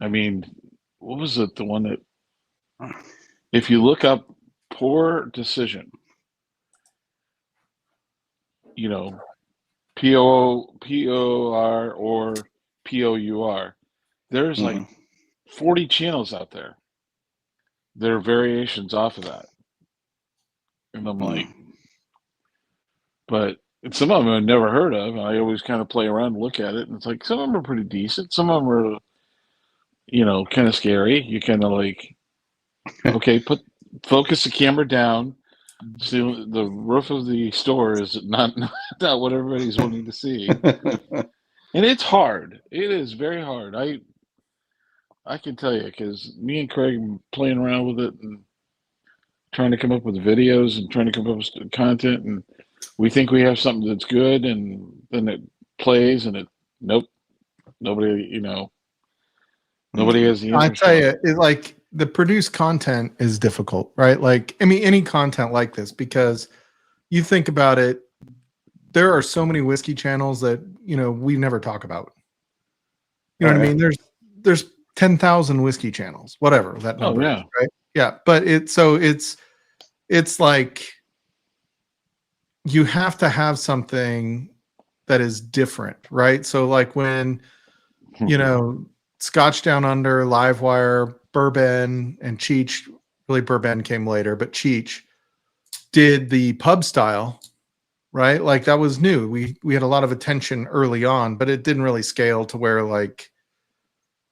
I mean, what was it? The one that, if you look up Poor Decision, you know, POR or POUR, there's like 40 channels out there. There are variations off of that. And I'm like, but some of them I've never heard of. I always kind of play around and look at it, and it's like some of them are pretty decent. Some of them are, you know, kind of scary. You kind of like, okay, focus the camera down. See, the roof of the store is not what everybody's wanting to see, and it's hard. It is very hard. I can tell you, because me and Craig are playing around with it and trying to come up with videos and trying to come up with content, and we think we have something that's good, and then it plays, and nope, nobody, you know, nobody has the I interest. tell you, it, like, the produced content is difficult, right? Like, I mean, any content like this, because you think about it, there are so many whiskey channels that, you know, we never talk about. You know what I mean? There's 10,000 whiskey channels, whatever that number is, right? Yeah, but it's like you have to have something that is different, right? So like when, you know, Scotch Down Under, Livewire, Bourbon, and Cheech, really Bourbon came later, but Cheech did the pub style, right? Like that was new. We had a lot of attention early on, but it didn't really scale to where, like,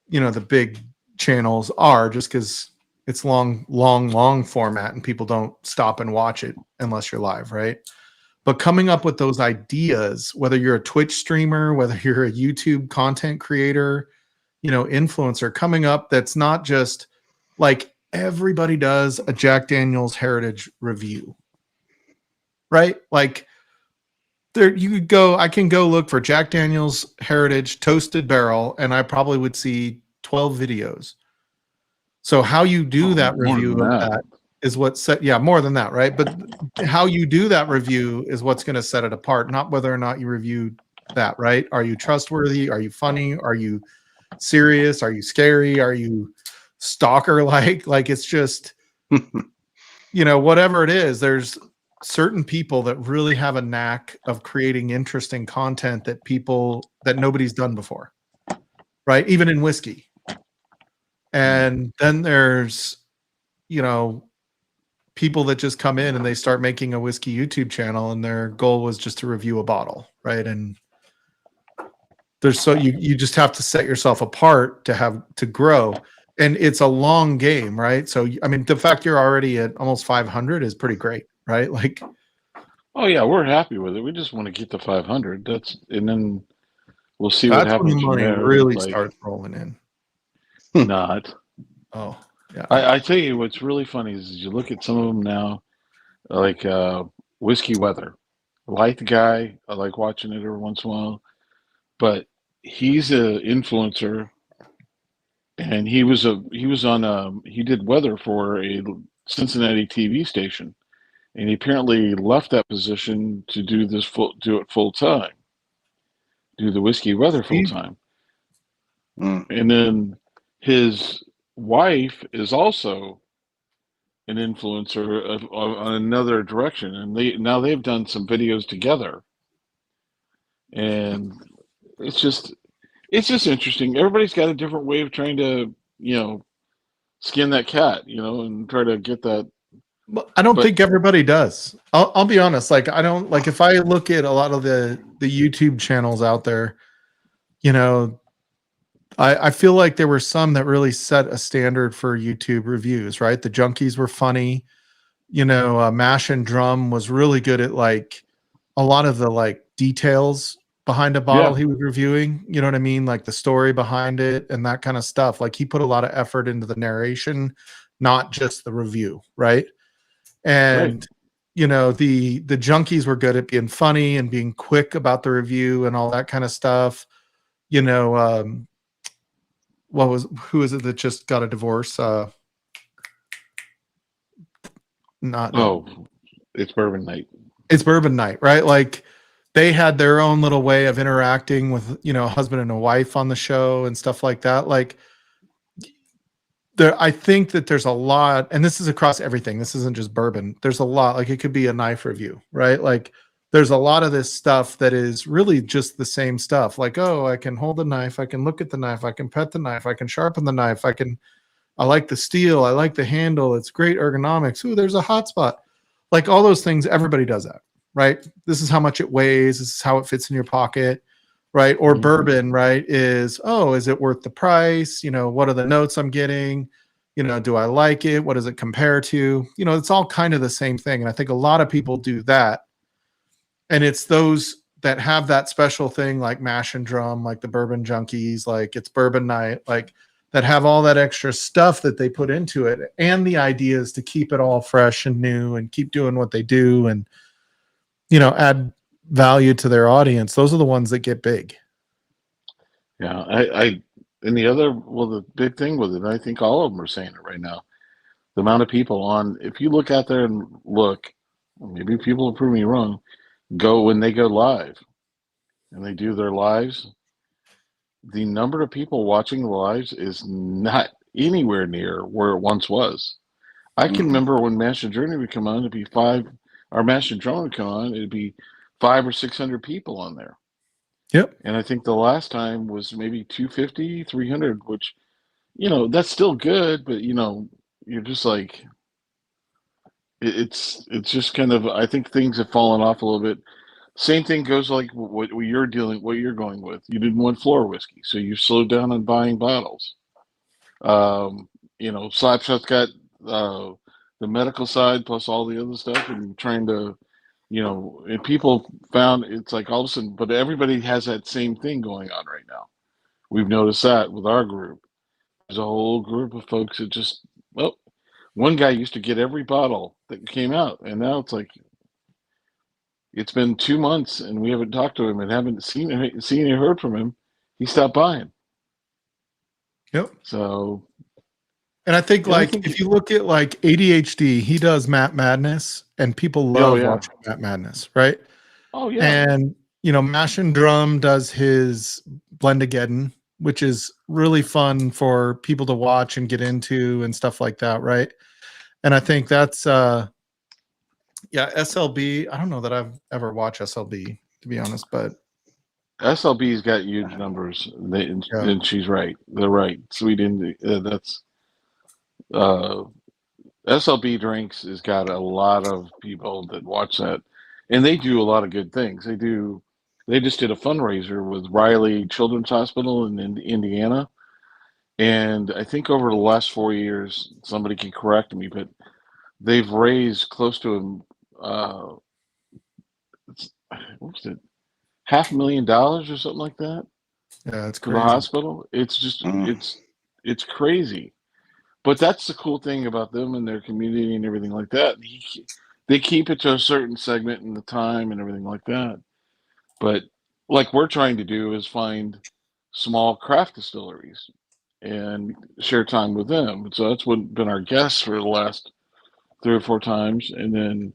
you know, the big channels are, just because it's long format and people don't stop and watch it unless you're live, right? But coming up with those ideas, whether you're a Twitch streamer, whether you're a YouTube content creator, you know, influencer, coming up, that's not just like everybody does a Jack Daniel's Heritage review, right? Like there, you could go, I can go look for Jack Daniel's Heritage Toasted Barrel, and I probably would see 12 videos. So how you do that review of that is what set, yeah, more than that, right? But how you do that review is what's going to set it apart, not whether or not you reviewed that, right? Are you trustworthy? Are you funny? Are you serious? Are you scary? Are you stalker like it's just, you know, whatever it is, there's certain people that really have a knack of creating interesting content that nobody's done before, right? Even in whiskey. And then there's, you know, people that just come in and they start making a whiskey YouTube channel and their goal was just to review a bottle, right? And there's so you just have to set yourself apart to grow, and it's a long game, right? So I mean, the fact you're already at almost 500 is pretty great, right? Like, Oh yeah, we're happy with it. We just want to get to 500. And then we'll see what That's when the happens from money there. really Like, starts rolling in. not. Oh, yeah. I tell you what's really funny is you look at some of them now, like Whiskey Weather. I like the guy. I like watching it every once in a while, but he's a influencer, and he did weather for a Cincinnati TV station, and he apparently left that position to do it full time, do the Whiskey Weather full See? time. Mm. And then his wife is also an influencer on another direction, and they've done some videos together, and it's just it's just interesting. Everybody's got a different way of trying to skin that cat, and try to get that. But I don't But think everybody does. I'll be honest. Like I don't like if I look at a lot of the YouTube channels out there, you know, I feel like there were some that really set a standard for YouTube reviews, right? The Junkies were funny. Mash and Drum was really good at like a lot of the like details behind a bottle yeah, he was reviewing. You know what I mean? Like the story behind it and that kind of stuff. Like he put a lot of effort into the narration, not just the review, right? right. And the Junkies were good at being funny and being quick about the review and all that kind of stuff. You know, who is it that just got a divorce? Not Oh, it's Bourbon Night. It's Bourbon Night, right? Like they had their own little way of interacting with, a husband and a wife on the show and stuff like that. Like I think that there's a lot, and this is across everything. This isn't just bourbon. There's a lot, like it could be a knife review, right? Like there's a lot of this stuff that is really just the same stuff. Like, oh, I can hold the knife, I can look at the knife, I can pet the knife, I can sharpen the knife, I like the steel, I like the handle, it's great ergonomics. Ooh, there's a hot spot. Like all those things, everybody does that, right? This is how much it weighs, this is how it fits in your pocket, right? Or Mhm. bourbon, right? Is it worth the price? What are the notes I'm getting? Do I like it? What does it compare to? It's all kind of the same thing. And I think a lot of people do that. And it's those that have that special thing like Mash and Drum, like the Bourbon Junkies, like it's Bourbon Night, like that have all that extra stuff that they put into it and the ideas to keep it all fresh and new and keep doing what they do and, add value to their audience. Those are the ones that get big. Yeah, and the big thing with it, I think all of them are saying it right now. The amount of people on, if you look out there and look, maybe people will prove me wrong, when they go live and they do their lives, the number of people watching the lives is not anywhere near where it once was. I can remember when Master Journey would come on, it'd be Master Drone would come on, it'd be 500 or 600 people on there. Yep. And I think the last time was maybe 250, 300, which, that's still good, but you're just like, it's just kind of, I think things have fallen off a little bit. Same thing goes like what you're going with. You didn't want floor whiskey, so you slowed down on buying bottles. Slapshot's got the medical side plus all the other stuff, and trying to, and people found it's like all of a sudden, but everybody has that same thing going on right now. We've noticed that with our group. There's a whole group of folks that just, well, one guy used to get every bottle that came out, and now it's like it's been 2 months and we haven't talked to him and haven't seen or heard from him. He stopped buying. Yep. So, and I think if you look at like ADHD, he does Matt Madness, and people love watching Matt Madness, right? Oh yeah. And Mash and Drum does his Blendageddon, which is really fun for people to watch and get into and stuff like that, right? And I think that's SLB. I don't know that I've ever watched SLB, to be honest, but SLB's got huge numbers. And she's right. They're right. Sweet Indie. That's SLB Drinks has got a lot of people that watch that, and they do a lot of good things. They just did a fundraiser with Riley Children's Hospital in Indiana, and I think over the last 4 years, somebody can correct me, but they've raised close to what was it, $500,000 or something like that Yeah, that's for the crazy. hospital. It's just it's crazy. But that's the cool thing about them and their community and everything like that. They keep it to a certain segment in the time and everything like that. But like we're trying to do is find small craft distilleries and share time with them. So that's what been our guests for the last 3 or 4 times. And then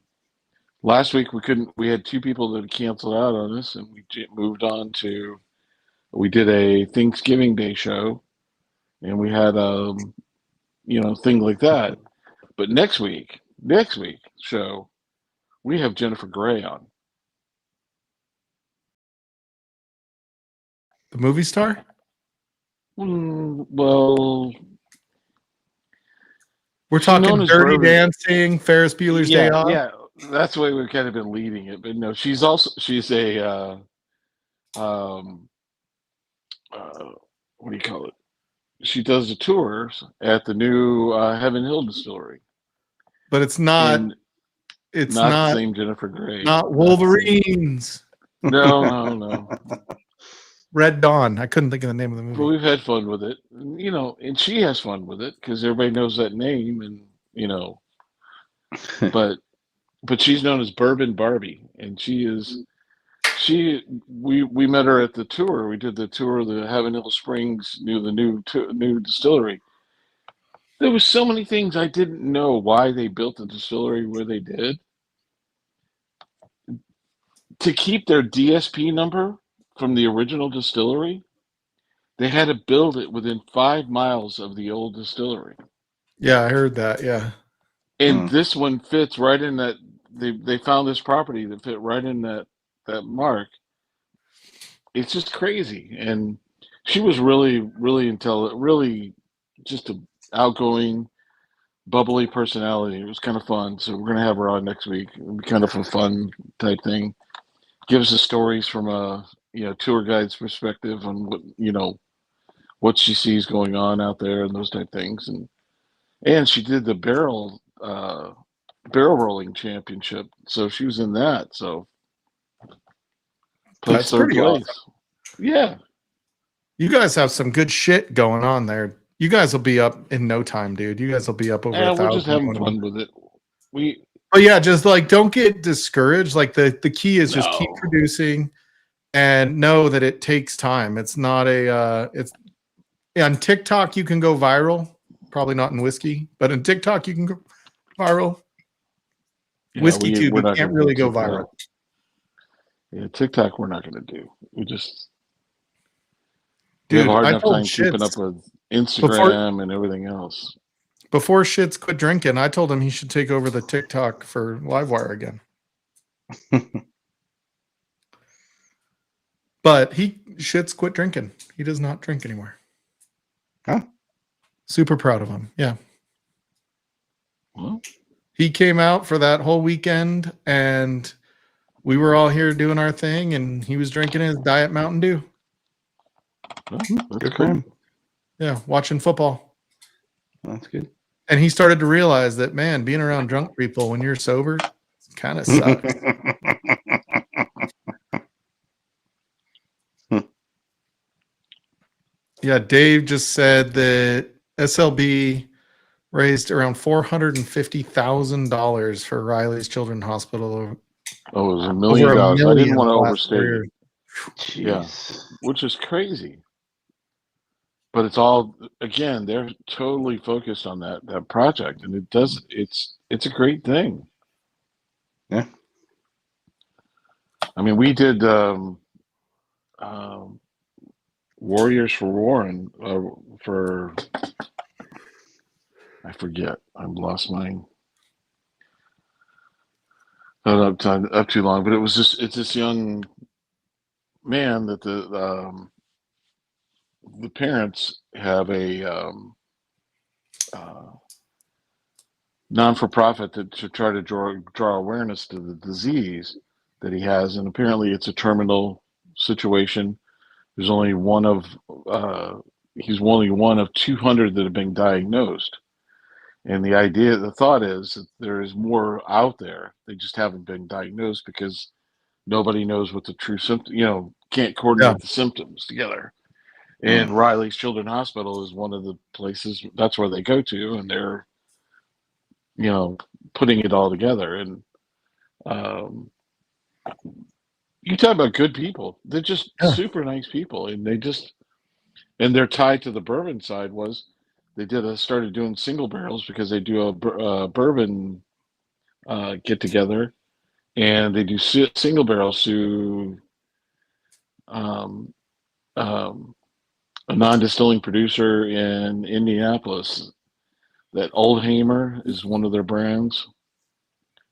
last week we couldn't. We had 2 people that canceled out on us, and we moved on to. We did a Thanksgiving Day show, and we had thing like that. But next week show, we have Jennifer Grey on. The movie star? Well, We're she's known talking as Dirty Bourbon. Dancing, Ferris Bueller's Day Yeah, Off. yeah. That's the way we've kind of been leading it. But no, she's a um what do you call it? She does the tours at the new Heaven Hill Distillery, But it's not. and It's not the not. same Jennifer Grey. Not Not the same. Wolverines. No. Red Dawn. I couldn't think of the name of the But movie. we've had fun with it, and she has fun with it because everybody knows that name, and but she's known as Bourbon Barbie, and we met her at the tour. We did the tour of the Heaven Hill Springs, the new distillery. There was so many things I didn't know why they built the distillery where they did. To keep their DSP number from the original distillery, they had to build it within 5 miles of the old distillery. Yeah, I heard that. Yeah. And this one fits right in that. They found this property that fit right in that mark. It's just crazy. And she was really, really intelligent, really just a outgoing, bubbly personality. It was kind of fun. So we're gonna have her on next week. It'll be kind of a fun type thing. Gives us stories from a tour guide's perspective on what she sees going on out there and those type things. And she did the barrel rolling championship, so she was in that. So That's third pretty place. awesome. Yeah. You guys have some good shit going on there. You guys will be up in no time, dude. You guys will be up over 1,000. We're just having fun with it. But yeah, just like don't get discouraged. Like the key is just keep producing and know that it takes time. It's not it's on TikTok you can go viral. Probably not in whiskey, but in TikTok you can go viral. Yeah, Whiskey too, we're but not can't gonna really do go TikTok. viral. Yeah, TikTok we're not going to do. We Dude, have a hard I enough told time keeping Shits up with Instagram and everything else. before Shits quit drinking. I told him he should take over the TikTok for Livewire again. But Shits quit drinking. He does not drink anymore. Huh? Super proud of him. Yeah. Well, He came out for that whole weekend and we were all here doing our thing and he was drinking his Diet Mountain Dew. that's Good for cool. him. Yeah, watching football. That's good. And he started to realize that, man, being around drunk people when you're sober kind of sucks. Yeah, Dave just said that SLB raised around $450,000 for Riley's Children's Hospital. Oh, it was $1 Over million. $1 I didn't want to last overstate year. it. Jeez. Yeah, which is crazy. But it's all, again, they're totally focused on that project, and it's a great thing. Yeah. I mean, we did Warriors for Warren for, I forget. I've lost mine. Not up too long, but it's this young man that the parents have a non-for-profit to try to draw awareness to the disease that he has, and apparently it's a terminal situation. There's only he's only one of 200 that have been diagnosed. And the thought is that there is more out there. They just haven't been diagnosed because nobody knows what the true symptom, can't coordinate the symptoms together. And Riley's Children's Hospital is one of the places that's where they go to, and they're, putting it all together. And you talk about good people. They're just super nice people, and and they're tied to the bourbon side. They started doing single barrels because they do a bourbon get together, and they do single barrels through a non-distilling producer in Indianapolis. That Old Hamer is one of their brands,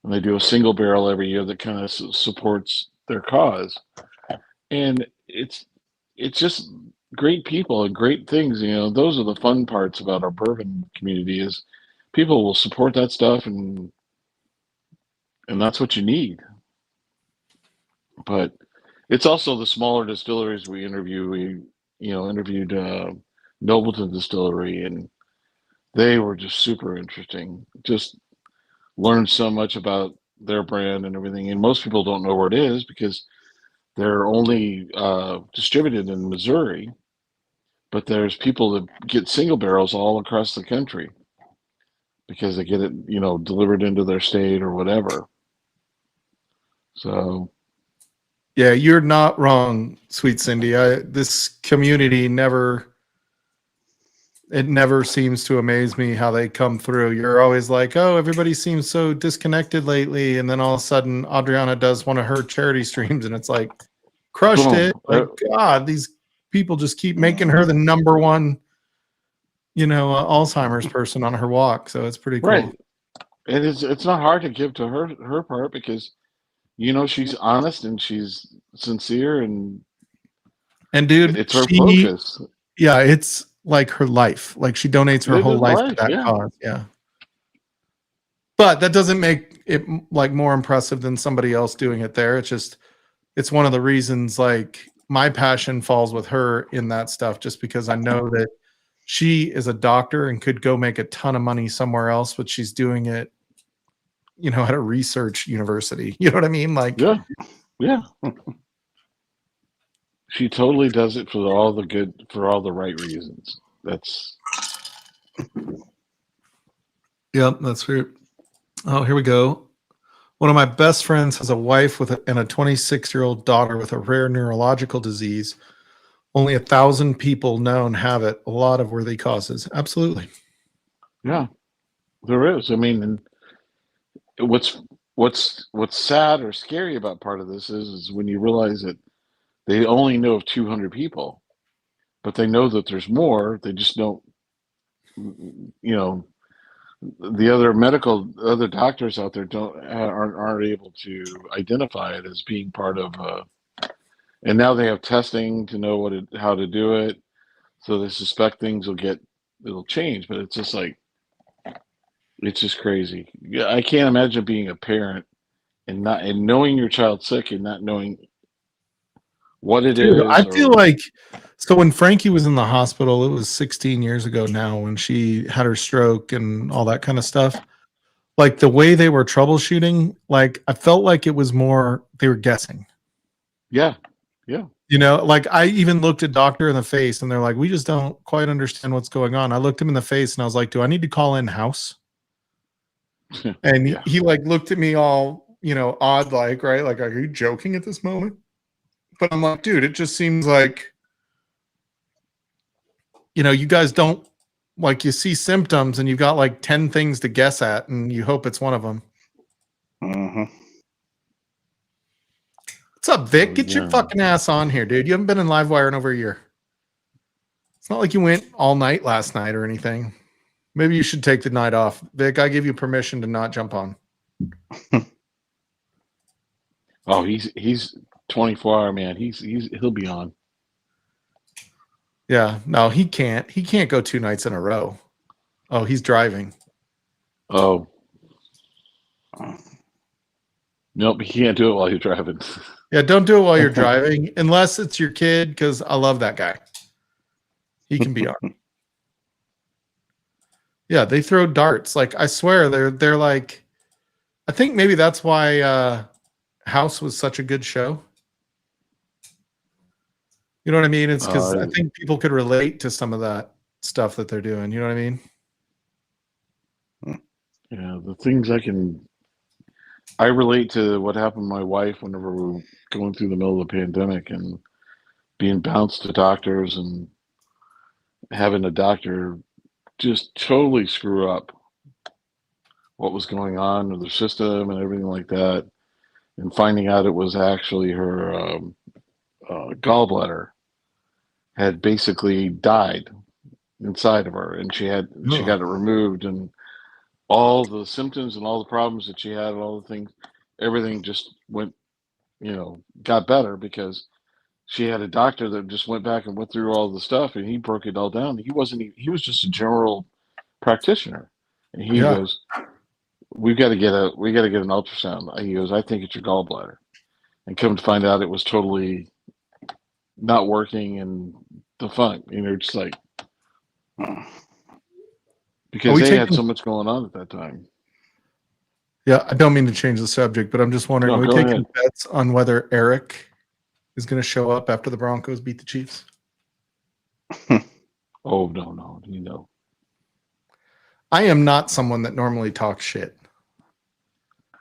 and they do a single barrel every year that kind of supports their cause. And it's just great people and great things. Those are the fun parts about our bourbon community is people will support that stuff, and that's what you need. But it's also the smaller distilleries we interview. We interviewed Nobleton Distillery, and they were just super interesting. Just learned so much about their brand and everything. And most people don't know where it is because they're only distributed in Missouri. But there's people that get single barrels all across the country because they get it, delivered into their state or whatever. So. Yeah, you're not wrong, sweet Cindy. This community never seems to amaze me how they come through. You're always like, oh, everybody seems so disconnected lately. And then all of a sudden, Adriana does one of her charity streams, and it's like, crushed it. Like, God, these people just keep making her the number one, Alzheimer's person on her walk. So it's pretty cool. Right. And it's not hard to give to her part because she's honest and she's sincere, and dude, it's her focus. Yeah, it's like her life. Like she donates her whole life to that cause. Yeah. But that doesn't make it like more impressive than somebody else doing it there. It's one of the reasons like my passion falls with her in that stuff, just because I know that she is a doctor and could go make a ton of money somewhere else, but she's doing it at a research university. You know what I mean? Like, yeah. She totally does it for all the right reasons. Yep, that's weird. Oh, here we go. One of my best friends has a wife and a 26-year-old daughter with a rare neurological disease. Only 1,000 people known have it. A lot of worthy causes. Absolutely. Yeah, there is. I mean, and what's sad or scary about part of this is when you realize that they only know of 200 people, but they know that there's more. They just don't, the other doctors out there aren't able to identify it as being part of. And now they have testing to know how to do it, so they suspect things it'll change. But it's just like. It's just crazy. Yeah, I can't imagine being a parent and knowing your child's sick and not knowing what it is. I feel like so when Frankie was in the hospital, it was 16 years ago now when she had her stroke and all that kind of stuff. Like the way they were troubleshooting, like I felt like it was more they were guessing. Yeah. Yeah. Like I even looked at doctor in the face and they're like, we just don't quite understand what's going on. I looked him in the face and I was like, do I need to call in house? And he like looked at me all, odd, like, right? Like, are you joking at this moment? But I'm like, dude, it just seems like, you guys don't like, you see symptoms and you've got like 10 things to guess at and you hope it's one of them. Mm-hmm. What's up, Vic? Get your fucking ass on here, dude. You haven't been in Livewire in over a year. It's not like you went all night last night or anything. Maybe you should take the night off. Vic, I give you permission to not jump on. Oh, he's 24-hour man. He'll be on. Yeah, no, he can't. He can't go 2 nights in a row. Oh, he's driving. Oh. Nope, he can't do it while you're driving. Yeah, don't do it while you're driving, unless it's your kid, because I love that guy. He can be on. Yeah, they throw darts. Like I swear, they're like, I think maybe that's why House was such a good show. You know what I mean? It's because I think people could relate to some of that stuff that they're doing. You know what I mean? Yeah, the things I relate to what happened to my wife whenever we were going through the middle of the pandemic and being bounced to doctors and having a doctor just totally screw up what was going on with her system and everything like that, and finding out it was actually her gallbladder had basically died inside of her, and she got it removed, and all the symptoms and all the problems that she had and all the things, everything just went, got better because she had a doctor that just went back and went through all the stuff, and he broke it all down. He was just a general practitioner, and he goes, we got to get an ultrasound. He goes, I think it's your gallbladder. And come to find out it was totally not working and defunct, just like, because they had so much going on at that time. Yeah, I don't mean to change the subject, but I'm just wondering, are we taking bets on whether Eric is going to show up after the Broncos beat the Chiefs? Oh, no. I am not someone that normally talks shit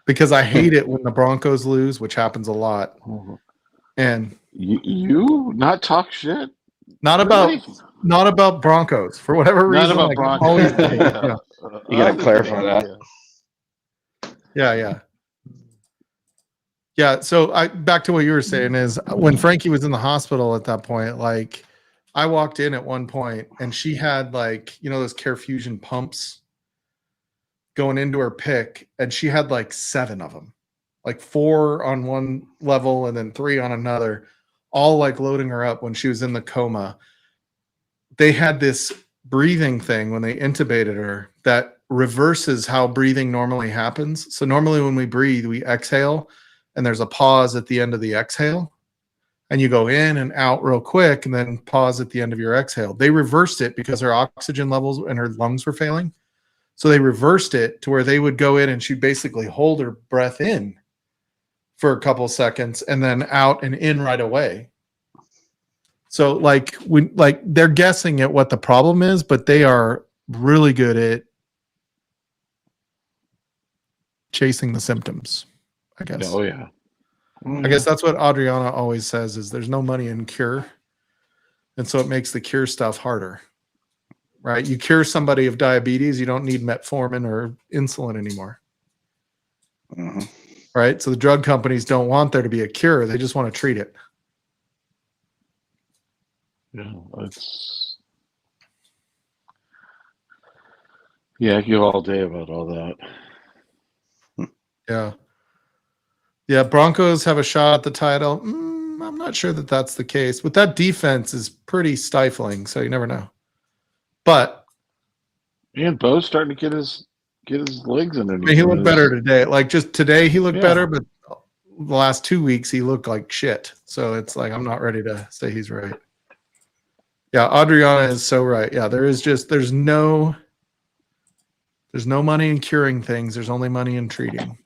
because I hate it when the Broncos lose, which happens a lot. And you not talk shit? Not about Broncos for whatever reason. Not about Broncos. You got to clarify that. Yeah. So back to what you were saying is when Frankie was in the hospital at that point, like I walked in at one point and she had like, those CareFusion pumps going into her pick, and she had like 7 of them, like 4 on one level and then 3 on another, all like loading her up when she was in the coma. They had this breathing thing when they intubated her that reverses how breathing normally happens. So normally when we breathe, we exhale and there's a pause at the end of the exhale, and you go in and out real quick and then pause at the end of your exhale. They reversed it because her oxygen levels and her lungs were failing. So they reversed it to where they would go in and she'd basically hold her breath in for a couple seconds and then out and in right away. So they're guessing at what the problem is, but they are really good at chasing the symptoms, I guess. Oh yeah. I guess that's what Adriana always says is there's no money in cure. And so it makes the cure stuff harder, right? You cure somebody of diabetes, you don't need metformin or insulin anymore. Right? So the drug companies don't want there to be a cure. They just want to treat it. Yeah, I could go all day about all that. Yeah, Broncos have a shot at the title. I'm not sure that that's the case. But that defense is pretty stifling, so you never know. But and Bo's starting to get his legs underneath. He looked better today. Like just today he looked better, but the last 2 weeks he looked like shit. So it's like I'm not ready to say he's right. Yeah, Adriana is so right. Yeah, there's no money in curing things. There's only money in treating.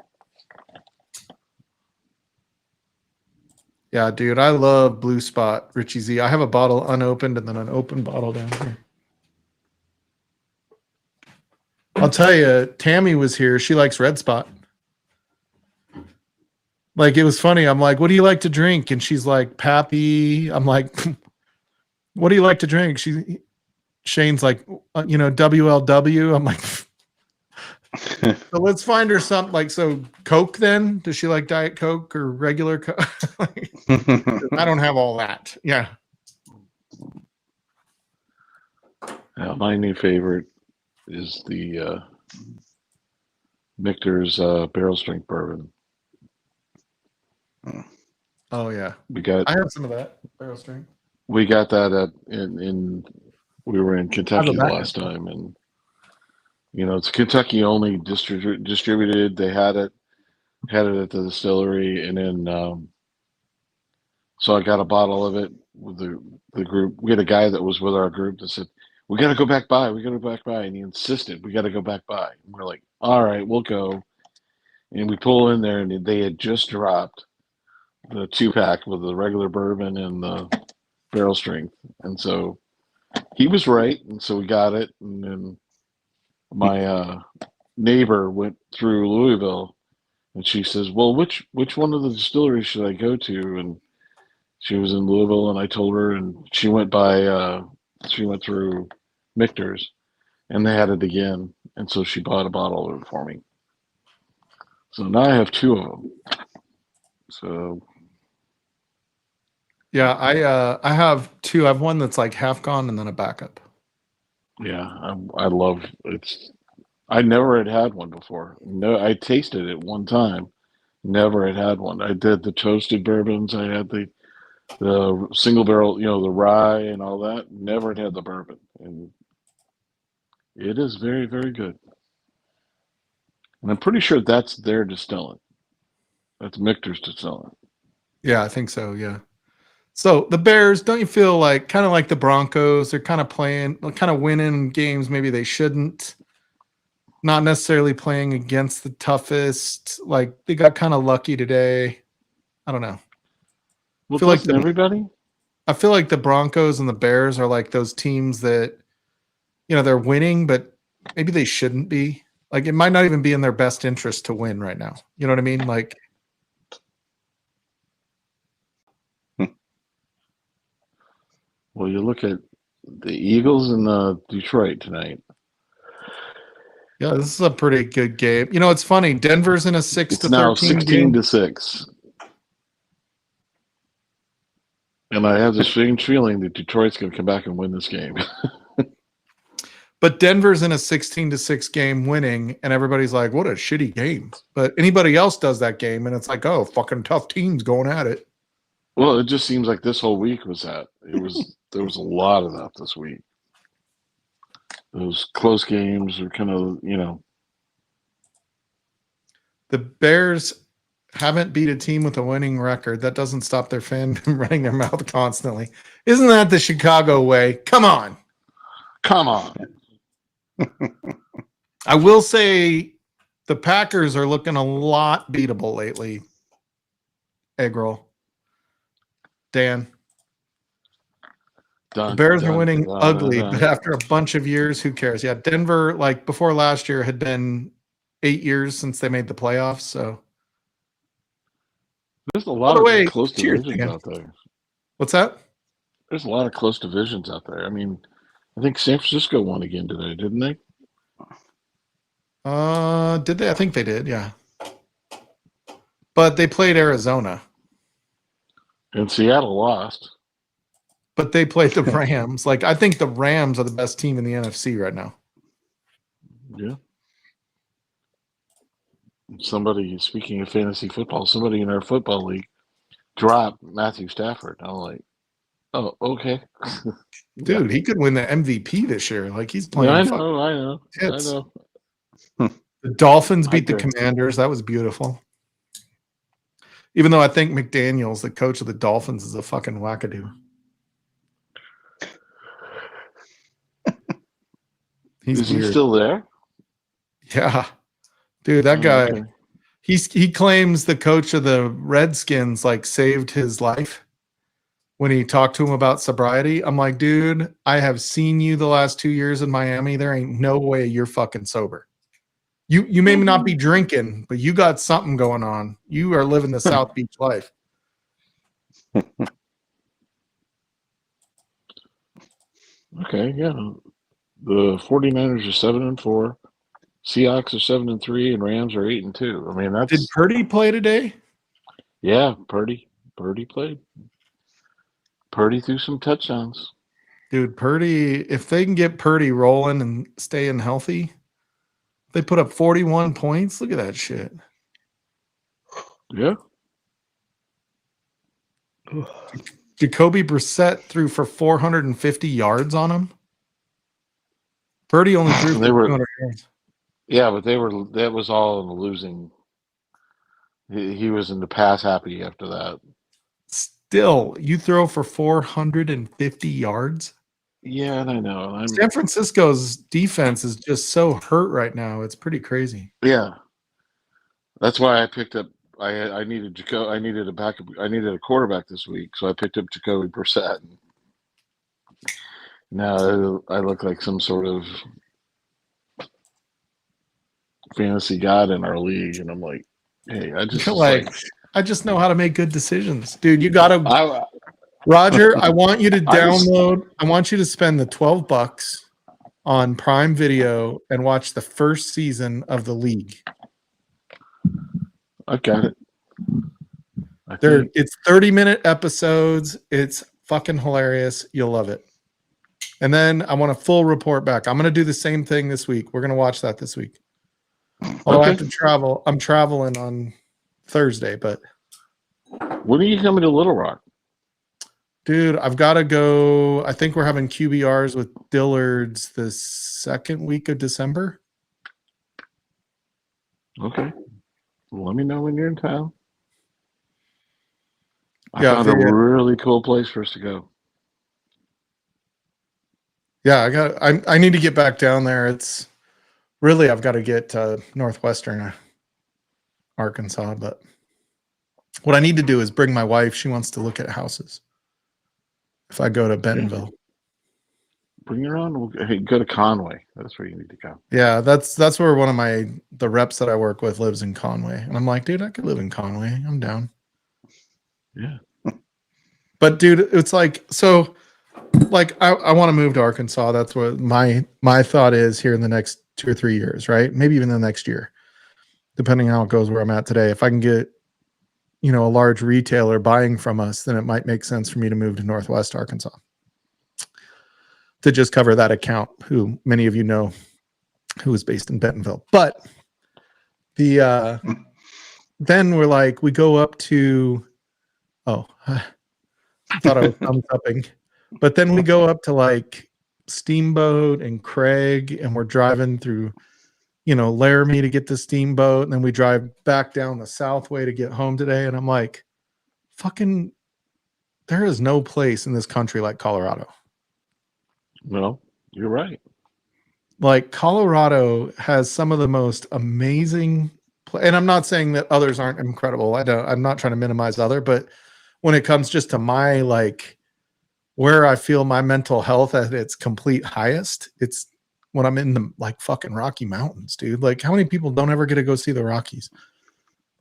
Yeah, dude, I love Blue Spot, Richie Z. I have a bottle unopened and then an open bottle down here. I'll tell you, Tammy was here. She likes Red Spot. Like, it was funny. I'm like, what do you like to drink? And she's like, Pappy. I'm like, what do you like to drink? Shane's like, WLW. I'm like, so let's find her something like, so Coke then? Does she like Diet Coke or regular Coke? I don't have all that. Yeah. My new favorite is the Michter's barrel strength bourbon. Oh yeah, I have some of that barrel strength. We got that we were in Kentucky the last time, and it's Kentucky only distributed. They had it at the distillery, and then so I got a bottle of it with the group. We had a guy that was with our group that said, we got to go back by. And he insisted, we got to go back by. And we're like, all right, we'll go. And we pull in there, and they had just dropped the 2-pack with the regular bourbon and the barrel strength, and so he was right, and so we got it. And then my neighbor went through Louisville, and she says, "Well, which one of the distilleries should I go to?" And she was in Louisville, and I told her, and she went through Michter's, and they had it again, and so she bought a bottle of it for me. So now I have 2 of them. So Yeah, I have 2. I have one that's like half gone and then a backup. yeah, I love it's. I never had one before. No, I tasted it one time. Never had one. I did the toasted bourbons. I had the single barrel, the rye and all that. Never had the bourbon, and it is very, very good. And I'm pretty sure that's their distillant. That's Michter's distillant. Yeah, I think so. Yeah. So the Bears, don't you feel like kind of like the Broncos? They're kind of playing, kind of winning games maybe they shouldn't. Not necessarily playing against the toughest. Like they got kind of lucky today. I don't know. Well, feel like doesn't everybody? I feel like the Broncos and the Bears are like those teams that, they're winning, but maybe they shouldn't be. Like it might not even be in their best interest to win right now. You know what I mean? Like, Well, you look at the Eagles and Detroit tonight. yeah, this is a pretty good game. It's funny. Denver's in a 6 It's to now 13 16 game. to 6. And I have this strange feeling that Detroit's going to come back and win this game. But Denver's in a 16 to 6 game winning, and everybody's like, what a shitty game. But anybody else does that game, and it's like, oh, fucking tough teams going at it. Well, it just seems like this whole week was that. There was a lot of that this week. Those close games are kind of, The Bears haven't beat a team with a winning record. That doesn't stop their fan from running their mouth constantly. Isn't that the Chicago way? Come on. come on. I will say the Packers are looking a lot beatable lately. Egg roll. Dan. The Bears are winning ugly, but after a bunch of years, who cares? Yeah, Denver, like before last year, had been 8 years since they made the playoffs. So There's a lot the way, of close cheers, divisions Dan. out there. What's that? There's a lot of close divisions out there. I mean, I think San Francisco won again today, didn't they? Did they? I think they did, yeah. But they played Arizona. And Seattle lost. But they played the Rams. Like, I think the Rams are the best team in the NFC right now. Yeah. Somebody, speaking of fantasy football, somebody in our football league dropped Matthew Stafford. I'm like, oh, okay. Dude, he could win the MVP this year. Like, he's playing. Yeah, I know. hits. The Dolphins beat the agree. Commanders. That was beautiful. Even though I think McDaniels, the coach of the Dolphins, is a fucking wackadoo. He's Is he weird. still there? Yeah. Dude, that Oh, guy, okay. he claims the coach of the Redskins like saved his life when he talked to him about sobriety. I'm like, dude, I have seen you the last 2 years in Miami. There ain't no way you're fucking sober. You may not be drinking, but you got something going on. You are living the South Beach life. Okay, yeah. The 49ers are 7-4. Seahawks are 7-3, and Rams are 8-2. I mean, Did that's Purdy play today? yeah. Purdy played. Purdy threw some touchdowns. Dude, Purdy, if they can get Purdy rolling and staying healthy, they put up 41 points. Look at that shit. Yeah. Jacoby Brissett threw for 450 yards on him. Purdy only threw for They were- 200 yards. Yeah, but that was all in the losing. He was in the pass happy after that. Still, you throw for 450 yards? Yeah, and I know. San Francisco's defense is just so hurt right now. It's pretty crazy. Yeah. That's why I picked up I needed I needed a backup. I needed a quarterback this week, so I picked up Jacoby Brissett. Now I look like some sort of fantasy god in our league, and I'm like, hey, I just like, I just know how to make good decisions, dude. You gotta, I Roger. I want you to I was- download. I want you to spend the $12 on Prime Video and watch the first season of The League. I got it. It's 30-minute episodes. It's fucking hilarious. You'll love it. And then I want a full report back. I'm going to do the same thing this week. We're going to watch that this week. Although I have to travel. I'm traveling on Thursday, but when are you coming to Little Rock? dude, I've got to go. I think we're having QBRs with Dillard's the second week of December. Okay. Well, let me know when you're in town. I Yeah, found a really cool place for us to go. Yeah, I need to get back down there. It's really, I've got to get to northwestern Arkansas, but what I need to do is bring my wife. She wants to look at houses. If I go to Bentonville. Bring her on. Hey, go to Conway. That's where you need to go. Yeah, that's where one of the reps that I work with lives in Conway. And I'm like, dude, I could live in Conway. I'm down. Yeah. But dude, it's like, so like I want to move to Arkansas. That's what my thought is here in the next 2 or 3 years, right? Maybe even the next year, depending on how it goes where I'm at today. If I can get, a large retailer buying from us, then it might make sense for me to move to Northwest Arkansas to just cover that account, who many of you know, who is based in Bentonville. But the then we're like, we go up to, I thought I was thumbs upping, but then we go up to like Steamboat and Craig, and we're driving through, Laramie to get to Steamboat, and then we drive back down the Southway to get home today. And I'm like, fucking, there is no place in this country like Colorado. Well, you're right. Like Colorado has some of the most amazing, and I'm not saying that others aren't incredible. I'm not trying to minimize other, but when it comes just to my, like, where I feel my mental health at its complete highest, it's when I'm in the like fucking Rocky Mountains, dude. Like, how many people don't ever get to go see the Rockies?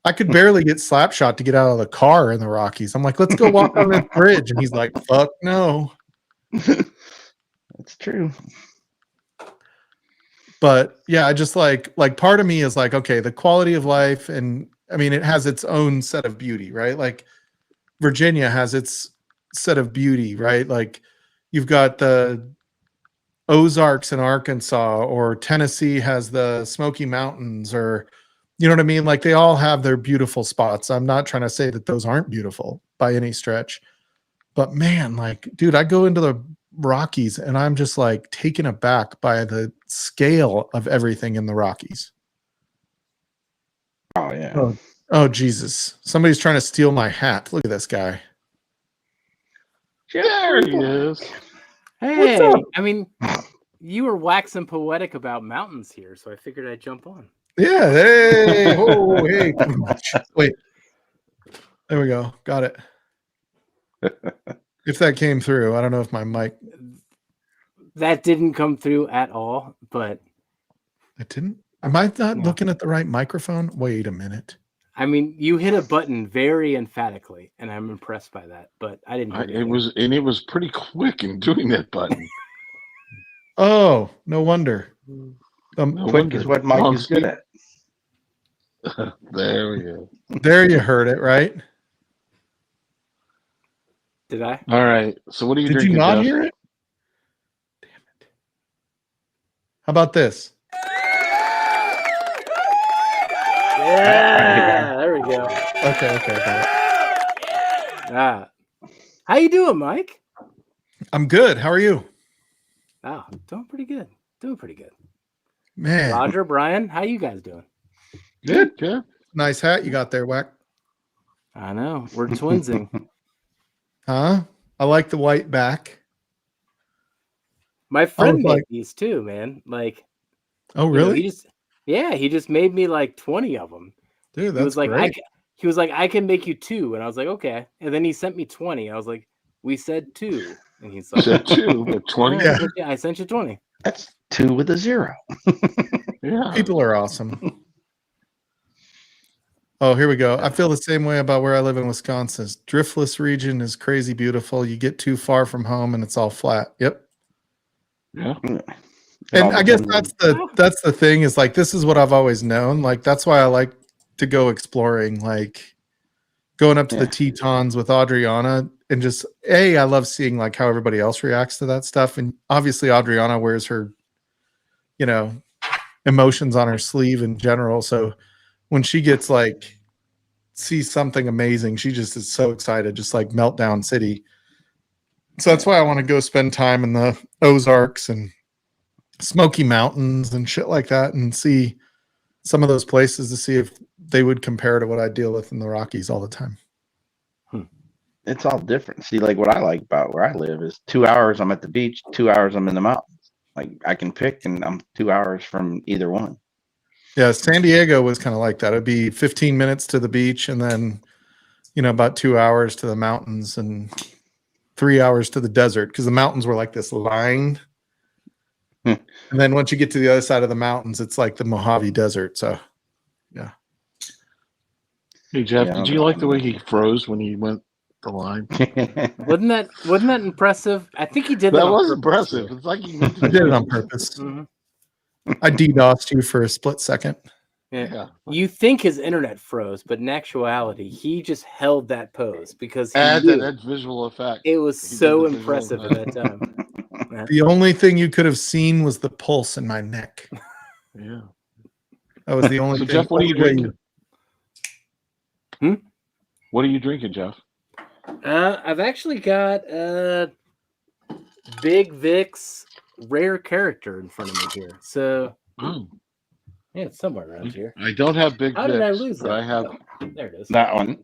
I could barely get Slapshot to get out of the car in the Rockies. I'm like, let's go walk on this bridge. And he's like, fuck no. That's true. But yeah, I just like part of me is like, okay, the quality of life. And I mean, it has its own set of beauty, right? Like Virginia has its set of beauty, right? Like you've got the Ozarks in Arkansas, or Tennessee has the Smoky Mountains, or you know what I mean? Like they all have their beautiful spots. I'm not trying to say that those aren't beautiful by any stretch, but man, like, dude, I go into the Rockies and I'm just like taken aback by the scale of everything in the Rockies. Oh yeah. Oh Jesus. Somebody's trying to steal my hat. Look at this guy. There he is. Hey, I mean, you were waxing poetic about mountains here, so I figured I'd jump on. Yeah. Hey. Oh, hey. Wait. There we go. Got it. If that came through, I don't know if my mic. That didn't come through at all, but It didn't. Am I not looking at the right microphone? Wait a minute. I mean, you hit a button very emphatically, and I'm impressed by that. But I didn't. Hear It was pretty quick in doing that button. Oh, no wonder. No Quick wonder. is what Mike is good at. There we go. There you heard it, right? Did I? All right. So what are you Did drinking? you not Jeff? hear it? Damn it. How about this? Yeah, there we go. Okay, got it. Ah, how you doing, Mike? I'm good. How are you? Oh, doing pretty good. Man, Roger, Brian, how you guys doing? Good. Good. nice hat you got there, Whack. I know we're twinsing. Huh? I like the white back. My friend made like- these too, man. Like, Oh, you know, really? he just made me like 20 of them. Dude, He that's was like, great. he was like, I can make you 2. And I was like, okay. And then he sent me 20. I was like, we said 2. And he's like, Said 2, but 20. "All right, yeah, I sent you 20. That's 2 with a 0. Yeah. People are awesome. Oh, here we go. I feel the same way about where I live in Wisconsin. Driftless region is crazy beautiful. You get too far from home and it's all flat. Yep. Yeah. And I guess that's the thing is like this is what I've always known. Like that's why I like to go exploring, like going up to the Tetons with Adriana and just I love seeing like how everybody else reacts to that stuff. And obviously Adriana wears her, you know, emotions on her sleeve in general. So when she gets like sees something amazing, she just is so excited, just like Meltdown City. So that's why I want to go spend time in the Ozarks and Smoky Mountains and shit like that and see some of those places to see if they would compare to what I deal with in the Rockies all the time. It's all different. See, like what I like about where I live is 2 hours I'm at the beach, 2 hours I'm in the mountains. Like I can pick and I'm 2 hours from either one. Yeah, San Diego was kind of like that. It'd be 15 minutes to the beach and then, you know, about 2 hours to the mountains and 3 hours to the desert because the mountains were like this line. And then once you get to the other side of the mountains, it's like the Mojave Desert. So, yeah. Hey, Jeff, Yeah, did you like the way he froze when he went the line? Wasn't that impressive? I think he did that. That on was purpose, impressive. too. It's like he meant I to did do it on purpose. Mhm. I DDoSed you for a split second. Yeah. Yeah. You think his internet froze, but in actuality, he just held that pose because he Add knew that visual effect. it was He did so the visual impressive at that time. The only thing you could have seen was the pulse in my neck. Yeah. That was the only So, thing. Jeff, what are you drinking? Hmm? What are you drinking, Jeff? I've actually got Big Vic's Rare Character in front of me here. So Oh, yeah, it's somewhere around here. I don't have Big How did I Vicks, lose but that? I have. Oh, there it is. That one.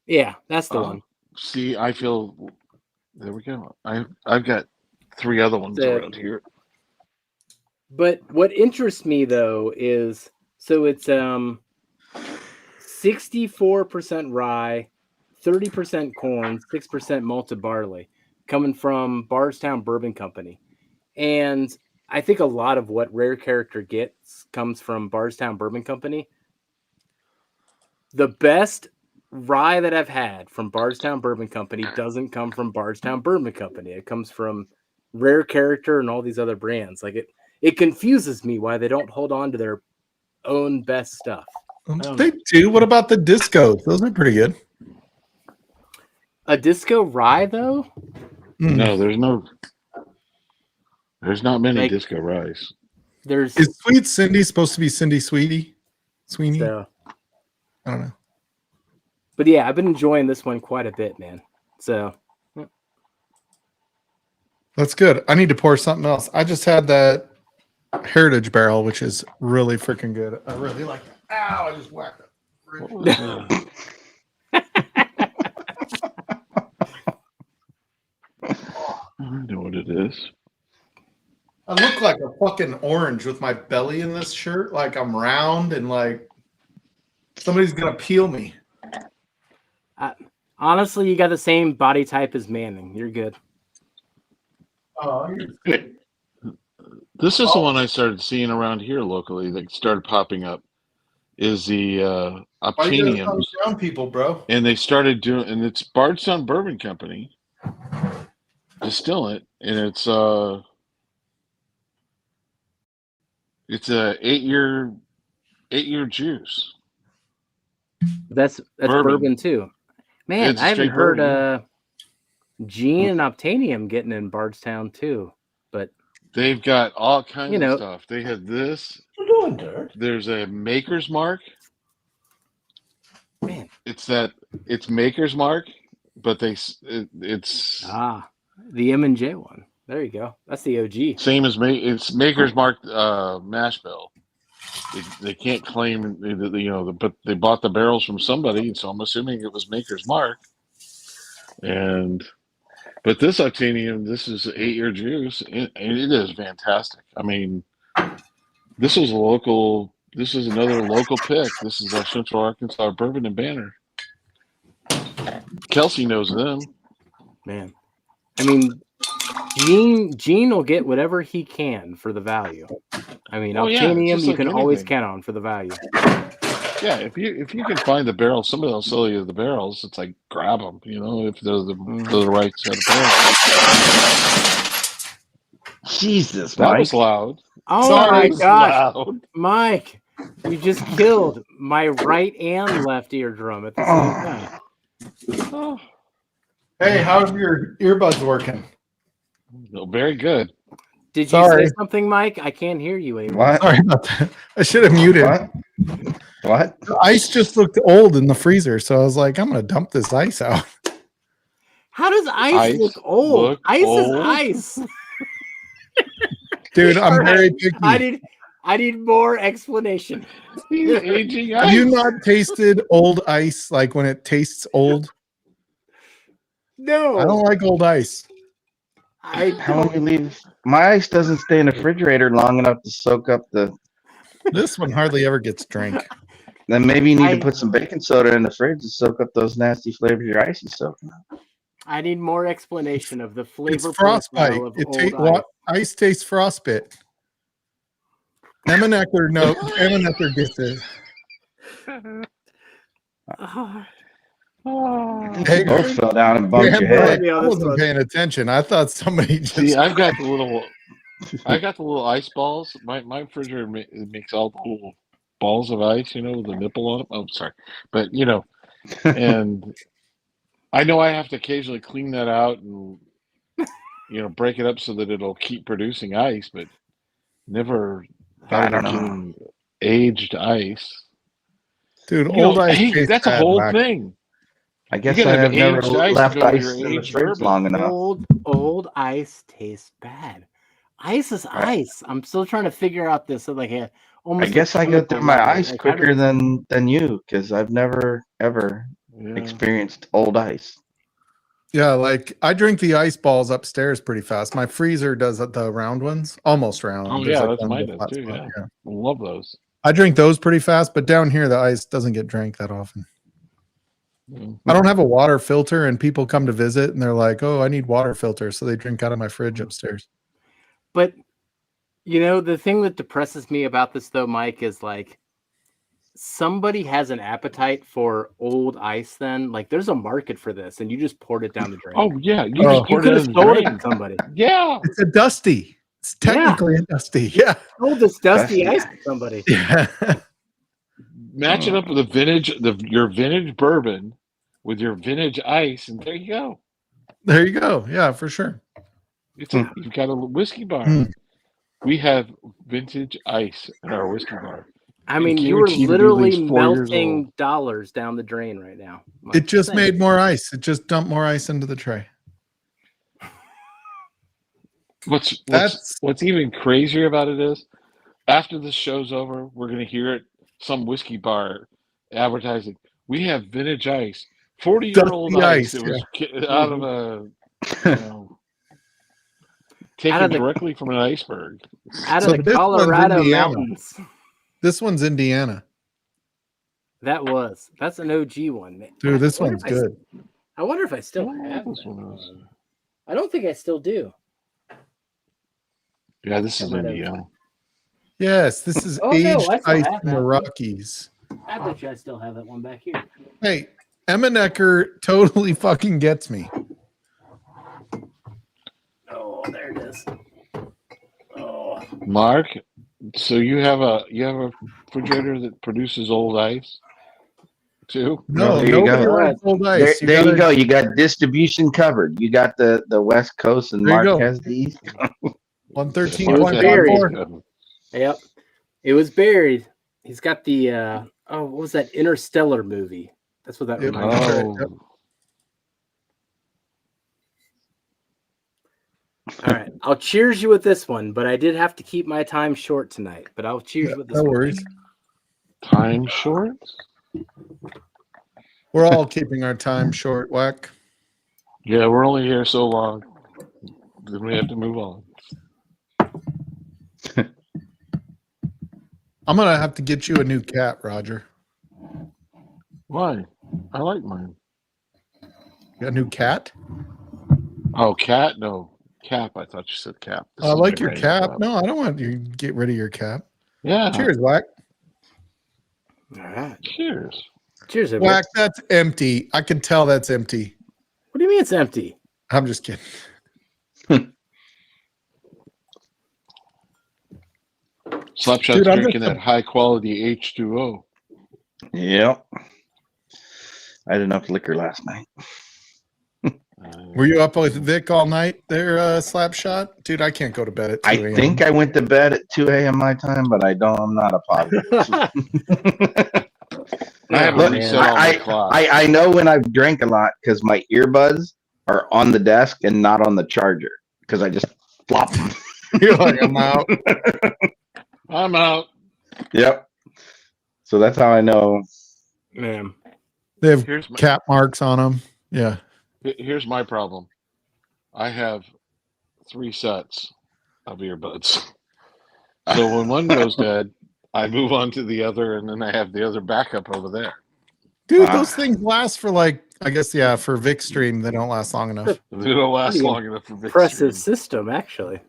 Yeah, that's the Oh. one. See, I feel. There we go. I've got 3 other ones So- around here. But what interests me though is so it's 64% rye, 30% corn, 6% malted barley, coming from Bardstown Bourbon Company. And I think a lot of what Rare Character gets comes from Bardstown Bourbon Company. The best rye that I've had from Bardstown Bourbon Company doesn't come from Bardstown Bourbon Company. It comes from Rare Character and all these other brands. Like it confuses me why they don't hold on to their own best stuff. don't They do. What about the discos? Those are pretty good. A disco rye though? No, there's not many Like- disco rice. There's Is Sweet Cindy supposed to be Cindy Sweeney? Sweeney? so, I don't know. but yeah, I've been enjoying this one quite a bit, man. So That's good. I need to pour something else. I just had that Heritage Barrel, which is really freaking good. I really like it. Ow, I just whacked it. What was that? I know what it is. I look like a fucking orange with my belly in this shirt. Like I'm round and like somebody's gonna peel me. honestly, you got the same body type as Manning. You're good. Oh, This is the one I started seeing around here locally that started popping up. Is the why you guys Optaniums. thumbs down people, bro? And they started doing, and it's Bardstown Bourbon Company distill it, and it's a 8-year juice. That's bourbon too. Man, It's I haven't straight heard bourbon. Gene and Optanium getting in Bardstown too. But They've got all kinds You know- of stuff. They had this. What you doing, Dirt? There's a Maker's Mark. Man. It's Maker's Mark, but it's the M&J one. There you go. That's the OG. same as it's Maker's Mark mash bill. They can't claim but they bought the barrels from somebody, and so I'm assuming it was Maker's Mark. But this Octanium, this is 8-year juice, and it is fantastic. I mean, this was a local This is another local pick. This is our Central Arkansas Bourbon and Banner. Kelsey knows them. Man, I mean, Gene will get whatever he can for the value. I mean, Oh, yeah, Alcanium just you like can always anything. count on for the value. Yeah, if you can find the barrels, somebody will sell you the barrels. It's like grab them, you know, if they're the right set of barrels. Jesus, That Mike. was loud. Oh Sorry. my That was gosh, loud. Mike, you just killed my right and left eardrum at the same time. Oh, Hey, how's your earbuds working? no, very good. Did you Sorry. say something, Mike? I can't hear you anymore. What? Sorry about that. I should have muted. What? What? The ice just looked old in the freezer, so I was like, I'm gonna dump this ice out. How does ice Ice look old? look Ice old? is ice. Dude, I'm All very right, picky. I need more explanation. He's aging Have ice. you not tasted old ice like when it tastes old? No, I don't like old ice. I How long don't. you leave? My ice doesn't stay in the refrigerator long enough to soak up the. This one hardly ever gets drank. Then maybe you need I- to put some baking soda in the fridge to soak up those nasty flavors your ice is soaking up. I need more explanation of the It's flavor frostbite. profile of It old ice. ice tastes frostbite. Emmenecker gets it. Oh. You Hey, both fell down and bumped your Damn, head. Yeah, I this wasn't one. paying attention. I thought somebody just. See, I've got the little ice balls. My refrigerator makes all the little balls of ice, you know, with a nipple on them. Oh, sorry, but you know, and I know I have to occasionally clean that out and break it up so that it'll keep producing ice, but never I thought don't of know. getting aged ice. Dude, You old know, ice hey, tastes that's a bad, whole Mac. thing. I guess gotta I have have never aged ice to left go to ice your in the aged fridge bourbon. long enough. Old ice tastes bad. Ice is Right. ice. I'm still trying to figure out this. Like I almost. guess a I go chemical through my level. ice Like, how quicker does- than you because I've never ever Yeah. experienced old ice. Yeah, like I drink the ice balls upstairs pretty fast. My freezer does the round ones, almost round. Oh There's yeah, like that's one mine with a does flat too. spot, Yeah, love those. I drink those pretty fast, but down here the ice doesn't get drank that often. Mm. I don't have a water filter, and people come to visit and they're like, "Oh, I need water filter," so they drink out of my fridge upstairs. But the thing that depresses me about this though, Mike, is like somebody has an appetite for old ice. Then like there's a market for this, and you just poured it down the drain. Oh yeah, you Oh. just you poured could it have in the sold it drain. to somebody. Yeah, It's a dusty. It's technically a dusty. Yeah. Sold this dusty Dusty ice to somebody. Yeah. match it up with your vintage bourbon with your vintage ice, and there you go. There you go. Yeah, for sure. You've got a whiskey bar. Hmm. We have vintage ice in our whiskey bar. I mean, you were guaranteed to be at literally least 4 years melting dollars down the drain right now. It just made more ice. It just dumped more ice into the tray. What's even crazier about it is, after this show's over, we're gonna hear it some whiskey bar advertising. We have vintage ice, 40-year-old Dusty ice. ice, It was out of a taken Out of the- directly from an iceberg. out So of the this one's Colorado Indiana. mountains. This one's Indiana. That's an OG one, man. Dude, this I wonder one's if good. I wonder if I still Oh, have this that. one is- I don't think I still do. Yeah, this is I might have- Indiana. Yes, this is Oh, no, aged I still ice have in the that. Rockies. I bet you I still have that one back here. Hey, Emmenecker totally fucking gets me. Oh, there it is. Oh, Mark, so you have a refrigerator that produces old ice too? No, There you nobody go. likes old There, ice. there you gotta- go. You got distribution covered. You got the West Coast, and There you Mark go. has the East. 113.54. yep. It was buried. He's got the what was that Interstellar movie? That's what that Yep. reminds me of. Oh, Yep. All right. I'll cheers you with this one, but I did have to keep my time short tonight. But I'll cheers with this No one. worries. time short? We're all keeping our time short, Whack. Yeah, we're only here so long. Then we have to move on. I'm gonna have to get you a new cat, Roger. Why? I like mine. You got a new cat? Oh, cat? No. Cap. I thought you said cap. This I is like your great. cap. No, I don't want you to get rid of your cap. Yeah. Cheers, Whack. All right. Cheers. Cheers, everybody. Whack, that's empty. I can tell that's empty. What do you mean it's empty? I'm just kidding. Slapshot's Dude, I'm drinking just- that high quality H2O. Yep. I had enough liquor last night. Were you up with Vic all night there, Slapshot? Dude, I can't go to bed at 2 I a.m. think I went to bed at 2 a.m. my time, but I'm not a positive. I have Oh, a man. reset on my clock. I know when I've drank a lot because my earbuds are on the desk and not on the charger because I just flop them. You're like, I'm out. I'm out. Yep. So that's how I know. Man. They have Here's my, cat marks on them. Yeah. here's my problem. I have 3 sets of earbuds. So when one goes dead, I move on to the other, and then I have the other backup over there. Dude, Wow. those things last for like, I guess, yeah, for Vic stream, they don't last long enough. They don't last Pretty long enough for Vic Impressive stream. system, actually.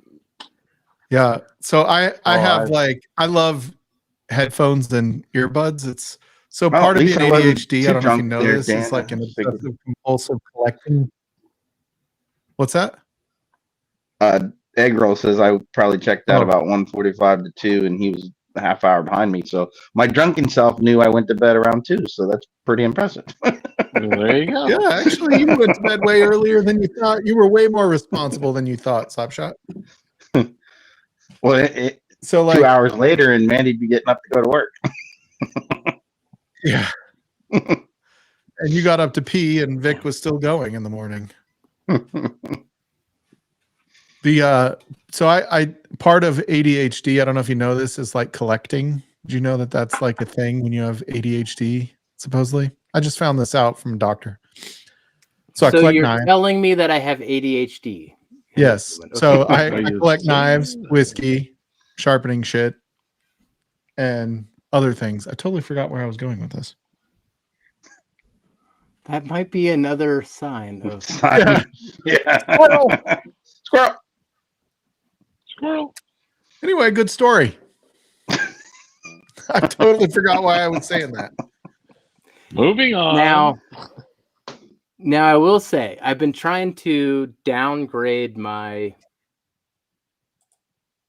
Yeah. So I have I've- like, I love headphones and earbuds. It's so Well, part at of least being I wasn't ADHD. too I don't know if you drunk know there, this. Dan. It's like an I figured- obsessive compulsive collecting. What's that? Egg roll says I probably checked out Oh. about 1:45 to 2, and he was a half hour behind me. So my drunken self knew I went to bed around 2. So that's pretty impressive. There you go. Yeah, actually, you went to bed way earlier than you thought. You were way more responsible than you thought, Slapshot. Well, So 2 like, hours later, and Mandy'd be getting up to go to work. yeah. And you got up to pee, and Vic was still going in the morning. So I part of ADHD, I don't know if you know this, is like collecting. Do you know that that's like a thing when you have ADHD, supposedly? I just found this out from a doctor. So I So collect you're knives. telling me that I have ADHD. Yes. Okay. So I Are you collect saying knives, that? whiskey, sharpening shit, and other things. I totally forgot where I was going with this. That might be another sign of Yeah. Squirrel. Squirrel. Squirrel. Anyway, good story. I totally forgot why I was saying that. Moving on. Now I will say I've been trying to downgrade my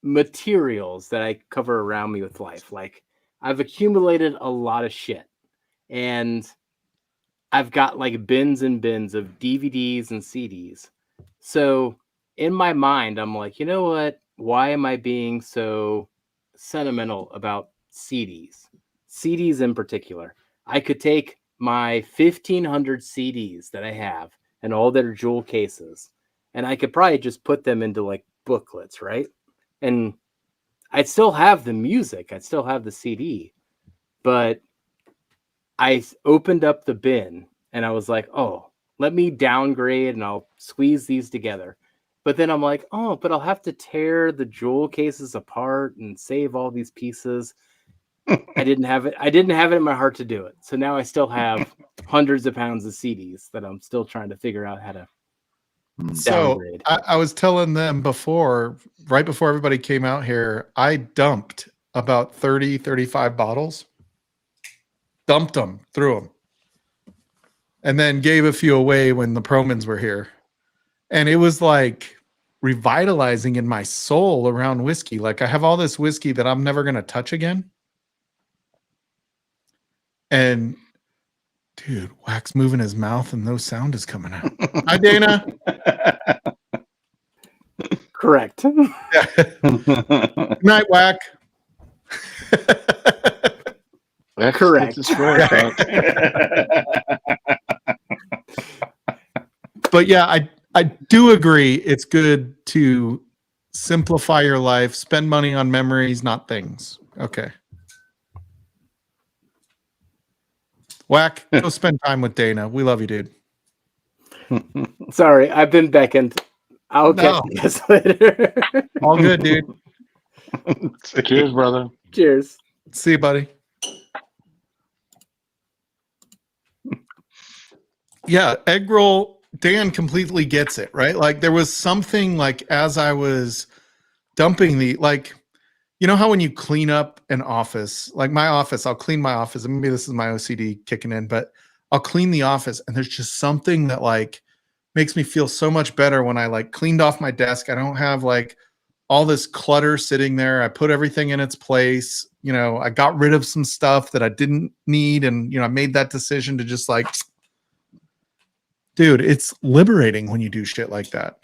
materials that I cover around me with life. Like I've accumulated a lot of shit, and I've got like bins and bins of DVDs and CDs. So in my mind, I'm like, you know what? Why am I being so sentimental about CDs? CDs in particular. I could take my 1,500 CDs that I have and all their jewel cases, and I could probably just put them into like booklets, right? And I'd still have the music, I'd still have the CD, but I opened up the bin and I was like, oh, let me downgrade and I'll squeeze these together. But then I'm like, oh, but I'll have to tear the jewel cases apart and save all these pieces. I didn't have it in my heart to do it. So now I still have hundreds of pounds of CDs that I'm still trying to figure out how to So downgrade. I was telling them before, right before everybody came out here, I dumped about 30, 35 bottles, dumped them, threw them, and then gave a few away when the Promans were here. And it was like revitalizing in my soul around whiskey. Like I have all this whiskey that I'm never going to touch again. And dude, Wax moving his mouth and no sound is coming out. Hi, Dana. Correct. Good night, Whack. That's Correct. a squirrel, folks. But yeah, I do agree. It's good to simplify your life, spend money on memories, not things. Okay. Whack, go spend time with Dana. We love you, dude. Sorry, I've been beckoned. I'll No. catch you guys later. All good, dude. Cheers, brother. Cheers. See you, buddy. Yeah, egg roll. Dan completely gets it, right? Like there was something like as I was dumping you know how when you clean up an office, like my office, I'll clean my office. And maybe this is my OCD kicking in, but I'll clean the office, and there's just something that like makes me feel so much better when I like cleaned off my desk. I don't have like all this clutter sitting there. I put everything in its place. You know, I got rid of some stuff that I didn't need, and I made that decision to just like, dude, it's liberating when you do shit like that.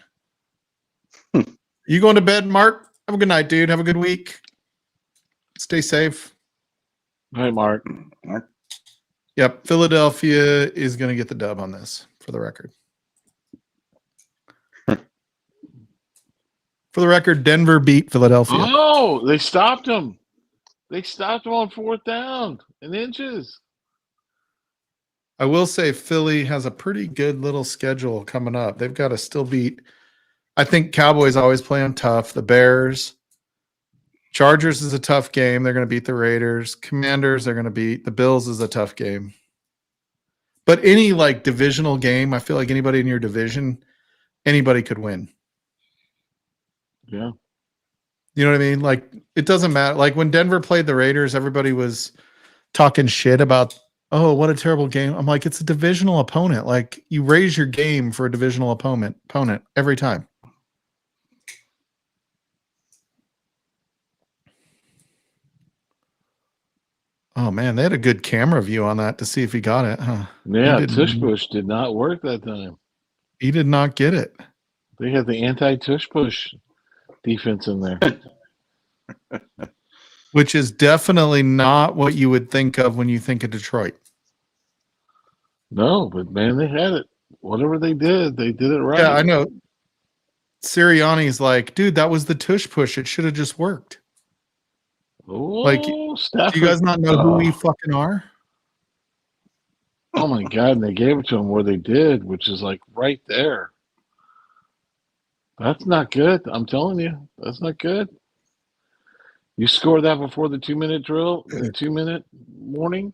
You going to bed, Mark? Have a good night, dude. Have a good week. Stay safe. Hey, Mark. Yep. Philadelphia is going to get the dub on this, for the record. For the record, Denver beat Philadelphia. Oh, they stopped him. They stopped him on 4th down in inches. I will say Philly has a pretty good little schedule coming up. They've got to still beat. I think Cowboys always play them tough. The Bears. Chargers is a tough game. They're going to beat the Raiders. Commanders, they're going to beat. The Bills is a tough game. But any like divisional game, I feel like anybody in your division, anybody could win. Yeah. You know what I mean? Like it doesn't matter. Like when Denver played the Raiders, everybody was talking shit about, oh, what a terrible game. I'm like, it's a divisional opponent. Like you raise your game for a divisional opponent every time. Oh man, they had a good camera view on that to see if he got it, huh? Yeah, Tush Push did not work that time. He did not get it. They had the anti-Tush Push defense in there. Which is definitely not what you would think of when you think of Detroit. No, but man, they had it. Whatever they did it right. Yeah, I know. Sirianni's like, dude, that was the Tush Push. It should have just worked. Oh, Like, do Stafford. you guys not know who we fucking are? Oh my God, and they gave it to him where they did, which is like right there. That's not good. I'm telling you, that's not good. You score that before the 2-minute drill, the 2-minute warning.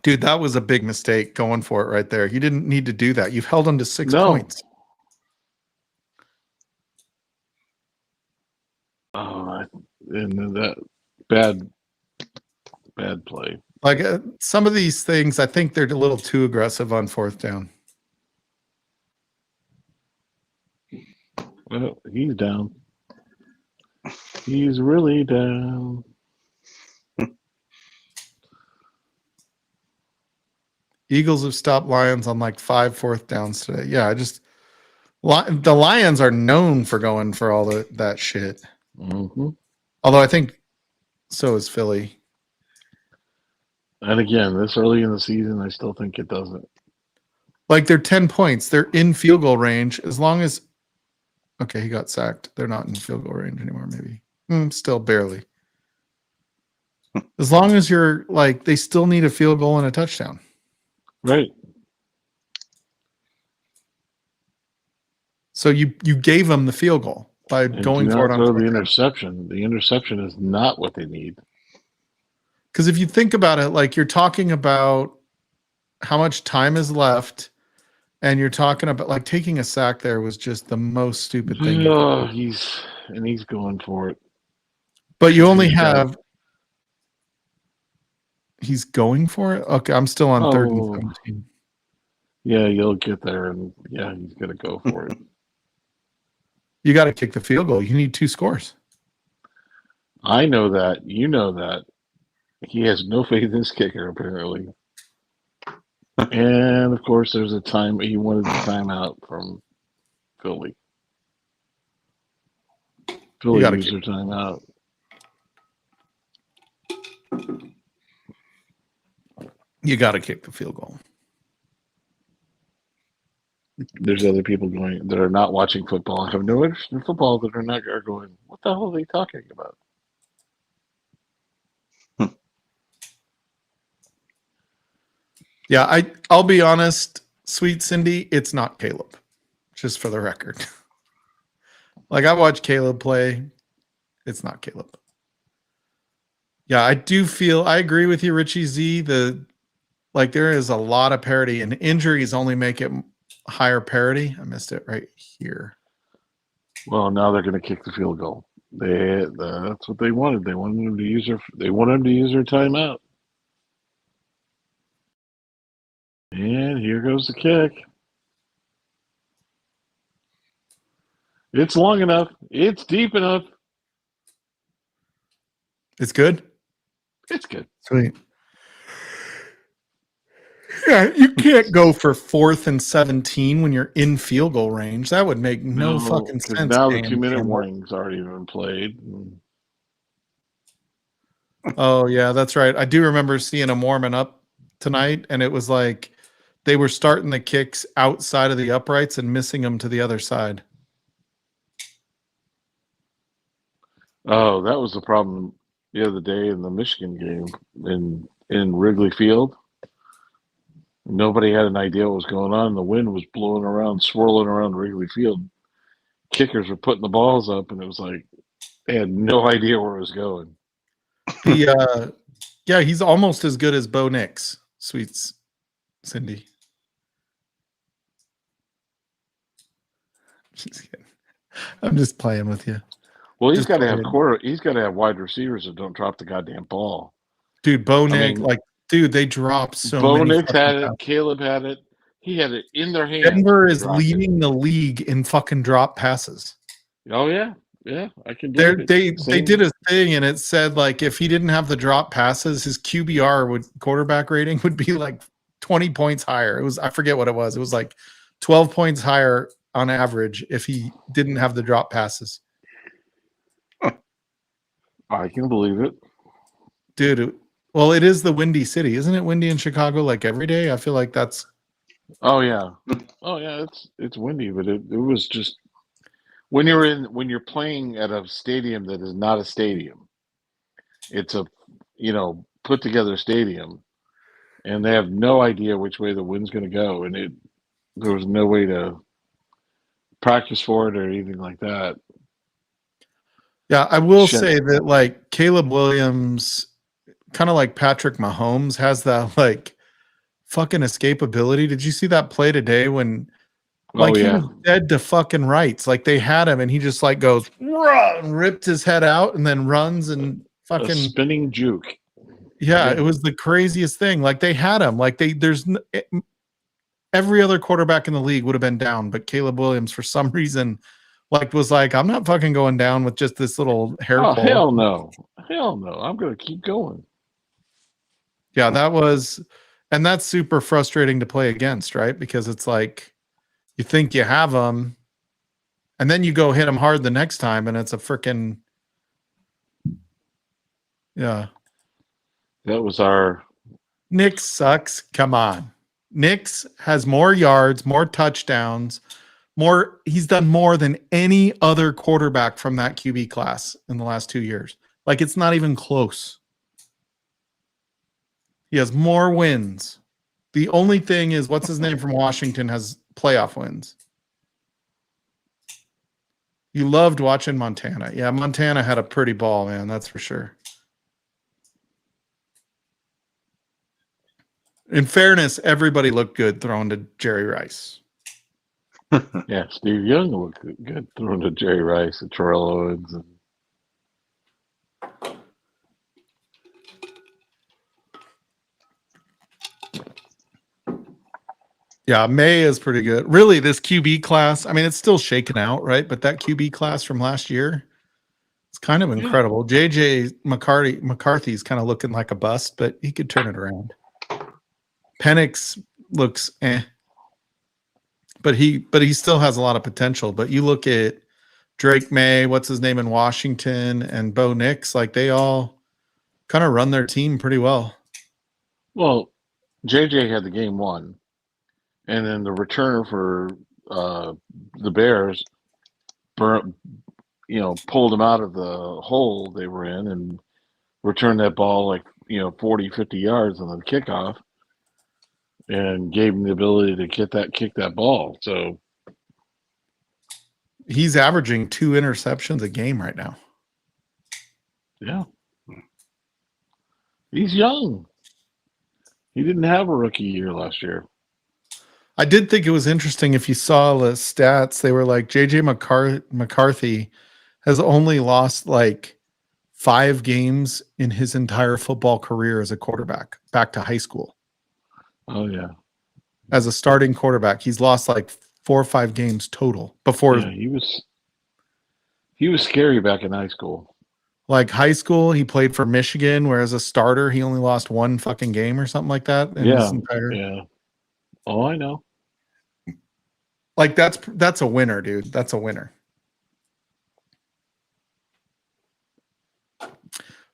Dude, that was a big mistake going for it right there. You didn't need to do that. You've held them to 6 No. points. Oh, and that bad play. Like some of these things, I think they're a little too aggressive on 4th down. Well, he's down. He's really down. Eagles have stopped Lions on like 5 4th downs today. Yeah, the Lions are known for going for all that shit. Mm-hmm. Although I think so is Philly. And again, this early in the season, I still think it doesn't. Like they're 10 points. They're in field goal range as long as. Okay, he got sacked. They're not in field goal range anymore, maybe. Still barely. As long as you're like, they still need a field goal and a touchdown. Right. So you gave them the field goal by And going do for it not on throw the 4th down. interception. The interception is not what they need. Because if you think about it, like you're talking about how much time is left, and you're talking about like taking a sack there was just the most stupid thing. Oh, he's going for it. But you only He's got have. He's going for it? Okay, I'm still on 3rd and 17. Yeah, you'll get there, and yeah, he's gonna go for it. You got to kick the field goal. You need 2 scores. I know that. You know that. He has no faith in his kicker, apparently. And of course, there's a time he wanted the timeout from Philly. Philly gotta used their timeout. You got to kick the field goal. There's other people going that are not watching football and have no interest in football that are going, what the hell are they talking about? Yeah, I'll be honest, sweet Cindy, it's not Caleb. Just for the record. Like I watched Caleb play. It's not Caleb. Yeah, I do feel I agree with you, Richie Z. There is a lot of parity, and injuries only make it higher parity. I missed it right here. Well, now they're going to kick the field goal. That's what they wanted. They wanted them to use their timeout. And here goes the kick. It's long enough. It's deep enough. It's good. It's good. Sweet. Yeah, you can't go for 4th and 17 when you're in field goal range. That would make no fucking 'cause sense. now the Dan 2-minute Campbell. warning's already been played. Oh yeah, that's right. I do remember seeing them warming up tonight, and it was like they were starting the kicks outside of the uprights and missing them to the other side. Oh, that was the problem the other day in the Michigan game in Wrigley Field. Nobody had an idea what was going on. The wind was blowing around, swirling around Wrigley Field. Kickers were putting the balls up, and it was like they had no idea where it was going. Yeah, he's almost as good as Bo Nix. Sweets, Cindy. I'm just playing with you. Well, he's Just got to have playing. He's got to have wide receivers that don't drop the goddamn ball. Dude, Bo I Nix, mean, dude, they dropped so Bo many. Nix had it. fucking Caleb had it. He had it in their hands. Denver when they is dropped it. leading the league in fucking drop passes. Oh yeah, yeah, I can They believe it. they did a thing, and it said like if he didn't have the drop passes, his quarterback rating would be like 20 points higher. It was, I forget what it was. It was like 12 points higher on average if he didn't have the drop passes. I can believe it. Dude, well, it is the Windy City. Isn't it windy in Chicago like every day? I feel like that's Oh yeah, oh yeah. It's windy, but it was just when you're playing at a stadium that is not a stadium. It's a put together stadium, and they have no idea which way the wind's going to go, and there was no way to practice for it or anything like that. Yeah, I will Shit. say that like Caleb Williams, kind of like Patrick Mahomes, has that like fucking escapability. Did you see that play today when like he was dead to fucking rights? Like they had him and he just like goes and ripped his head out and then runs and fucking a spinning juke. Yeah, it was the craziest thing. Like they had him. Like every other quarterback in the league would have been down, but Caleb Williams for some reason was like, I'm not fucking going down with just this little hair pull. Hell no. I'm gonna keep going. Yeah, and that's super frustrating to play against, right? Because it's like you think you have them, and then you go hit them hard the next time, and it's a freaking yeah. That was our Nix sucks. Come on. Nix has more yards, more touchdowns, he's done more than any other quarterback from that QB class in the last 2 years. Like it's not even close. He has more wins. The only thing is, what's his name from Washington has playoff wins. You loved watching Montana. Yeah, Montana had a pretty ball, man. That's for sure. In fairness, everybody looked good throwing to Jerry Rice. Yeah, Steve Young looked good throwing to Jerry Rice and Terrell Owens. Yeah, May is pretty good. Really, this QB class, I mean, it's still shaken out, right? But that QB class from last year, it's kind of incredible. JJ McCarthy's kind of looking like a bust, but he could turn it around. Penix looks but he still has a lot of potential. But you look at Drake May, what's his name in Washington, and Bo Nix, like they all kind of run their team pretty well. Well, JJ had the game won, and then the returner for the Bears, pulled them out of the hole they were in and returned that ball 40, 50 yards on the kickoff. And gave him the ability to kick that ball. So he's averaging 2 interceptions a game right now. Yeah. He's young. He didn't have a rookie year last year. I did think it was interesting if you saw the stats, they were like JJ McCarthy has only lost like 5 games in his entire football career as a quarterback back to high school. Oh yeah. As a starting quarterback, he's lost like 4 or 5 games total before. Yeah, he was scary back in high school. Like high school, he played for Michigan, where as a starter, he only lost 1 fucking game or something like that. In his entire... Yeah. Oh, I know. Like that's a winner, dude. That's a winner.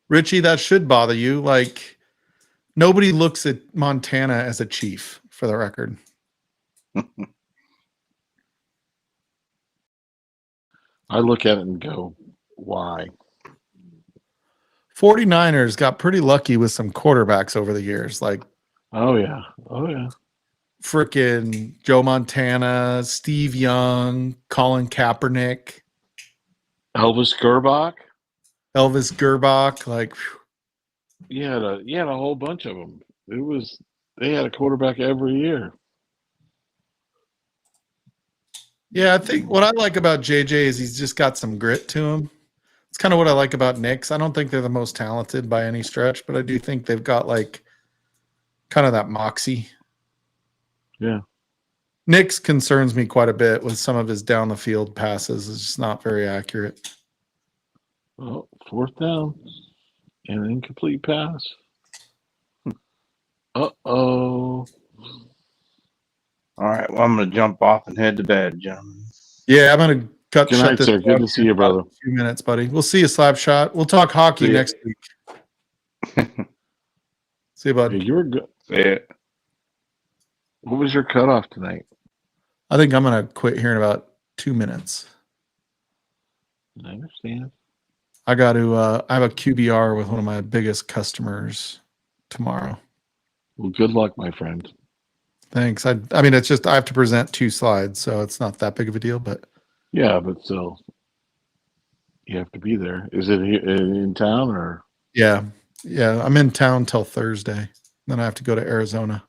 Richie, that should bother you. Like nobody looks at Montana as a chief, for the record. I look at it and go, why? 49ers got pretty lucky with some quarterbacks over the years, like Oh yeah. Oh yeah. frickin' Joe Montana, Steve Young, Colin Kaepernick, Elvis Gerbach. Elvis Gerbach. Like, whew. You had a whole bunch of them. They had a quarterback every year. Yeah, I think what I like about JJ is he's just got some grit to him. It's kind of what I like about Knicks. I don't think they're the most talented by any stretch, but I do think they've got like kind of that moxie. Yeah. Knicks concerns me quite a bit with some of his down the field passes. It's just not very accurate. Well, 4th down. An incomplete pass. Uh-oh. All right. Well, I'm going to jump off and head to bed, gentlemen. Yeah, I'm gonna Good shut night, this sir. Good down to see you, brother. in a few minutes, buddy. We'll see you, Slapshot. We'll talk hockey See ya. next week. See you, bud. Hey, you were good. Yeah. What was your cutoff tonight? I think I'm gonna quit here in about 2 minutes. I understand. I got to. I have a QBR with one of my biggest customers tomorrow. Well, good luck, my friend. Thanks. I mean, it's just I have to present 2 slides, so it's not that big of a deal. But Yeah, but still, you have to be there. Is it in town or? yeah, I'm in town till Thursday. Then I have to go to Arizona.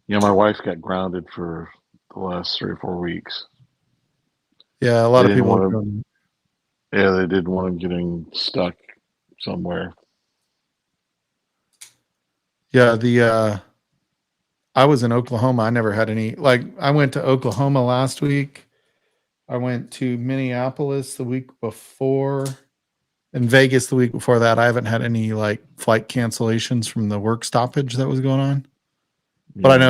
Yeah, my wife got grounded for the last 3 or 4 weeks. Yeah, a lot They of didn't people. want him- Yeah, they didn't want him getting stuck somewhere. Yeah, I was in Oklahoma. I never had any. Like, I went to Oklahoma last week. I went to Minneapolis the week before, and Vegas the week before that. I haven't had any like flight cancellations from the work stoppage that was going on. But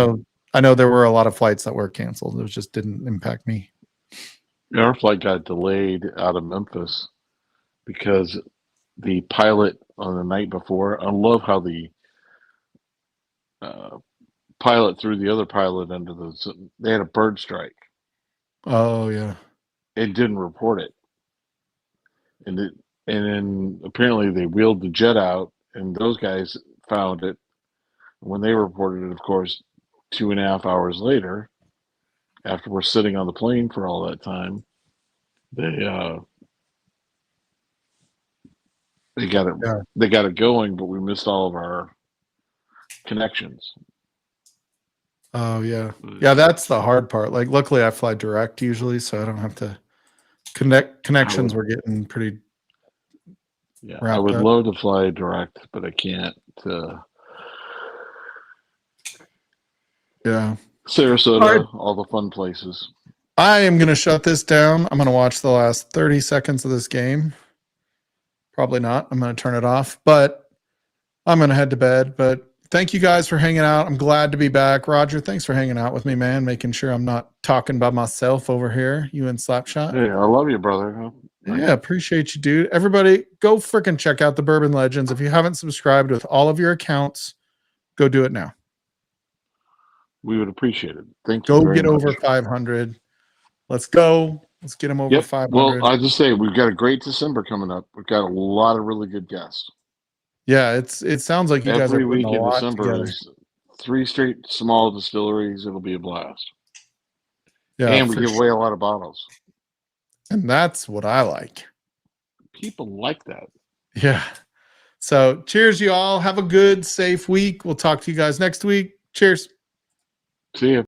I know there were a lot of flights that were canceled. It just didn't impact me. Yeah, our flight got delayed out of Memphis because the pilot on the night before. I love how the pilot threw the other pilot under the. They had a bird strike. Oh yeah. It didn't report it, and then apparently they wheeled the jet out, and those guys found it. When they reported it, of course, 2.5 hours later, after we're sitting on the plane for all that time, they got it. Yeah. They got it going, but we missed all of our connections. Oh yeah. Yeah, that's the hard part. Like, luckily I fly direct usually, so I don't have to connections were getting pretty. Yeah, wrapped I would up. love to fly direct, but I can't. Yeah. Sarasota, All right. all the fun places. I am going to shut this down. I'm going to watch the last 30 seconds of this game. Probably not. I'm going to turn it off, but I'm going to head to bed. But thank you guys for hanging out. I'm glad to be back. Roger, thanks for hanging out with me, man. Making sure I'm not talking by myself over here, you and Slapshot. Hey, I love you, brother. Yeah, appreciate you, dude. Everybody, go freaking check out the Bourbon Legends. If you haven't subscribed with all of your accounts, go do it now. We would appreciate it. Thank you. Go very get much. over 500. Let's go. Let's get them over Yep. 500. Well, I just say we've got a great December coming up. We've got a lot of really good guests. Yeah, it sounds like you guys are Every putting week a in lot December, together. there's 3 straight small distilleries. It'll be a blast. Yeah, and we for give sure. away a lot of bottles. And that's what I like. People like that. Yeah. So cheers, you all. Have a good, safe week. We'll talk to you guys next week. Cheers. See ya.